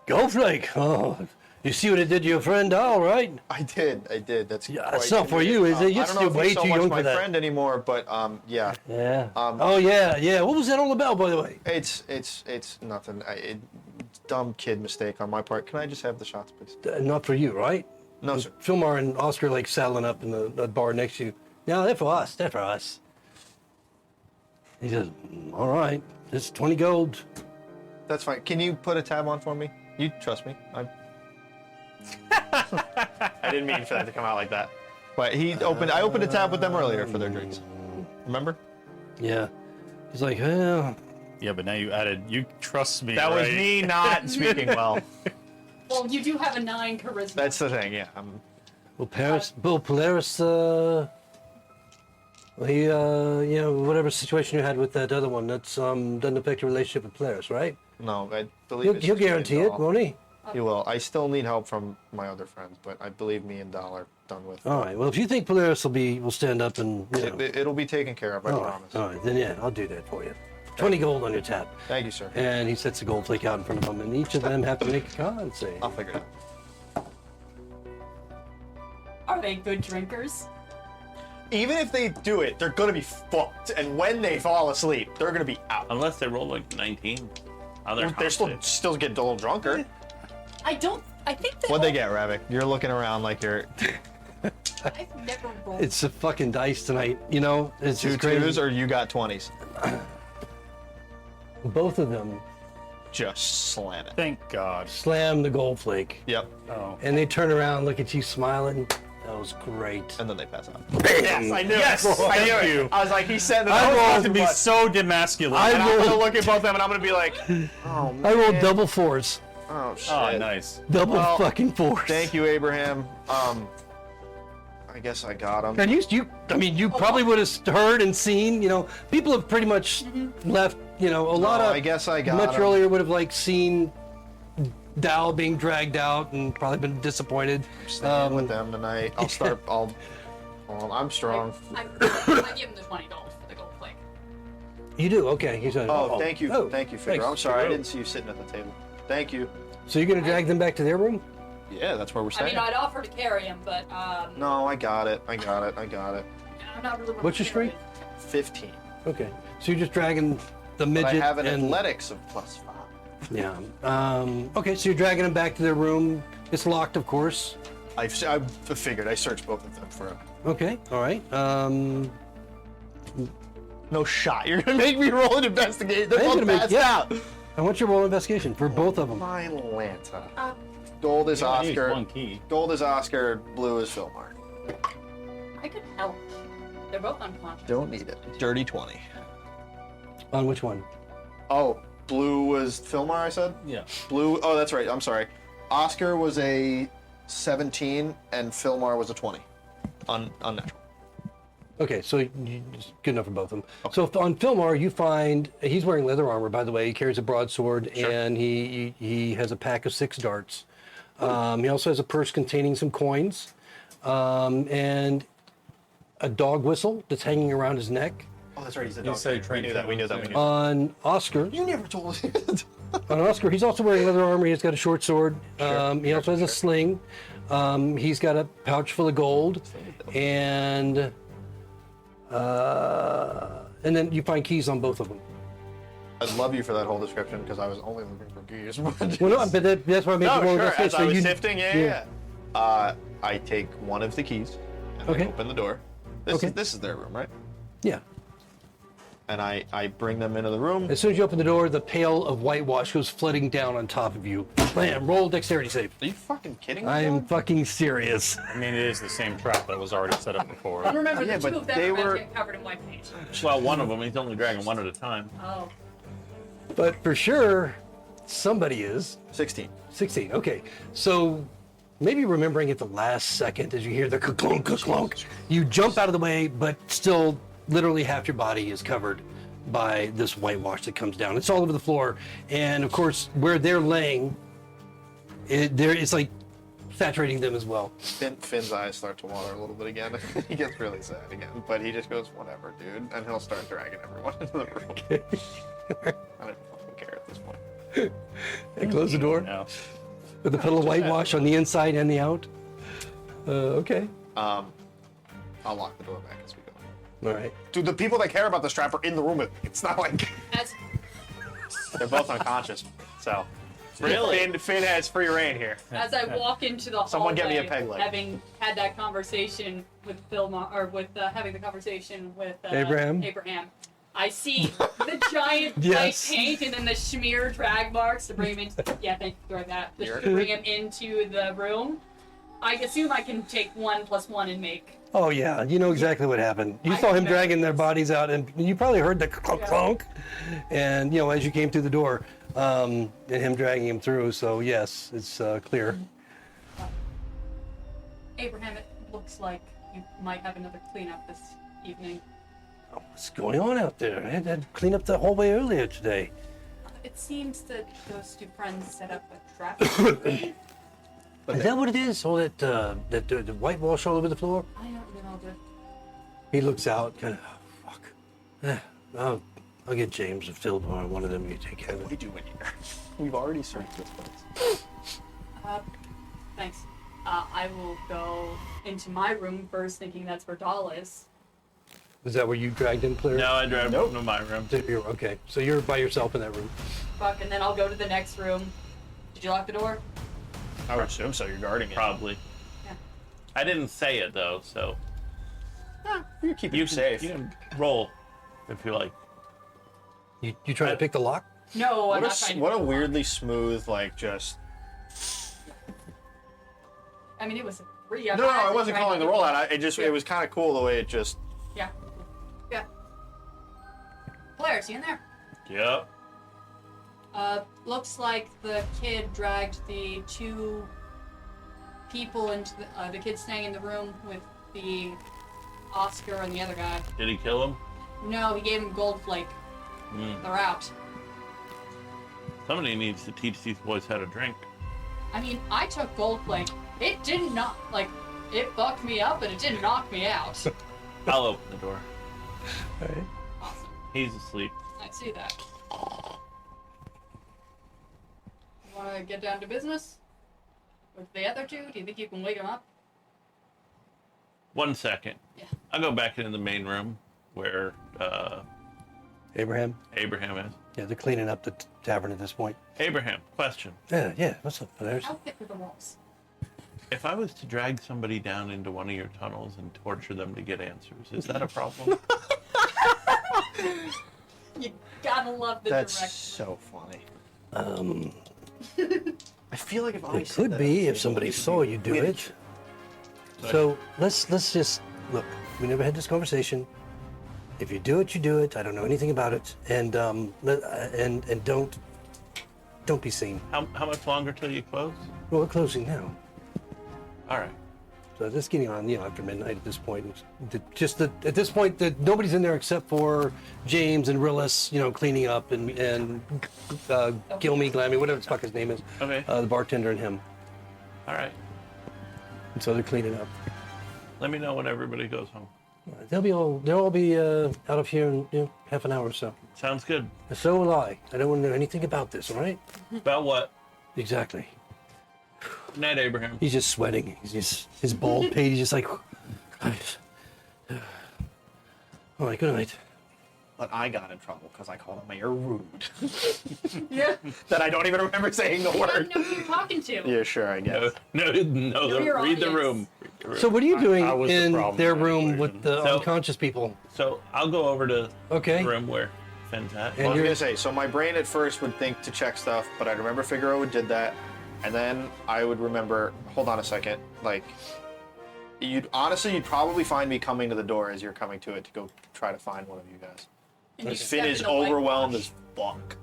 Go Flake. Oh, you see what it did to your friend Doll, right? I did. That's Yeah, quite it's not for convenient. you, is it? I You're don't know still if way he's so too much young my for that. friend anymore, but yeah. Yeah. Um, Oh yeah, yeah. What was that all about, by the way? It's nothing. Dumb kid mistake on my part. Can I just have the shots, please? Not for you, right? No, sir. Philmar and Oscar like saddling up in the bar next to you. No, they're for us. They're for us. He says, "All right, it's 20 gold." That's fine. Can you put a tab on for me? You trust me. I didn't mean for that to come out like that. But I opened a tab with them earlier for their drinks. Remember? Yeah. He's like, "Well, Yeah, but now you added. You trust me. That was right? me not speaking well. Well, you do have a 9 charisma. That's the thing, yeah. Bill Polaris, he, you know, whatever situation you had with that other one, that's doesn't affect your relationship with Polaris, right? No, I believe He'll it's just me and guarantee it, Dahl. won't he? He will. I still need help from my other friends, but I believe me and Dahl are done with. All right. Well, if you think Polaris will stand up and you know, It'll be taken care of, I all right, promise. all right, then yeah, I'll do that for you. 20 gold on your tab. Thank you, sir. And he sets the gold flake out in front of them, and each of them have to make a con save. I'll figure it out. Are they good drinkers? Even if they do it, they're gonna be fucked. And when they fall asleep, they're gonna be out. Unless they roll like 19. They're still getting a little drunker. I think that. What'd they get, Ravik? You're looking around like you're I've never rolled. It's a fucking dice tonight, you know? It's 2 just crazy. 2s or you got 20s. Both of them Just slam it. Thank God. slam the gold flake, Yep. Oh. and they turn around, look at you smiling. That was great. And then they pass out. Yes, I knew Yes, it. I thank knew it. you. I was like, he said that. I was rolled about to be so demasculine. And I'm rolled- gonna look at both of them and I'm gonna be like, oh man. I rolled double fours. Oh shit. Oh, nice. Double Well, fucking fours. Thank you, Abraham. I guess I got him. And I mean, you probably would have heard and seen, you know, people have pretty much left, you know, a lot of, I guess I got much him. earlier would have like seen Dal being dragged out and probably been disappointed. Staying with them tonight. I'm strong. I give him the $20 for the gold flake. You do? Okay. He said, Oh, thank you. oh, Thank you, Figure. thanks. I'm sorry. I didn't see you sitting at the table. Thank you. So you're going to drag them back to their room? Yeah, that's where we're I staying. mean, I'd offer to carry him, but No, I got it. I got it. I'm not really. What's your streak? 15. Okay. So you're just dragging the But midget I have an and athletics of +5. yeah. Okay, so you're dragging them back to their room. It's locked, of course. I figured. I searched both of them for a... Okay. All right. No shot. You're gonna make me roll an investigate. They're I am both gonna make- passed yeah. out. I want you to roll investigation for both of them. My Lanta. Gold is You only use Oscar. one key. Gold is Oscar. Blue is Philmar. I could help. They're both unconscious. Don't need it. Dirty 20. On which one? Oh, blue was Philmar, I said? Yeah. Blue, oh, that's right. I'm sorry. Oscar was a 17 and Philmar was a 20. Unnatural. Okay, so it's good enough for both of them. So on Philmar, you find he's wearing leather armor. By the way, he carries a broadsword and he has a pack of 6 darts. He also has a purse containing some coins and a dog whistle that's hanging around his neck. Oh, that's right. He's a You dog. say We train knew that. We knew that. We knew that. On Oscar, You never told us. on Oscar, he's also wearing leather armor. He's got a short sword. He also has a sling. He's got a pouch full of gold, and then you find keys on both of them. I'd love you for that whole description because I was only looking for keys. Well, no, but that's why I made No, you roll sure. investigation. As I So was you- sifting, yeah. I take one of the keys and Okay. I open the door. This Okay. is their room, right? Yeah. and I bring them into the room. As soon as you open the door, the pail of whitewash goes flooding down on top of you. Bam! Roll dexterity save. Are you fucking kidding me? I am dog? fucking serious. I mean, it is the same trap that was already set up before. And remember, Yeah, the but two of them they are about were- to get covered in white paint. Well, one of them, he's only dragging one at a time. Oh. But for sure, somebody is. 16. 16. Okay. So maybe remembering at the last second as you hear the clunk, clunk, you jump out of the way, but still literally half your body is covered by this whitewash that comes down. It's all over the floor. And of course, where they're laying, it's like saturating them as well. Finn's eyes start to water a little bit again. He gets really sad again, but he just goes, whatever, dude. And he'll start dragging everyone into the room. I don't fucking care at this point. And close the door No. with a puddle of whitewash on the inside and the out. Okay. I'll lock the door back as we go. All right. Dude, the people that care about the strap are in the room with me. It's not like As They're both unconscious, so Really? Finn has free reign here. as I walk into the Someone get me a hallway, peg leg. having had that conversation with having the conversation with Abraham? Abraham, I see the giant Yes. white paint and then the smear drag marks to bring him in. Yeah, thank you for that. To bring him into the room. I assume I can take 1 + 1 and make. Oh yeah, you know exactly what happened. You I saw him remember dragging their this. bodies out, and you probably heard the clunk, Yeah. clunk, and as you came through the door, and him dragging him through. So yes, it's clear. Abraham, it looks like you might have another cleanup this evening. What's going on out there? I had to clean up the hallway earlier today. It seems that those two friends set up a trap. Is that what it is? All that the whitewash all over the floor? I don't know. He looks out, kind of, oh, fuck. I'll get James or Phil or one of them. You take care of what it. are you doing here? We've already searched this place. Thanks. I will go into my room first, thinking that's where Doll is. Is that where you dragged him, Claire? No, I dragged him to my room. Okay, so you're by yourself in that room. Fuck, and then I'll go to the next room. Did you lock the door? I would assume so. You're guarding it. Probably. Yeah. I didn't say it though, so You're keeping you you can, safe. you can roll if you like. You trying to pick the lock? No, I'm What not trying to. what a pick the lock. weirdly smooth, like just. I mean, it was a 3. No, I wasn't calling the rollout. It was kind of cool the way it just. Yeah. Yeah. Claire, is he in there? Yep. Looks like the kid dragged the 2 people into the kid staying in the room with the Oscar and the other guy. Did he kill him? No, he gave him gold flake. They're out. Somebody needs to teach these boys how to drink. I mean, I took gold flake. It didn't it fucked me up, but it didn't knock me out. I'll open the door. All right. Awesome. He's asleep. I see that. Want to get down to business? With the other 2? Do you think you can wake them up? 1 second. Yeah. I'll go back into the main room where Abraham? Abraham is. Yeah, they're cleaning up the tavern at this point. Abraham, question. Yeah. What's up, Claire? How thick are the walls? If I was to drag somebody down into one of your tunnels and torture them to get answers, is that a problem? You gotta love the That's direction. so funny. I feel like if I It said could that be at if the somebody table, saw you do we had- it. So let's just look. We never had this conversation. If you do it, you do it. I don't know anything about it, and don't be seen. How much longer till you close? Well, we're closing now, All right. so this getting on after midnight at this point. At this point, nobody's in there except for James and Rillis, cleaning up and Gilmy, Glammy, whatever the fuck his name is. Okay. The bartender and him. All right. And so they're cleaning up. Let me know when everybody goes home. They'll all be out of here in half an hour or so. Sounds good. So will I. I don't want to know anything about this, all right? About what? Exactly. Good night, Abraham. He's just sweating. His bald pate, he's just like... All right, good night. but I got in trouble because I called a mayor rude. Yeah. That I don't even remember saying the I word. know who you're talking to. Yeah, sure, I guess. No, your read the audience. room. So what are you doing I was the in problem their in that room equation. with the So- unconscious people? So I'll go over to Okay. the room where Finn's at. And Well, I was you're- gonna say, so my brain at first would think to check stuff, but I'd remember Figaro did that, and then I would remember. Hold on a second, like you'd probably find me coming to the door as you're coming to it to go try to find one of you guys. And you Finn step is in the overwhelmed whitewash. as fuck.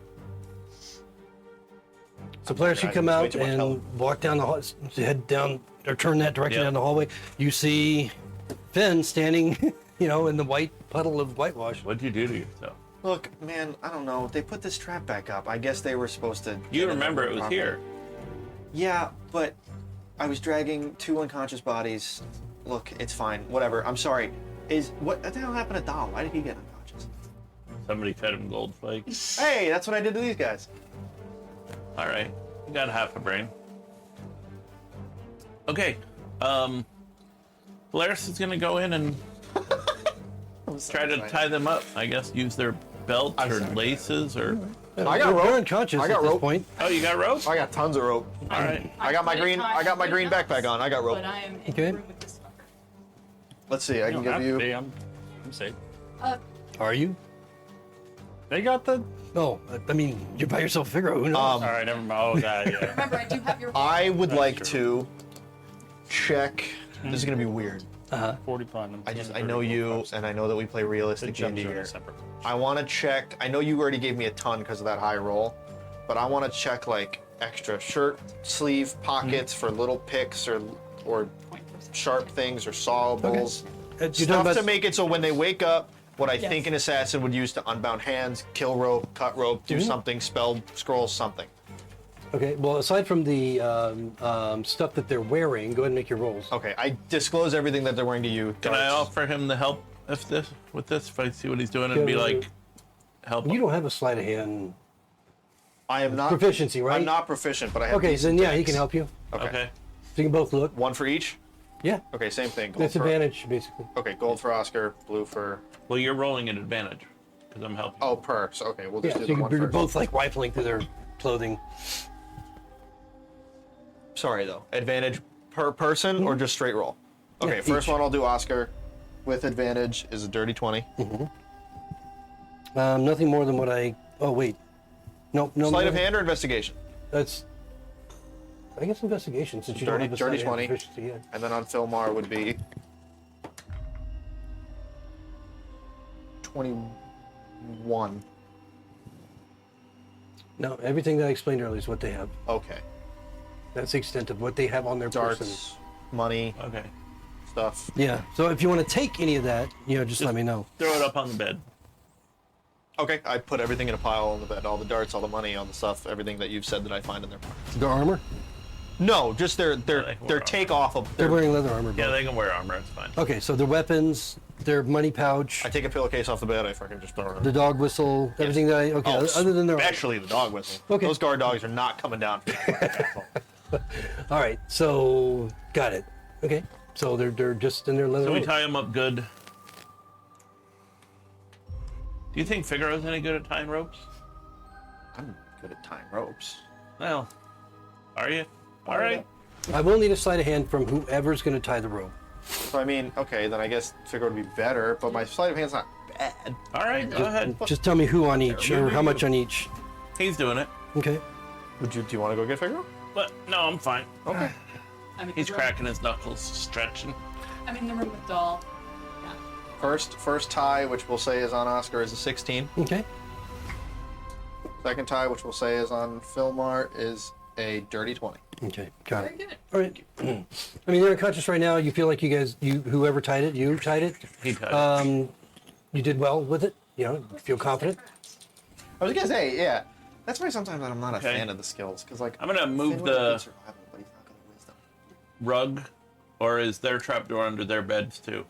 So players should Guys, come it's way out too much and help. walk down the hall, head down or turn that direction Yeah. down the hallway. You see Finn standing, in the white puddle of whitewash. What'd you do to yourself? Look, man, I don't know. They put this trap back up. I guess they were supposed to. You get in remember the it was property. here. Yeah, but I was dragging 2 unconscious bodies. Look, it's fine. Whatever. I'm sorry. What the hell happened to Dom? Why did he get unconscious? Somebody fed him gold flakes. Hey, that's what I did to these guys. All right, you got half a brain. Okay, Polaris is gonna go in and try to tie them up. I guess use their belts or laces or. I got They're rope. unconscious I got at this rope. point. Oh, you got rope? I got tons of rope. All right. I got my plenty green. of time I got my to green take backpack notes, on. I got rope. But I am in Okay. the room with this fucker. Let's see. I You can don't have give to be, you. I'm safe. Are you? They got the. No, I mean you're by yourself. Figaro. Who knows? All right, never mind. Oh, that, yeah. Remember, I do have your. I would That's like true. to check. This is gonna be weird. 40 platinum. I know you, and I know that we play realistic D&D here. I want to check. I know you already gave me a ton because of that high roll, but I want to check like extra shirt sleeve pockets for little picks or sharp things or sawables. You're talking Stuff about- to make it so when they wake up, what I Yes. think an assassin would use to unbound hands, kill rope, cut rope, do something, spell scroll something. Okay. Well, aside from the stuff that they're wearing, go ahead and make your rolls. Okay, I disclose everything that they're wearing to you. Can I darts. offer him the help with this? If I see what he's doing and be Yeah, like, help. You don't have a sleight of hand I am not proficiency, right? I'm not proficient, but I have. Okay, decent then yeah, he decks. can help you. Okay. So you can both look. One for each. Yeah. Okay, same thing. Gold for- Disadvantage, basically. Okay, gold for Oscar, blue for. Well, you're rolling an advantage because I'm helping. Oh, per. So, okay, we'll Yeah. just So do you the one can, you're first. both like rifling through their clothing. Sorry though. Advantage per person or just straight roll? Okay, Yeah, first each. one I'll do Oscar. With advantage is a dirty 20. Nothing more than what I. Oh wait. No. Sleight no, of hand or investigation? That's. I guess investigation since you Dirty- don't have a dirty sleight of hand 20. proficiency yet. And then on Philmar would be 21. No, everything that I explained earlier is what they have. Okay. That's the extent of what they have on their person. Darts, money, Okay. stuff. Yeah. So if you want to take any of that, just let me know. Throw it up on the bed. Okay, I put everything in a pile on the bed. All the darts, all the money, all the stuff, everything that you've said that I find in their pockets. Their armor? No, just their they wear their armor. take off of. They're wearing leather armor. Yeah, both. they can wear armor. It's fine. Okay, so their weapons, their money pouch, I take a pillowcase off the bed. I fucking just throw it. the dog whistle, everything that I. Okay, Oh, other than their. especially the dog whistle. Okay. Those guard dogs are not coming down. All right, so got it. Okay, so they're just in their leather. So we armor. tie him up good. Do you think Figaro's any good at tying ropes? I'm good at tying ropes. Well, are you? All right. I will need a sleight of hand from whoever's going to tie the rope. So I mean, okay, then I guess Figaro would be better, but my sleight of hand's not bad. All right. Go ahead. Just tell me who on each or how much on each. He's doing it. Okay. Do you want to go get Figaro? But no, I'm fine. Okay. I'm in He's the room- cracking his knuckles, stretching. I'm in the room with Doll. Yeah. First tie, which we'll say is on Oscar, is a 16. Okay. Second tie, which we'll say is on Philmar, is a dirty 20. Okay. Got Very it. good. All right. I mean, they're unconscious right now. You feel like whoever tied it, you tied it. He tied it. You did well with it. You feel confident. I was gonna say, yeah. That's why sometimes I'm not a Okay. fan of the skills, because like I'm gonna move Finn was a the good survival, but he's not good at wisdom. rug, or is their trapdoor under their beds too?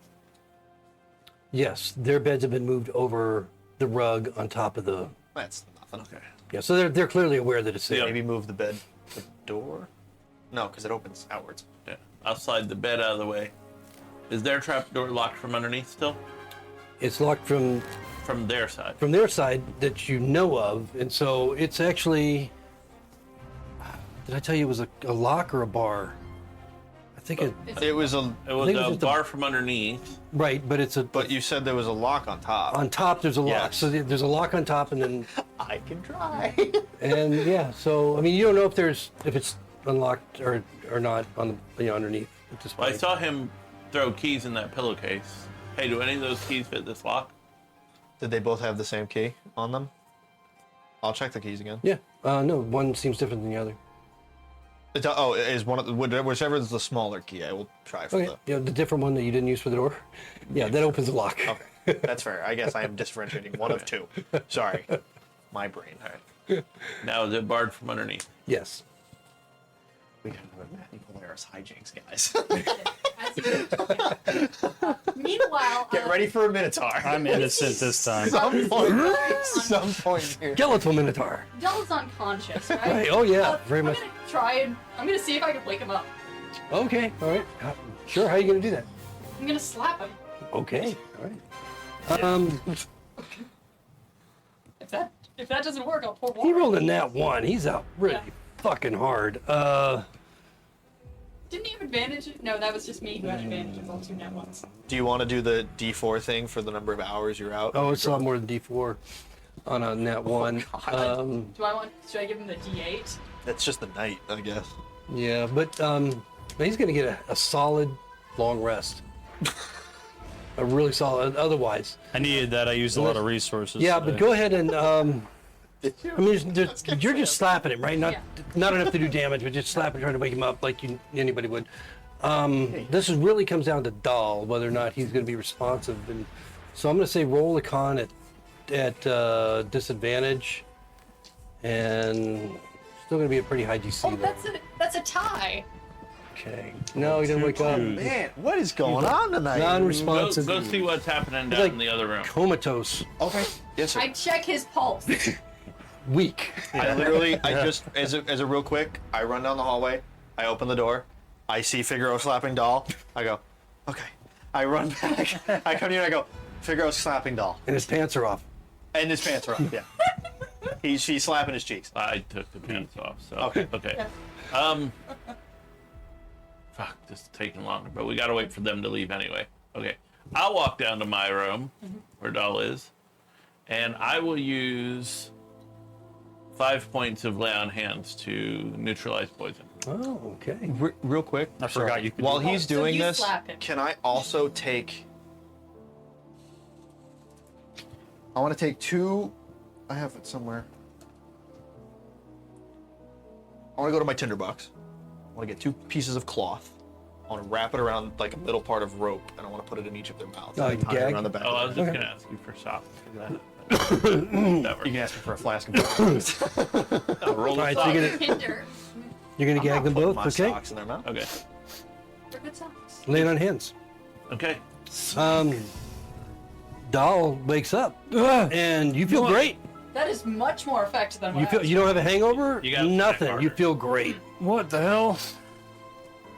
Yes, their beds have been moved over the rug on top of the. That's nothing. Okay. Yeah, so they're clearly aware that it's there. Yeah. Maybe move the bed, the door. No, because it opens outwards. Yeah. I'll slide the bed out of the way. Is their trapdoor locked from underneath still? It's locked from their side. their side that you know of, and so it's actually. Did I tell you it was a lock or a bar? I think it. It was a. It was think it was a just a- bar from underneath. Right, but it's a. But you said there was a lock on top. on top there's a lock, Yes. so there's a lock on top, and then I can try. and yeah. So I mean, you don't know if it's unlocked or not on the underneath at this Well, I point. saw him throw keys in that pillowcase. Hey, do any of those keys fit this lock? Did they both have the same key on them? I'll check the keys again. Yeah. No, one seems different than the other. Is one of the, whichever is the smaller key, I will try for Okay. Yeah, the different one that you didn't use for the door. Yeah, that opens the lock. Okay, that's fair. I guess I am differentiating one of two. Sorry, my brain. All right. Now, is it barred from underneath? Yes. We gotta have a Matthew Polaris hijinks, guys. Meanwhile, Get ready for a Minotaur. I'm innocent this time. Some point here. Skeletal Minotaur. Dell's unconscious, right? Right. Oh yeah, very I'm much. gonna try and I'm gonna see if I can wake him up. Okay. All right. Sure. How are you gonna do that? I'm gonna slap him. Okay. All right. If that doesn't work, I'll pour water. He rolled a nat 1. He's out really Yeah. fucking hard. Didn't he have advantage? No, that was just me who had advantages on 2 net ones. Do you want to do the D4 thing for the number of hours you're out? Oh, it's a lot more than D4 on a nat 1. Should I give him the D8? That's just the night, I guess. Yeah, but he's gonna get a solid long rest. A really solid. Otherwise, I needed that. I used a lot of resources. yeah. today. But go ahead and. I mean, you're just slapping him, right? Not enough to do damage, but just slapping, trying to wake him up like anybody would. This really comes down to Dahl, whether or not he's going to be responsive. And so I'm going to say roll a con at disadvantage, and still going to be a pretty high DC. Oh, though. that's a tie. Okay. No, he didn't wake up. Man, what is going on tonight? Non-responsive. Go see what's happening down like- in the other room. Comatose. Okay. Yes, sir. I check his pulse. Weak. I literally, I just, as a real quick, I run down the hallway, I open the door, I see Figaro slapping doll, I go, okay. I run back, I come here and I go, Figaro slapping doll. And his pants are off. And his pants are off, yeah. She's slapping his cheeks. I took the pants off, so Okay. okay. Fuck, this is taking longer, but we gotta wait for them to leave anyway. Okay, I'll walk down to my room where Doll is, and I will use 5 points of lay on hands to neutralize poison. Oh, okay. Real quick, I forgot you could while do that. he's So doing you this, slap him. can I also take, I want to take 2, I have it somewhere. I want to go to my tinderbox. I want to get 2 pieces of cloth. I want to wrap it around like a middle part of rope, and I want to put it in each of their mouths. Oh, and tie it gag? around the back. Oh, I of was their just Okay. gonna ask you for socks for that. Whatever. You can ask me for a flask of I'll roll All right, the so socks. you're Hinder. gonna gag them both, my okay? socks in their mouth. Okay. For good socks. Lay it on hands. Okay. Dahl wakes up, and you feel great. That is much more effective than what You I feel was you don't have a hangover. You gotta Nothing. snack You harder. feel great. What the hell?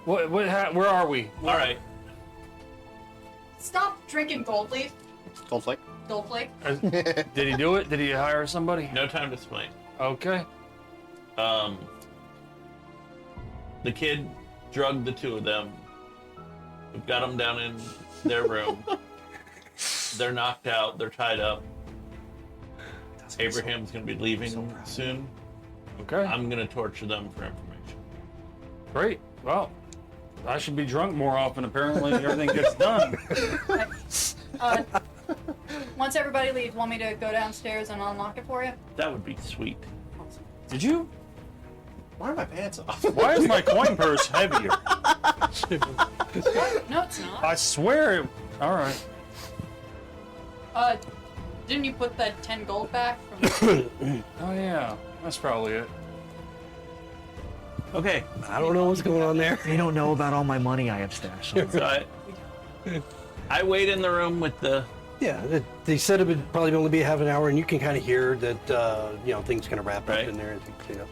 Where are we? All right. Stop drinking Gold Leaf. Gold flake. Gold Flake. Did he do it? Did he hire somebody? No time to explain. Okay. The kid drugged the 2 of them. We've got them down in their room. They're knocked out. They're tied up. Abraham's going to be leaving soon. Okay. I'm going to torture them for information. Great. Well, I should be drunk more often. Apparently, everything gets done. Once everybody leaves, want me to go downstairs and unlock it for you? That would be sweet. Did you? Why are my pants off? Why is my coin purse heavier? No, it's not. I swear it. All right. Didn't you put that 10 gold back from Oh yeah, that's probably it. Okay. I don't know what's going on there. They don't know about all my money I have stashed. So I wait in the room with the. Yeah, they said it would probably only be half an hour, and you can kind of hear that things gonna wrap Right. up in there and things clean up.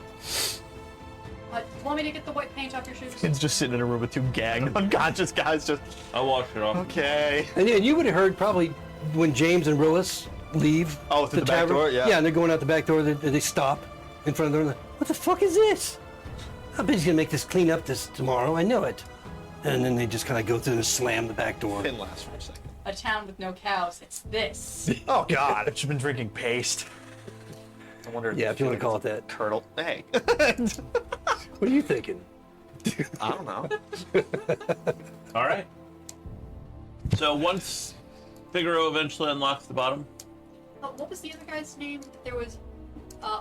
Want me to get the white paint off your shoes? Kid's just sitting in a room with 2 gagged, unconscious guys. Just I'll wash it off. okay. And yeah, you would have heard probably when James and Willis leave. Oh, through the back door? Yeah. Yeah, and they're going out the back door. They stop in front of the door. Like, what the fuck is this? I bet he's gonna make this clean up this tomorrow. I know it. And then they just kind of go through and slam the back door. Didn't last for a second. A town with no cows. It's this. Oh God, I've just been drinking paste. I wonder. Yeah, if you want to call it that. Curdle. Hey. What are you thinking? I don't know. All right. So once Figaro eventually unlocks the bottom, Oh, what was the other guy's name? There was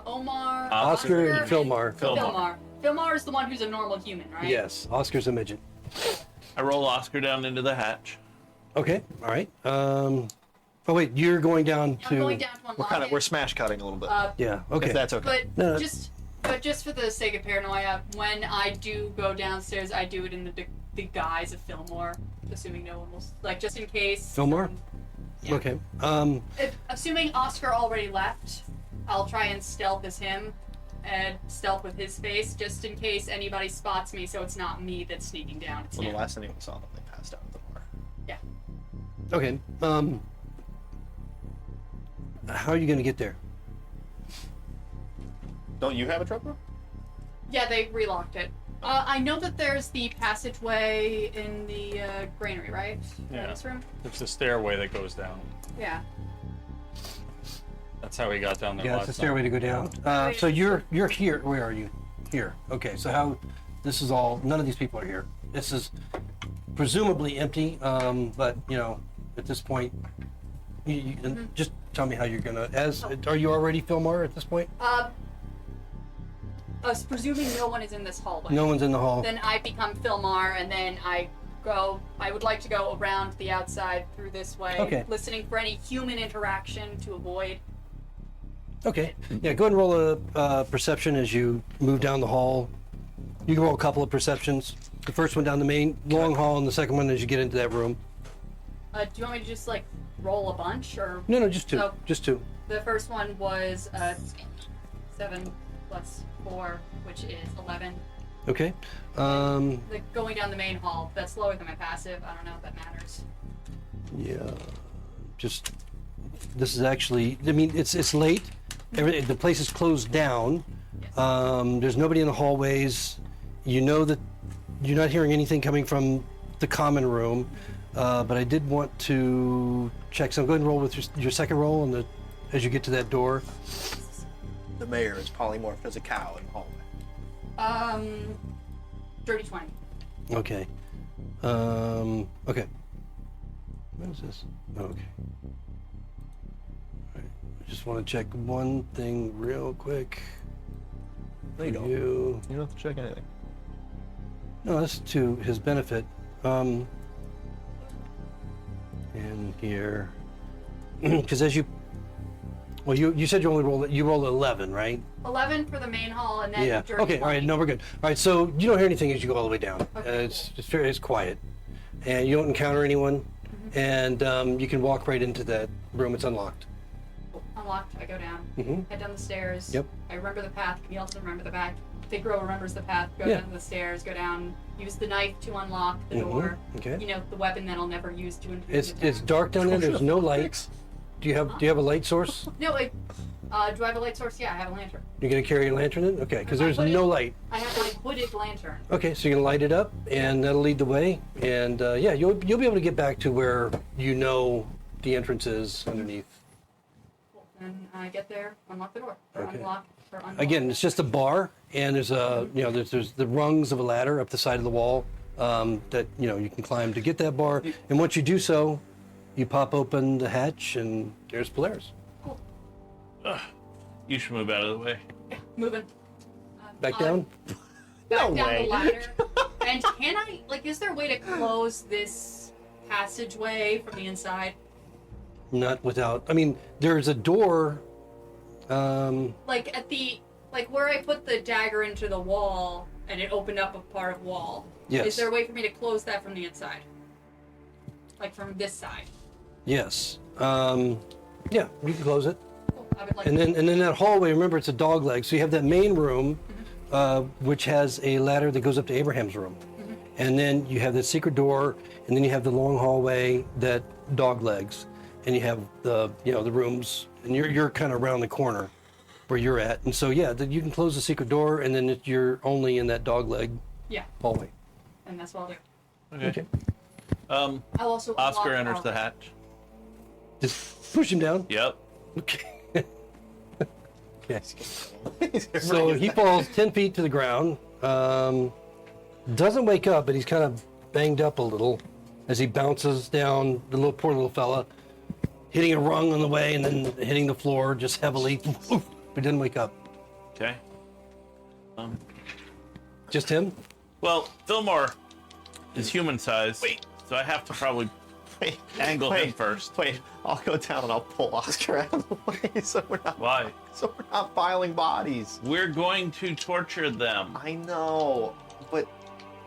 Omar. Oscar and Philmar. Philmar. Philmar is the one who's a normal human, right? Yes, Oscar's a midget. I roll Oscar down into the hatch. Okay, all right. Oh wait, you're going down to. I'm going down to unlock it. We're smash cutting a little bit. Yeah. Okay. If that's okay. But No. just for the sake of paranoia, when I do go downstairs, I do it in the guise of Fillmore, assuming no one will, like, just in case. Fillmore? Yeah. Okay. Assuming Oscar already left, I'll try and stealth as him, and stealth with his face, just in case anybody spots me, so it's not me that's sneaking down. It's Well, him. the last anyone saw them, they passed out at the bar. Yeah. Okay. How are you going to get there? Don't you have a truck, bro? Yeah, they relocked it. I know that there's the passageway in the granary, right? Yeah. This room? It's the stairway that goes down. Yeah. That's how we got down there Yeah, last it's a stairway to go down. So you're here. Where are you? Here. Okay. So how? This is all. None of these people are here. This is presumably empty. But you know, at this point, you just tell me how you're gonna. Are you already Fillmore at this point? Presuming no one is in this hallway. No one's in the hall. Then I become Philmar, and then I would like to go around the outside through this way, Okay. listening for any human interaction to avoid. Okay. Yeah. Go ahead and roll a perception as you move down the hall. You can roll a couple of perceptions. The first one down the main long hall, and the second one as you get into that room. Do you want me to just like roll a bunch, or No, just two. So- Just two. the first one was 7 plus 4, which is 11. Okay. Like going down the main hall, that's lower than my passive. I don't know if that matters. Yeah. Just. This is actually. I mean, it's late. The place is closed down. Yes. There's nobody in the hallways. You know that you're not hearing anything coming from the common room. But I did want to check. So go ahead and roll with your second roll as you get to that door. The mayor is polymorphed as a cow in the hallway. Dirty 20. Okay. Okay. What is this? Okay. All right. I just want to check one thing real quick. No, you don't. You. You don't have to check anything. No, that's to his benefit. And here, because as you, well, you said you only rolled 11, right? 11 for the main hall, and then Yeah. dirty Okay. All right. 20. No, we're good. All right. So you don't hear anything as you go all the way down. Okay, It's quiet, and you don't encounter anyone, and you can walk right into that room. It's unlocked. Unlocked, I go down. Mhm. Head down the stairs. Yep. I remember the path. Can you also remember the back? Figaro remembers the path. Go Yeah. down the stairs, go down, use the knife to unlock the door. Okay. You know, the weapon that I'll never use to intrude It's dark down there. There's no lights. Do you have a light source? No, do I have a light source? Yeah, I have a lantern. You're gonna carry a lantern in? Okay, because I there's put it- no light. I have my hooded lantern. Okay, so you're gonna light it up, and that'll lead the way. And yeah, you'll be able to get back to where you know the entrance is underneath. Cool. And I get there, unlock the door. Or Okay. unlock. Or unlock. Again, it's just a bar, and there's there's the rungs of a ladder up the side of the wall that you can climb to get that bar. And once you do so, you pop open the hatch, and there's Polaris. Cool. You should move out of the way. Moving. Back down. Back No down way. the ladder. And can I, is there a way to close this passageway from the inside? Not without. I mean, there's a door. Like where I put the dagger into the wall and it opened up a part of wall. Yes. Is there a way for me to close that from the inside? Like from this side? Yes. Yeah, you can close it. Cool. I would like And then that hallway, remember, it's a dog leg. So you have that main room, which has a ladder that goes up to Abraham's room. And then you have that secret door, and then you have the long hallway that dog legs. and you have the the rooms, and you're kind of around the corner where you're at, and so yeah, you can close the secret door, and then you're only in that dogleg Yeah, hallway. and that's what I'll do. Okay. I'll also Oscar unlock enters our- the hatch. Just push him down. Yep. Okay. Okay. So he falls 10 feet to the ground. Doesn't wake up, but he's kind of banged up a little as he bounces down. The poor little fella, hitting a rung on the way and then hitting the floor just heavily. But didn't wake up. Okay. Just him. Well, Fillmore is human sized, so I have to probably Wait, angle him first. Wait, I'll go down and I'll pull Oscar out of the way so we're Why? not piling bodies. We're going to torture them. I know, but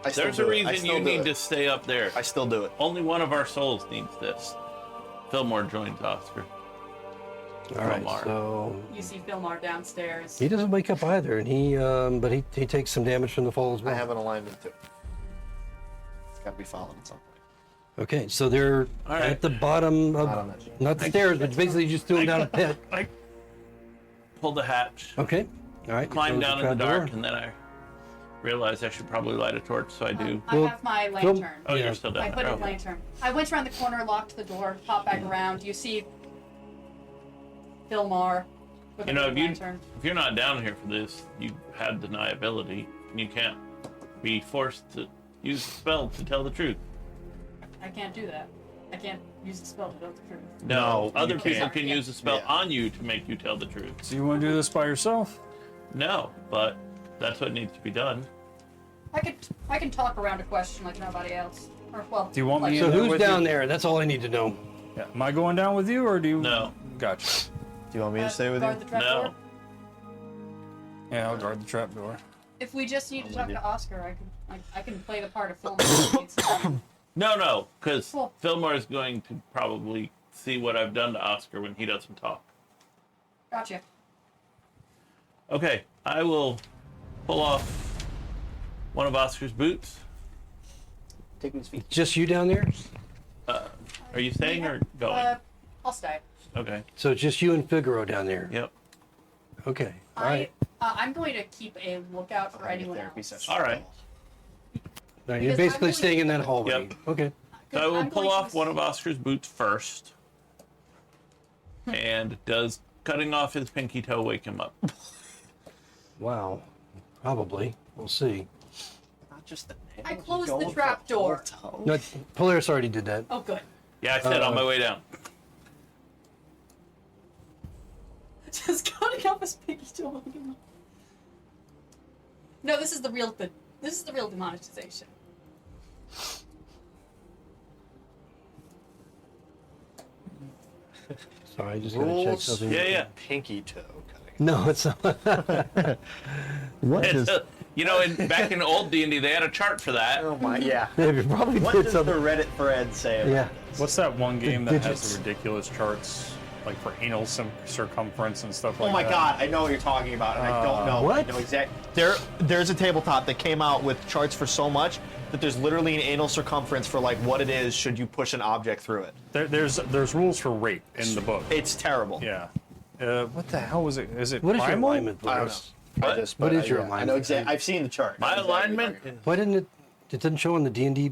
I still There's do a it. I reason still you do need it. to stay up there. I still do it. Only one of our souls needs this. Fillmore joins Oscar. All right. Fillmore. So You see Fillmar downstairs. he doesn't wake up either, and but he takes some damage from the fall as well. I have an alignment too. It's got to be followed at some point. Okay, so they're All right. at the bottom of Not on that sheet. not the stairs, but basically you just threw him down a pit. I pull the hatch, Okay. All right. climb close down in the trap dark, door. and then I realize I should probably light a torch, so I do. I Well, have my Phil- lantern. Oh, Yeah. you're still down I put there. in Okay. lantern. I went around the corner, locked the door, popped back around. You see Fillmar with You a know, big if lantern. you're not down here for this, you had deniability, and you can't be forced to use a spell to tell the truth. I can't do that. I can't use the spell to tell the truth. No, you other can't. people can use a spell Yeah. on you to make you tell the truth. So you want to do this by yourself? No, but that's what needs to be done. I can talk around a question like nobody else. Or well. Do you want me like- So in there who's with down you? there? That's all I need to know. Yeah. Am I going down with you, or do you? No. Gotcha. Do you want me to stay with guard you? the trap No. door? Yeah, I'll guard the trap door. If we just need to talk to Oscar, I can play the part of Fillmar. No, because Cool. Fillmore is going to probably see what I've done to Oscar when he doesn't talk. Gotcha. Okay, I will pull off one of Oscar's boots. Take his feet. Just you down there? Are you staying or going? I'll stay. Okay. So it's just you and Figaro down there. Yep. Okay. All right. I'm going to keep a lookout for Behind your anyone therapy else. session. All right. All right, you're Because I'm basically really- staying in that hallway. Yep. Okay. So I will I'm pull going to off one of Oscar's boots first. And does cutting off his pinky toe wake him up? Wow. Probably. We'll see. Not just the nail. I just closed go the with trap whole door. toe. No, Polaris already did that. Oh, good. Yeah, I said on my way down. Just cutting off his pinky toe. No, this is the real thing. This is the real demonetization. Sorry, I just gotta check Rules. something. Yeah. Pinky toe cutting. No, it's not. What It's, back in old D&D, they had a chart for that. Oh my, yeah. Yeah, you probably What did does the something. Reddit thread say about Yeah. this? What's that one game that has digits. the ridiculous charts, like for anal circumference and stuff like Oh that? my god, I know what you're talking about, and I don't know. What? I know there's a tabletop that came out with charts for so much that there's literally an anal circumference for like what it is should you push an object through it. There's rules for rape in the book. It's terrible. Yeah. What the hell was it? Is it What is your primal? alignment, I don't know. Polaris? What is your I know alignment? exactly. I've seen the chart. My I know exactly what you're alignment? talking Why didn't it didn't show on the D&D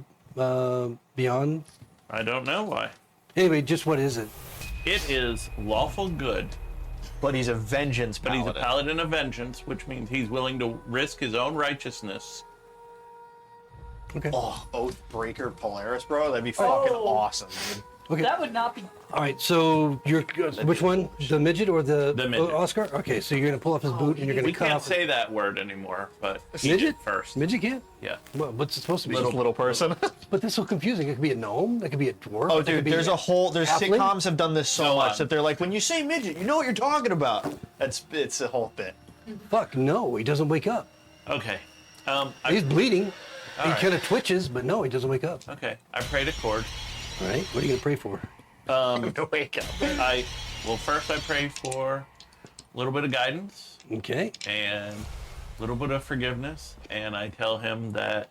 Beyond? I don't know why. Anyway, just what is it? It is lawful good, about. But he's a vengeance but he's paladin. a paladin of vengeance, which means he's willing to risk his own righteousness. Okay. Oh, Oathbreaker Polaris, bro. That'd be fucking awesome, dude. Okay. That would not be. All right. So you're which one? The midget or the midget. Oscar? Okay. So you're gonna pull off his boot and you're gonna We cut can't off. say that word anymore, but he Midget did first. Midget can't. Yeah. Well, what's it supposed to be? Little person. But that's so confusing. It could be a gnome. It could be a dwarf. Oh, it could dude, be there's halfling. sitcoms have done this so Go much on. that they're like, when you say midget, you know what you're talking about. It's a whole bit. Fuck no, he doesn't wake up. Okay. He's bleeding. He right. kind of twitches, but no, he doesn't wake up. Okay. I prayed a chord. All right. What are you gonna pray for? Wake up. First I pray for a little bit of guidance Okay. and a little bit of forgiveness, and I tell him that,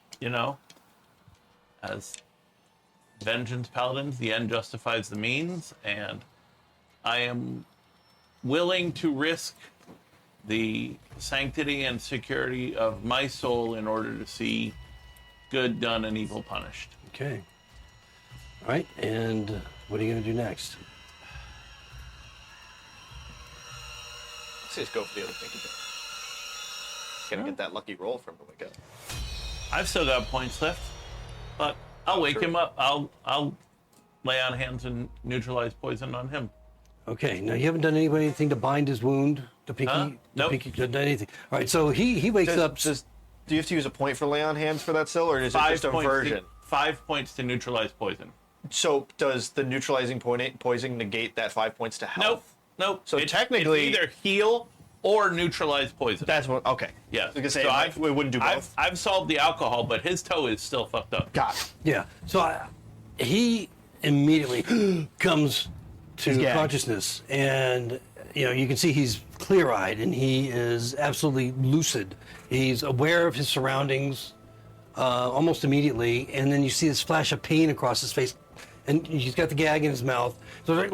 as Vengeance Paladins, the end justifies the means, and I am willing to risk the sanctity and security of my soul in order to see good done and evil punished. Okay. All right, and what are you going to do next? Let's just go for the other pinky toe. Gonna get that lucky roll from him again. I've still got points left, but I'll wake him up. I'll lay on hands and neutralize poison on him. Okay, now you haven't done anything to bind his wound, the pinky? Huh? The Nope. pinky, done anything. All right, so he wakes up. Do you have to use a point for lay on hands for that still, or is it just a version? 5 points to neutralize poison. So does the neutralizing poison negate that 5 points to health? Nope. So It's technically- either heal or neutralize poison. That's what. Okay. Yeah. I was gonna say it wouldn't do both. I've solved the alcohol, but his toe is still fucked up. Got it. Yeah, so he immediately comes to gagged. consciousness, and you can see he's clear-eyed, and he is absolutely lucid. He's aware of his surroundings almost immediately, and then you see this flash of pain across his face, and he's got the gag in his mouth. So,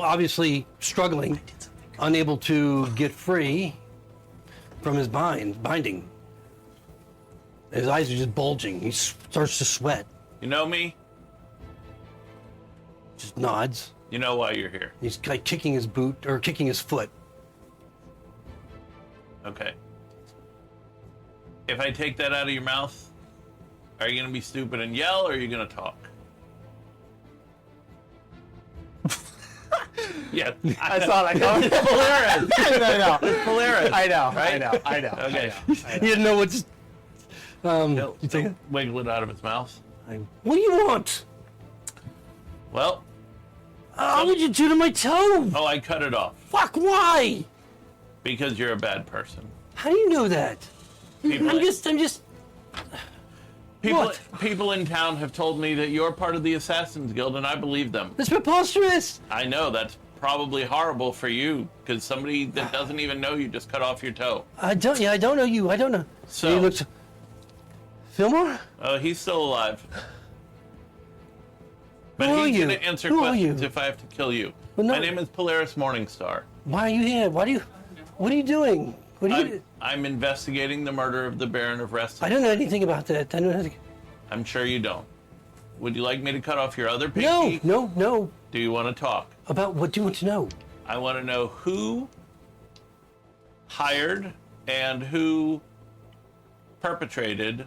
obviously struggling, unable to get free from his binding. His eyes are just bulging. He starts to sweat. You know me? Just nods. You know why you're here. He's like kicking his boot or kicking his foot. Okay. If I take that out of your mouth, are you going to be stupid and yell, or are you going to talk? Yeah. I saw that coming. Polaris. I know. Polaris. I know. Right? I know. Okay. You didn't know what. He'll You take it? wiggle it out of his mouth. What do you want? Well, What would you do to my toe? oh, I cut it off Fuck! Why? because you're a bad person. How do you know that? People, I'm just. What? people in town have told me that you're part of the Assassins Guild, and I believe them. That's preposterous. I know that's probably horrible for you, because somebody that doesn't even know you just cut off your toe. I don't know you. I don't know. So- he looks. Fillmore? Oh, he's still alive. But Who are he's you? going to answer Who are questions you? if I have to kill you. Well, no- My name is Polaris Morningstar. Why are you here? What are you doing? What are you? I'm investigating the murder of the Baron of I Restenford. don't know anything about that. I don't know anything. I'm sure you don't. Would you like me to cut off your other pinky? No. Do you want to talk? About what do you want to know? I want to know who hired and who perpetrated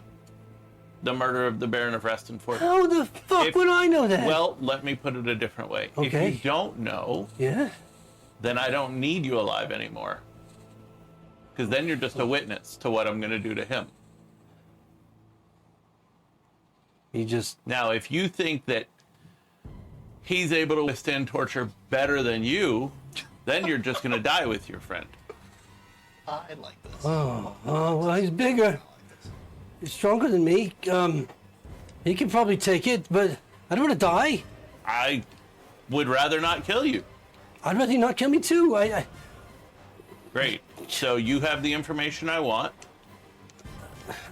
the murder of the Baron of Restenford. How the fuck If- would I know that? Well, let me put it a different way. Okay. If you don't know, yeah. then I don't need you alive anymore. Because then you're just a witness to what I'm going to do to him. You just. Now, if you think that he's able to withstand torture better than you, then you're just going to die with your friend. I like this. Oh, well, he's bigger. He's stronger than me. He can probably take it, but I don't want to die. I would rather not kill you. I'd rather you not kill me too. Great. So you have the information I want.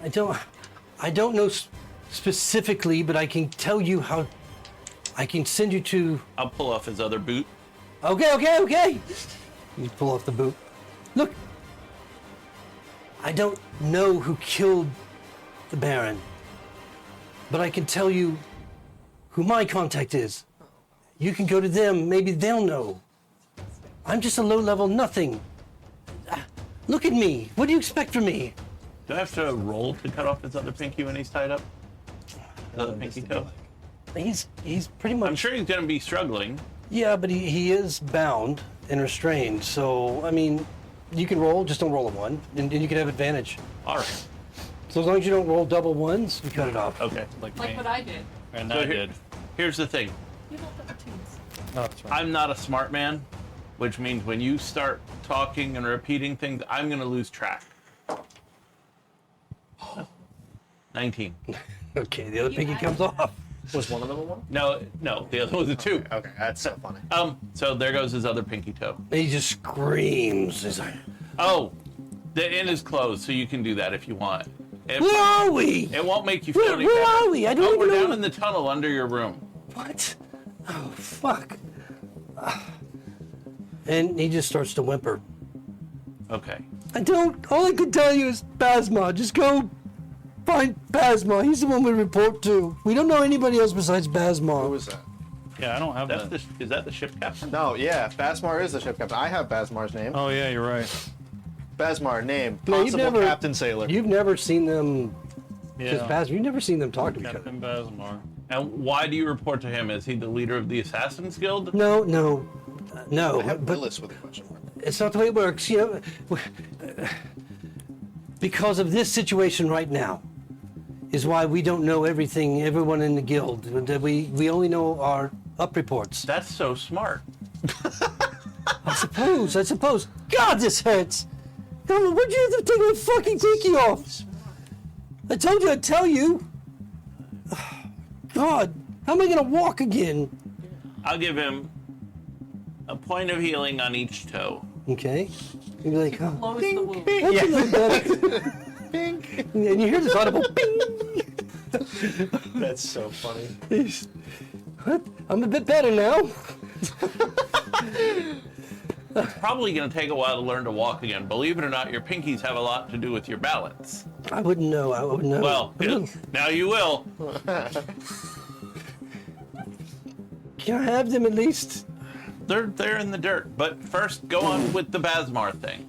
I don't know specifically, but I can tell you how. I can send you to. I'll pull off his other boot. Okay. You pull off the boot. Look. I don't know who killed the Baron, but I can tell you who my contact is. You can go to them. Maybe they'll know. I'm just a low-level nothing. Look at me. What do you expect from me? Do I have to roll to cut off his other pinky when he's tied up? His other pinky toe? He's pretty much. I'm sure he's going to be struggling. Yeah, but he is bound and restrained. So I mean, you can roll. Just don't roll a 1, and you can have advantage. All right. So as long as you don't roll double 1s, you cut it off. Okay. Like what I did. And So I here- did. Here's the thing. You rolled double 2s. Oh, that's right. I'm not a smart man, which means when you start talking and repeating things, I'm going to lose track. 19. Okay, the other pinky comes off. Was one of them a one? No, the other was a 2. Okay, that's so funny. So there goes his other pinky toe. And he just screams. He's like, Oh, the inn is closed, so you can do that if you want. "Where are we? It won't make you feel any Where better. are we? I don't Oh, even we're know. down in the tunnel under your room. What? Oh, fuck. And he just starts to whimper. Okay. All I can tell you is Basma. Just go find Basma. He's the one we report to. We don't know anybody else besides Basma. Who was that? Yeah, I don't have That's that. is that the ship captain? No, yeah, Basmar is the ship captain. I have Basmar's name. Oh yeah, you're right. Basmar, name, No, you've possible never- captain sailor. You've never seen them. Just Yeah. Basma. You've never seen them talk to each other. Captain Basmar. And why do you report to him? Is he the leader of the Assassins Guild? No. I have But Willis with a question mark. it's not the way it works. Because of this situation right now, is why we don't know everyone in the guild. We only know our up reports. That's so smart. I suppose. God, this hurts. God, what'd you have to take my fucking pinky off? I told you I'd tell you. God, how am I gonna walk again? I'll give him a point of healing on each toe. Okay. You'd be like, oh, Close the wound. that's a little better. Pink. And you hear this audible bing. That's so funny. What? I'm a bit better now. Probably going to take a while to learn to walk again. Believe it or not, your pinkies have a lot to do with your balance. I wouldn't know. Well, now you will. Can I have them at least? They're in the dirt. But first, go on with the Basmar thing.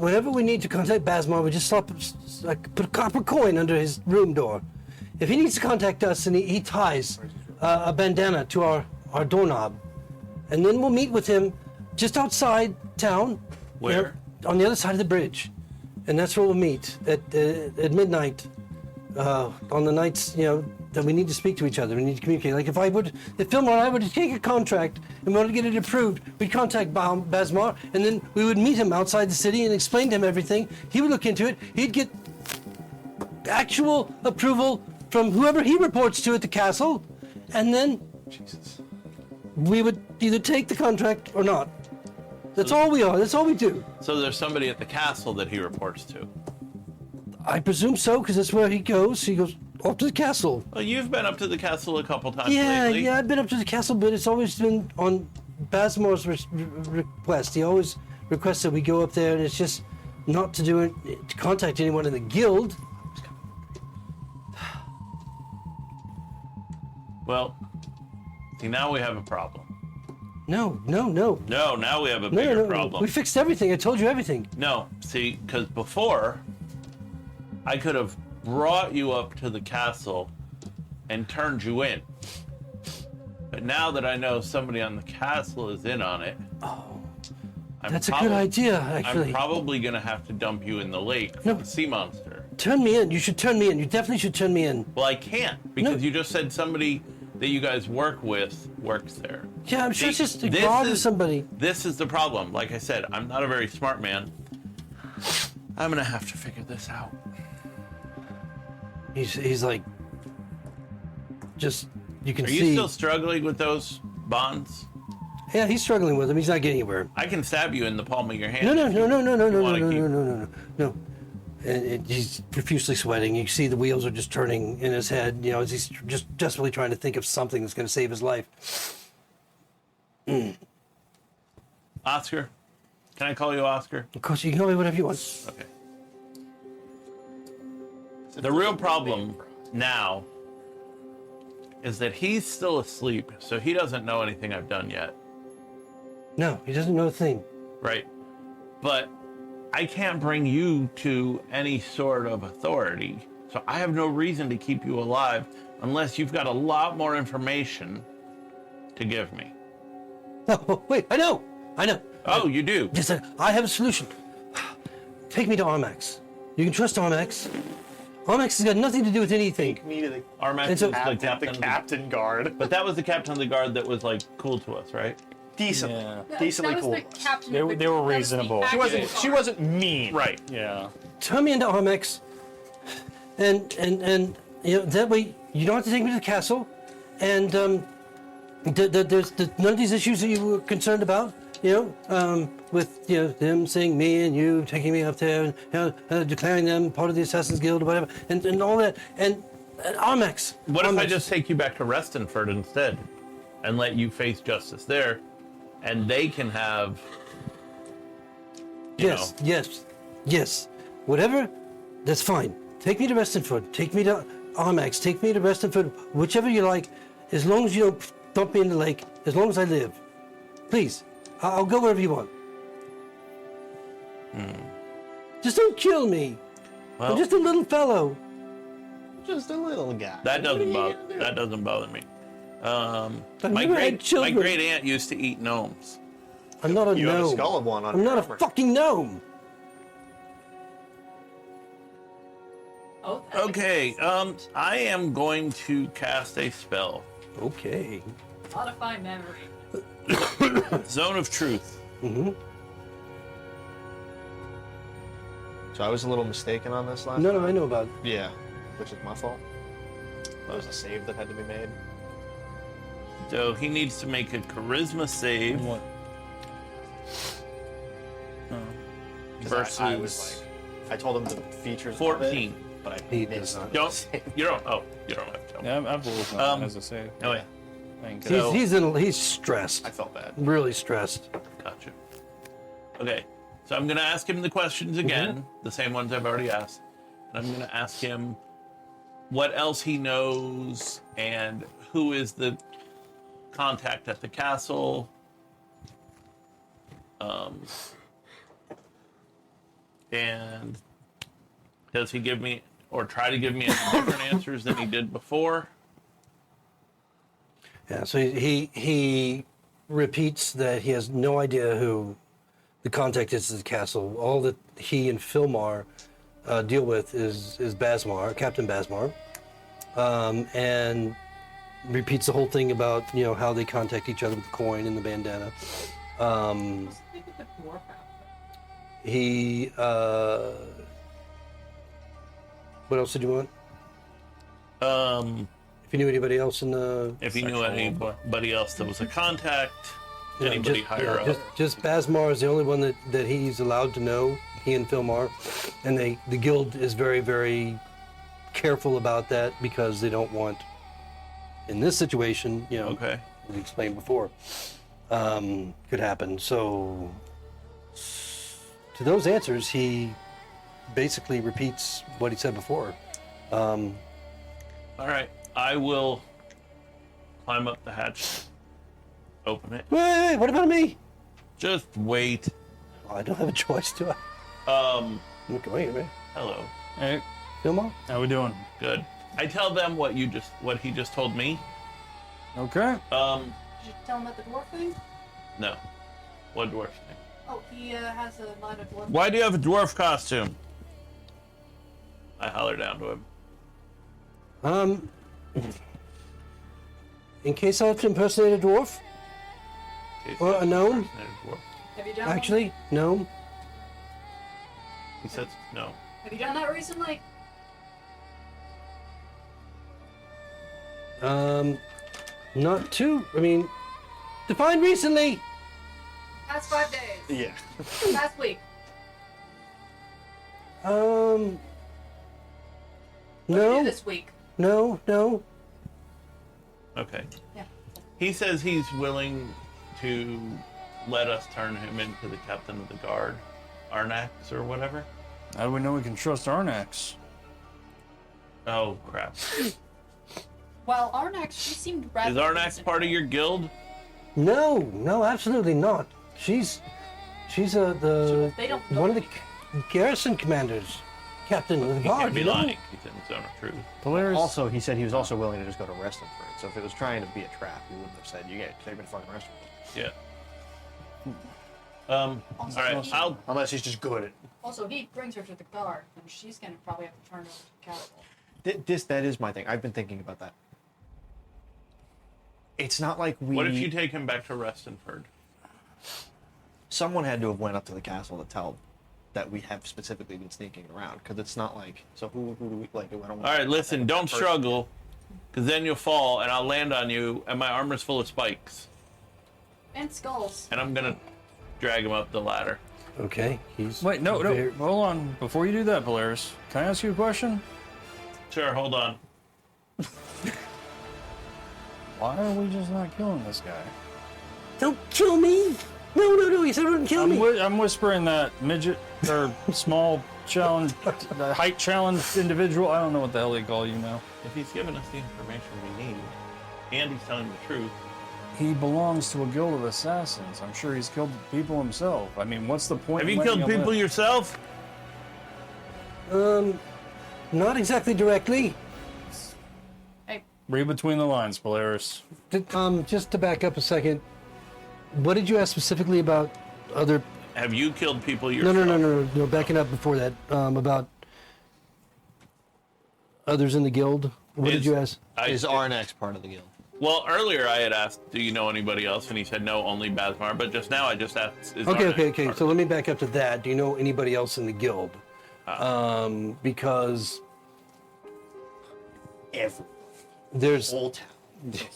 Whenever we need to contact Basmar, we just put a copper coin under his room door. If he needs to contact us, and he ties a bandana to our doorknob, and then we'll meet with him just outside town. Where? On the other side of the bridge, and that's where we'll meet at midnight. On the nights, that we need to speak to each other, we need to communicate. Like if Philmar and I were to take a contract and wanted to get it approved, we'd contact Basmar, and then we would meet him outside the city and explain to him everything. He would look into it. He'd get actual approval from whoever he reports to at the castle, and then we would either take the contract or not. That's all we are. That's all we do. So there's somebody at the castle that he reports to. I presume so, because that's where he goes. He goes off to the castle. Well, you've been up to the castle a couple times Yeah, lately. I've been up to the castle, but it's always been on Basmar's request. He always requests that we go up there, and it's just not to do it to contact anyone in the guild. Well, see, now we have a problem. No. No, now we have a bigger problem. We fixed everything. I told you everything. No, see, because before, I could have brought you up to the castle and turned you in. But now that I know somebody on the castle is in on it, That's a good idea, actually. I'm probably going to have to dump you in the lake for No. the sea monster. Turn me in. You should turn me in. You definitely should turn me in. Well, I can't because No. you just said somebody that you guys work with works there. Yeah, I'm sure it's See, just a this guard or is- somebody. This is the problem. Like I said, I'm not a very smart man. I'm going to have to figure this out. He's like, just, you can Are see. you still struggling with those bonds? Yeah, he's struggling with them. He's not getting anywhere. I can stab you in the palm of your hand. No. wanna keep- No. And he's profusely sweating. You see the wheels are just turning in his head. As he's just desperately trying to think of something that's going to save his life. Oscar? Can I call you Oscar? Of course, you can call me whatever you want. Okay. The real problem now is that he's still asleep, so he doesn't know anything I've done yet. No, he doesn't know a thing. Right. But I can't bring you to any sort of authority, so I have no reason to keep you alive unless you've got a lot more information to give me. Oh, wait, I know. Oh, you do? Yes, I have a solution. Take me to Armax. You can trust Armax. Armax has got nothing to do with anything. Me to the Armax And is so- the captain, captain. captain guard. But that was the captain of the guard that was like cool to us, right? Decently. Yeah. Decently that cool. was the captain They of were- the- they were that was the reasonable. She active wasn't. She guard. wasn't mean. Right. Yeah. Turn me into Armax, and that way you don't have to take me to the castle, and there's none of these issues that you were concerned about. With them seeing me and you taking me up there and declaring them part of the Assassin's Guild or whatever, and all that. And Armax. What if I Armax. just take you back to Restenford instead, and let you face justice there, and they can have. Yes, yes, yes. Whatever, that's fine. Take me to Restenford. Take me to Armax. Take me to Restenford. Whichever you like, as long as you don't dump me in the lake. As long as I live, please. I'll go wherever you want. Just don't kill me. Well, I'm just a little fellow. Just a little guy. that doesn't bother me. I've My never had children. great aunt used to eat gnomes. I'm not a You have a gnome. skull of one on I'm your not a armor. fucking gnome. Oh, Okay, I am going to cast a spell. Okay. modify memory. Zone of Truth. So I was a little mistaken on this last No, time. no, I know about it. Yeah, which is my fault. That was a save that had to be made. So he needs to make a charisma save What? versus I was like, I told him the features. of it, 14. but I He missed does not. the Don't save. you don't have to tell me. Yeah, I've rolled Um, as a save. Oh yeah, Thank He's, you. he's stressed. I felt bad. Really stressed. gotcha. Okay, so I'm gonna ask him the questions again, the same ones I've already asked, and I'm gonna ask him what else he knows and who is the contact at the castle. And does he give me or try to give me any different answers than he did before? Yeah, so he repeats that he has no idea who the contact is at the castle. All that he and Philmar deal with is Basmar, Captain Basmar, and repeats the whole thing about how they contact each other with the coin and the bandana. Think of the dwarf outfit. He what else did you want? If you knew anybody else in the If he knew anybody else that was a contact, Yeah, anybody just, higher yeah, up. Just Basmar is the only one that he's allowed to know, he and Philmar. And the guild is very, very careful about that because they don't want, in this situation, Okay. we explained before, could happen. So, to those answers, he basically repeats what he said before. All right. I will climb up the hatch, open it. Wait, what about me? Just wait. Oh, I don't have a choice, do I? I'm going, man. Hello. Hey, Philmar? how we doing? Good. I tell them what he just told me. Okay. Did you tell him about the dwarf thing? No. What dwarf thing? Oh, he has a line of dwarf. Why do you have a dwarf costume? I holler down to him. In case I have to impersonate a dwarf? Okay, Or a gnome? impersonator dwarf. Have you done one? Actually, no. He says no. Have you done that recently? Not too. I mean, defined recently. Past 5 days. Yeah. Past week. Um. What did you do No, this week? no, no. Okay. Yeah. He says he's willing to let us turn him into the captain of the guard, Arnax or whatever. How do we know we can trust Arnax? Oh crap! Well, Arnax, she seemed rather. Is Arnax decent. part of your guild? No, no, absolutely not. She's the They don't one of the know. garrison commanders, captain of the He guard. can't be you know? lying. He's in zone of truth. Polaris. Also, he said he was also willing to just go to Restenford. So if it was trying to be a trap, he wouldn't have said, "You get take me to fucking Restenford." Yeah. Also, All right. he- I'll. Unless he's just good at. Also, he brings her to the guard, and she's gonna probably have to turn over to the castle. That is my thing. I've been thinking about that. It's not like we. What if you take him back to Restenford? Someone had to have went up to the castle to tell that we have specifically been sneaking around, because it's not like. So who do we like? I don't. All right. Listen. Don't struggle, because then you'll fall, and I'll land on you, and my armor's full of spikes, And skulls. and I'm gonna drag him up the ladder. Okay, he's Wait, no, very- hold on. Before you do that, Polaris, can I ask you a question? Sure. Hold on. Why are we just not killing this guy? Don't kill me! No, he said don't kill me! I'm whispering that midget or small challenge, the height challenged individual. I don't know what the hell they call you now. If he's given us the information we need, and he's telling the truth, He belongs to a guild of assassins. I'm sure he's killed people himself. I mean, what's the point? have in you letting killed him people live? yourself? Not exactly directly. Read between the lines, Polaris. Just to back up a second, what did you ask specifically about other... Have you killed people No, yourself? no, backing up before that, about others in the guild? What did you ask? Is Arnax part of the guild? Well, earlier I had asked, do you know anybody else? And he said, no, only Basmar. But just now I just asked, is Arnax Okay. part So of let me back up to that. Do you know anybody else in the guild? Because there's... Whole town.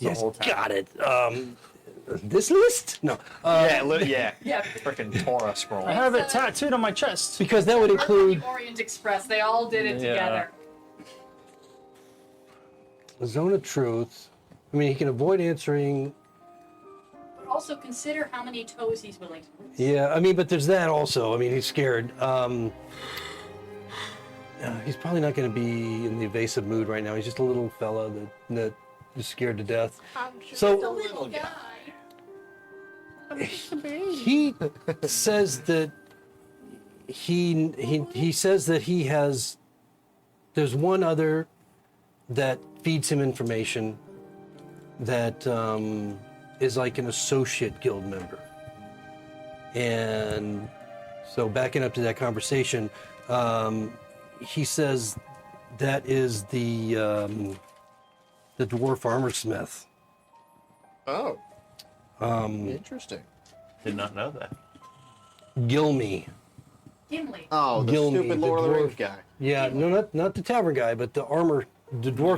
Yes, got it. This list? No. Yeah. Yeah. Freaking Torah scroll. I have it tattooed on my chest. Because that would include Orient Express. They all did it Yeah. together. Zone of Truth. I mean, he can avoid answering. But also consider how many toes he's willing to lose. Yeah, I mean, but there's that also. I mean, he's scared. He's probably not going to be in the evasive mood right now. He's just a little fella that is scared to death. So Little guy. he says that he says that he has. There's one other that feeds him information that is like an associate guild member. And so backing up to that conversation, he says that is the dwarf armor smith. Oh. Interesting. Did not know that. Gilmy. Gimli. Oh, the Gilmy, stupid the Lord of the dwarf. Rings guy. Yeah, no, not the tavern guy, but the dwarf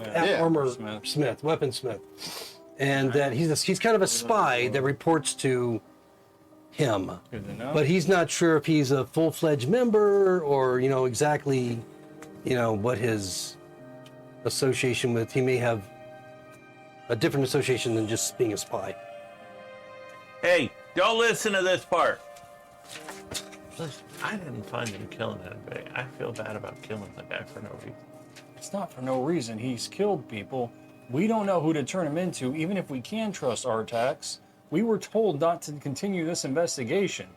Yeah. armor Smith. smith, weaponsmith. And that he's kind of a spy that reports to him. Good to know. But he's not sure if he's a full-fledged member or, exactly, what his association with. He may have a different association than just being a spy. Hey, don't listen to this part. Listen, I didn't find him killing anybody. I feel bad about killing the guy for no reason. It's not for no reason. He's killed people. We don't know who to turn him into, even if we can trust Artax. We were told not to continue this investigation.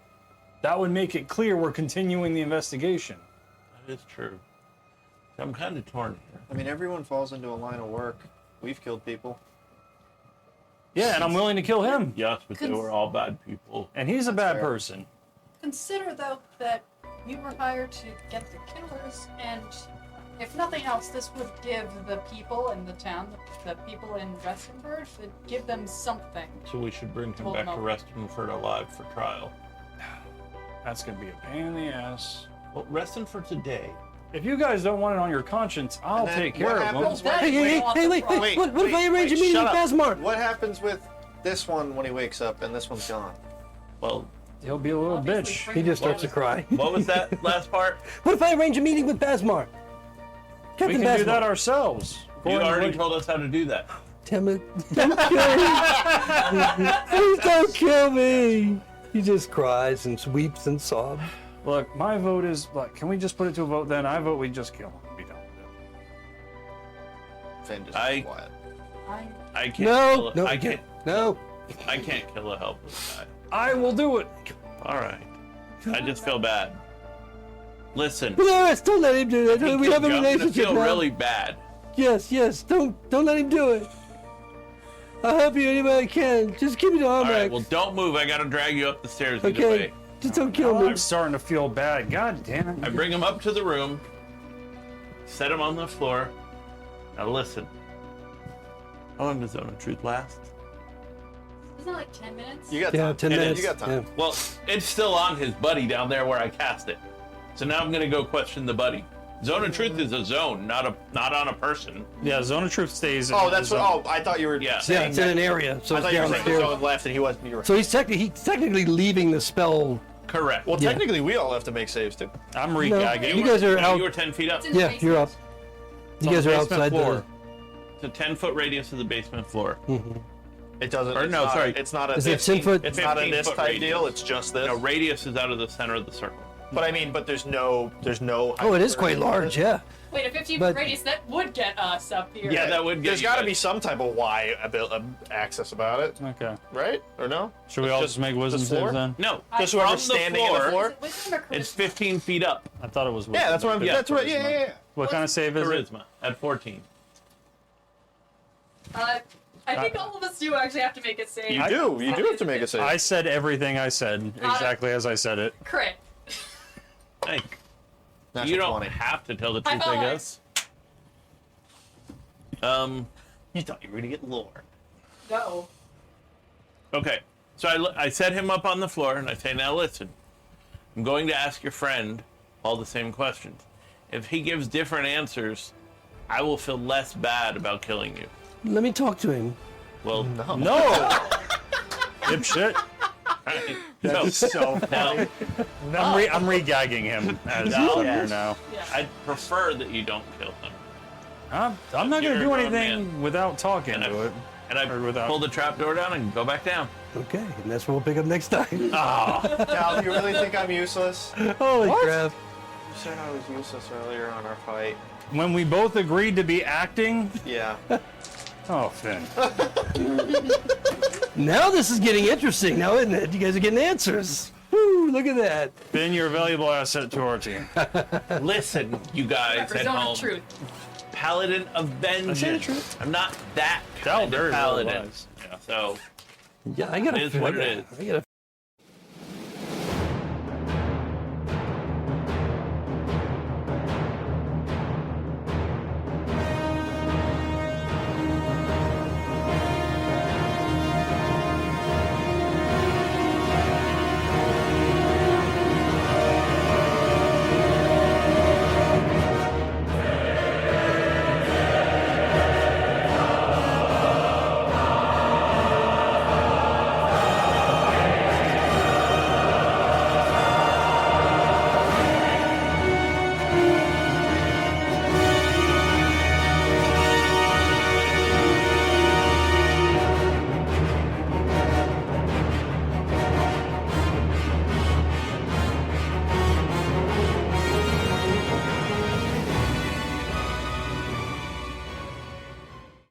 That would make it clear we're continuing the investigation. That is true. I'm kind of torn here. I mean, everyone falls into a line of work. We've killed people. Yeah, and I'm willing to kill him. Yes, but they were all bad people. And he's a bad fair. person. Consider, though, that we were hired to get the killers, and if nothing else, this would give the people in the town, the people in Restenford, would give them something. So we should bring him Hold back him to up. Restenford alive for trial. That's going to be a pain in the ass. Well, Restenford's a day. If you guys don't want it on your conscience, I'll And then take care what of happens them. That Hey, is wait. Wait, What if I arrange a wait, meeting shut with up. Basmar? What happens with this one when he wakes up and this one's gone? Well, He'll be a little Obviously, bitch. bring He just them starts to cry. what was that last part? What if I arrange a meeting with Basmar? We Captain can do Basmar. that ourselves. You According to already what- told us how to do that. Damn it. Don't kill me. Please don't kill me. He just cries and weeps and sobs. Look, my vote is, like, can we just put it to a vote then? I vote we just kill him. Be done with it. Finn just I- quiet. I can't. No, kill no, I can't. No. I can't kill a helpless guy. I will do it. All right. I just feel bad. Listen, Polaris, don't let him do that. he We have a killed Joe. I'm gonna relationship feel now. really bad. Yes. Don't let him do it. I'll help you any way I can. Just give me the arm All right. back. Well, don't move. I gotta drag you up the stairs either Okay. way. Just don't kill Oh, me. I'm starting to feel bad. God damn it. I bring him up to the room, set him on the floor. Now listen. How long does Zone of Truth last? Isn't it like 10 minutes? You got Yeah, time. 10 It minutes. You got time. Yeah. Well, it's still on his buddy down there where I cast it. So now I'm gonna go question the buddy. Zone of Truth is a zone, not on a person. Yeah, Zone of Truth stays in Oh, that's the what. zone. Oh, I thought you were Yeah. Yeah, saying it's in that. an area, so I it's thought you were saying the downstairs. zone left and he wasn't. You were. So he's technically leaving the spell. Correct. Well, Yeah. technically, we all have to make saves too. I'm No, regagging. you guys are No, out. You were 10 feet up. It's in the Yeah, you're up. basement. You guys are basement outside floor. It's a 10-foot radius of the basement floor. It doesn't. Or it's no, not, sorry. It's not a. Is it 15 10-foot? It's not a 15 this foot type radius. deal. It's just this. No, radius is out of the center of the circle. But I mean, but there's no. Oh, it is quite large, yeah. Wait, a 15 But- foot radius, that would get us up here. Yeah, that would get There's you got to guys. be some type of Y access about it, Okay. right? Or no? Should we It's all just make wisdom floor? saves then? No, Just from whoever's the standing in the floor. Is it wisdom or charisma? It's 15 feet up. I thought it was wisdom. Yeah, that's what I'm. Yeah. That's what. Yeah. What kind of save is it? Charisma at 14. I think all of us do actually have to make a save. You do. You do have to make a save. I said everything I said exactly as I said it. Crit. Hey, Natural you don't 20. have to tell the High truth, I five. guess. You thought you were gonna get lore. No. Okay, so I set him up on the floor and I say, now listen, I'm going to ask your friend all the same questions. If he gives different answers, I will feel less bad about killing you. Let me talk to him. Well, No! Dipshit. no, So now, I'm re-gagging him as No, I'm yes. here now. Yeah. I'd prefer that you don't kill him. I'm not going You're to a do grown anything man. without talking And to it. And I Or without- pull the trap door down and go back down. Okay, and that's what we'll pick up next time. Cal, do you really think I'm useless? You Holy crap. said I was useless earlier on our fight. When we both agreed to be acting, Yeah. oh, Finn. Now this is getting interesting, now isn't it? You guys are getting answers. Woo, look at that. Finn, you're a valuable asset to our team. Listen, you guys at Representative home. truth. Paladin of vengeance. truth. I'm not that Doubt kind very of well paladin. was. So Yeah, I gotta It is what it is. I gotta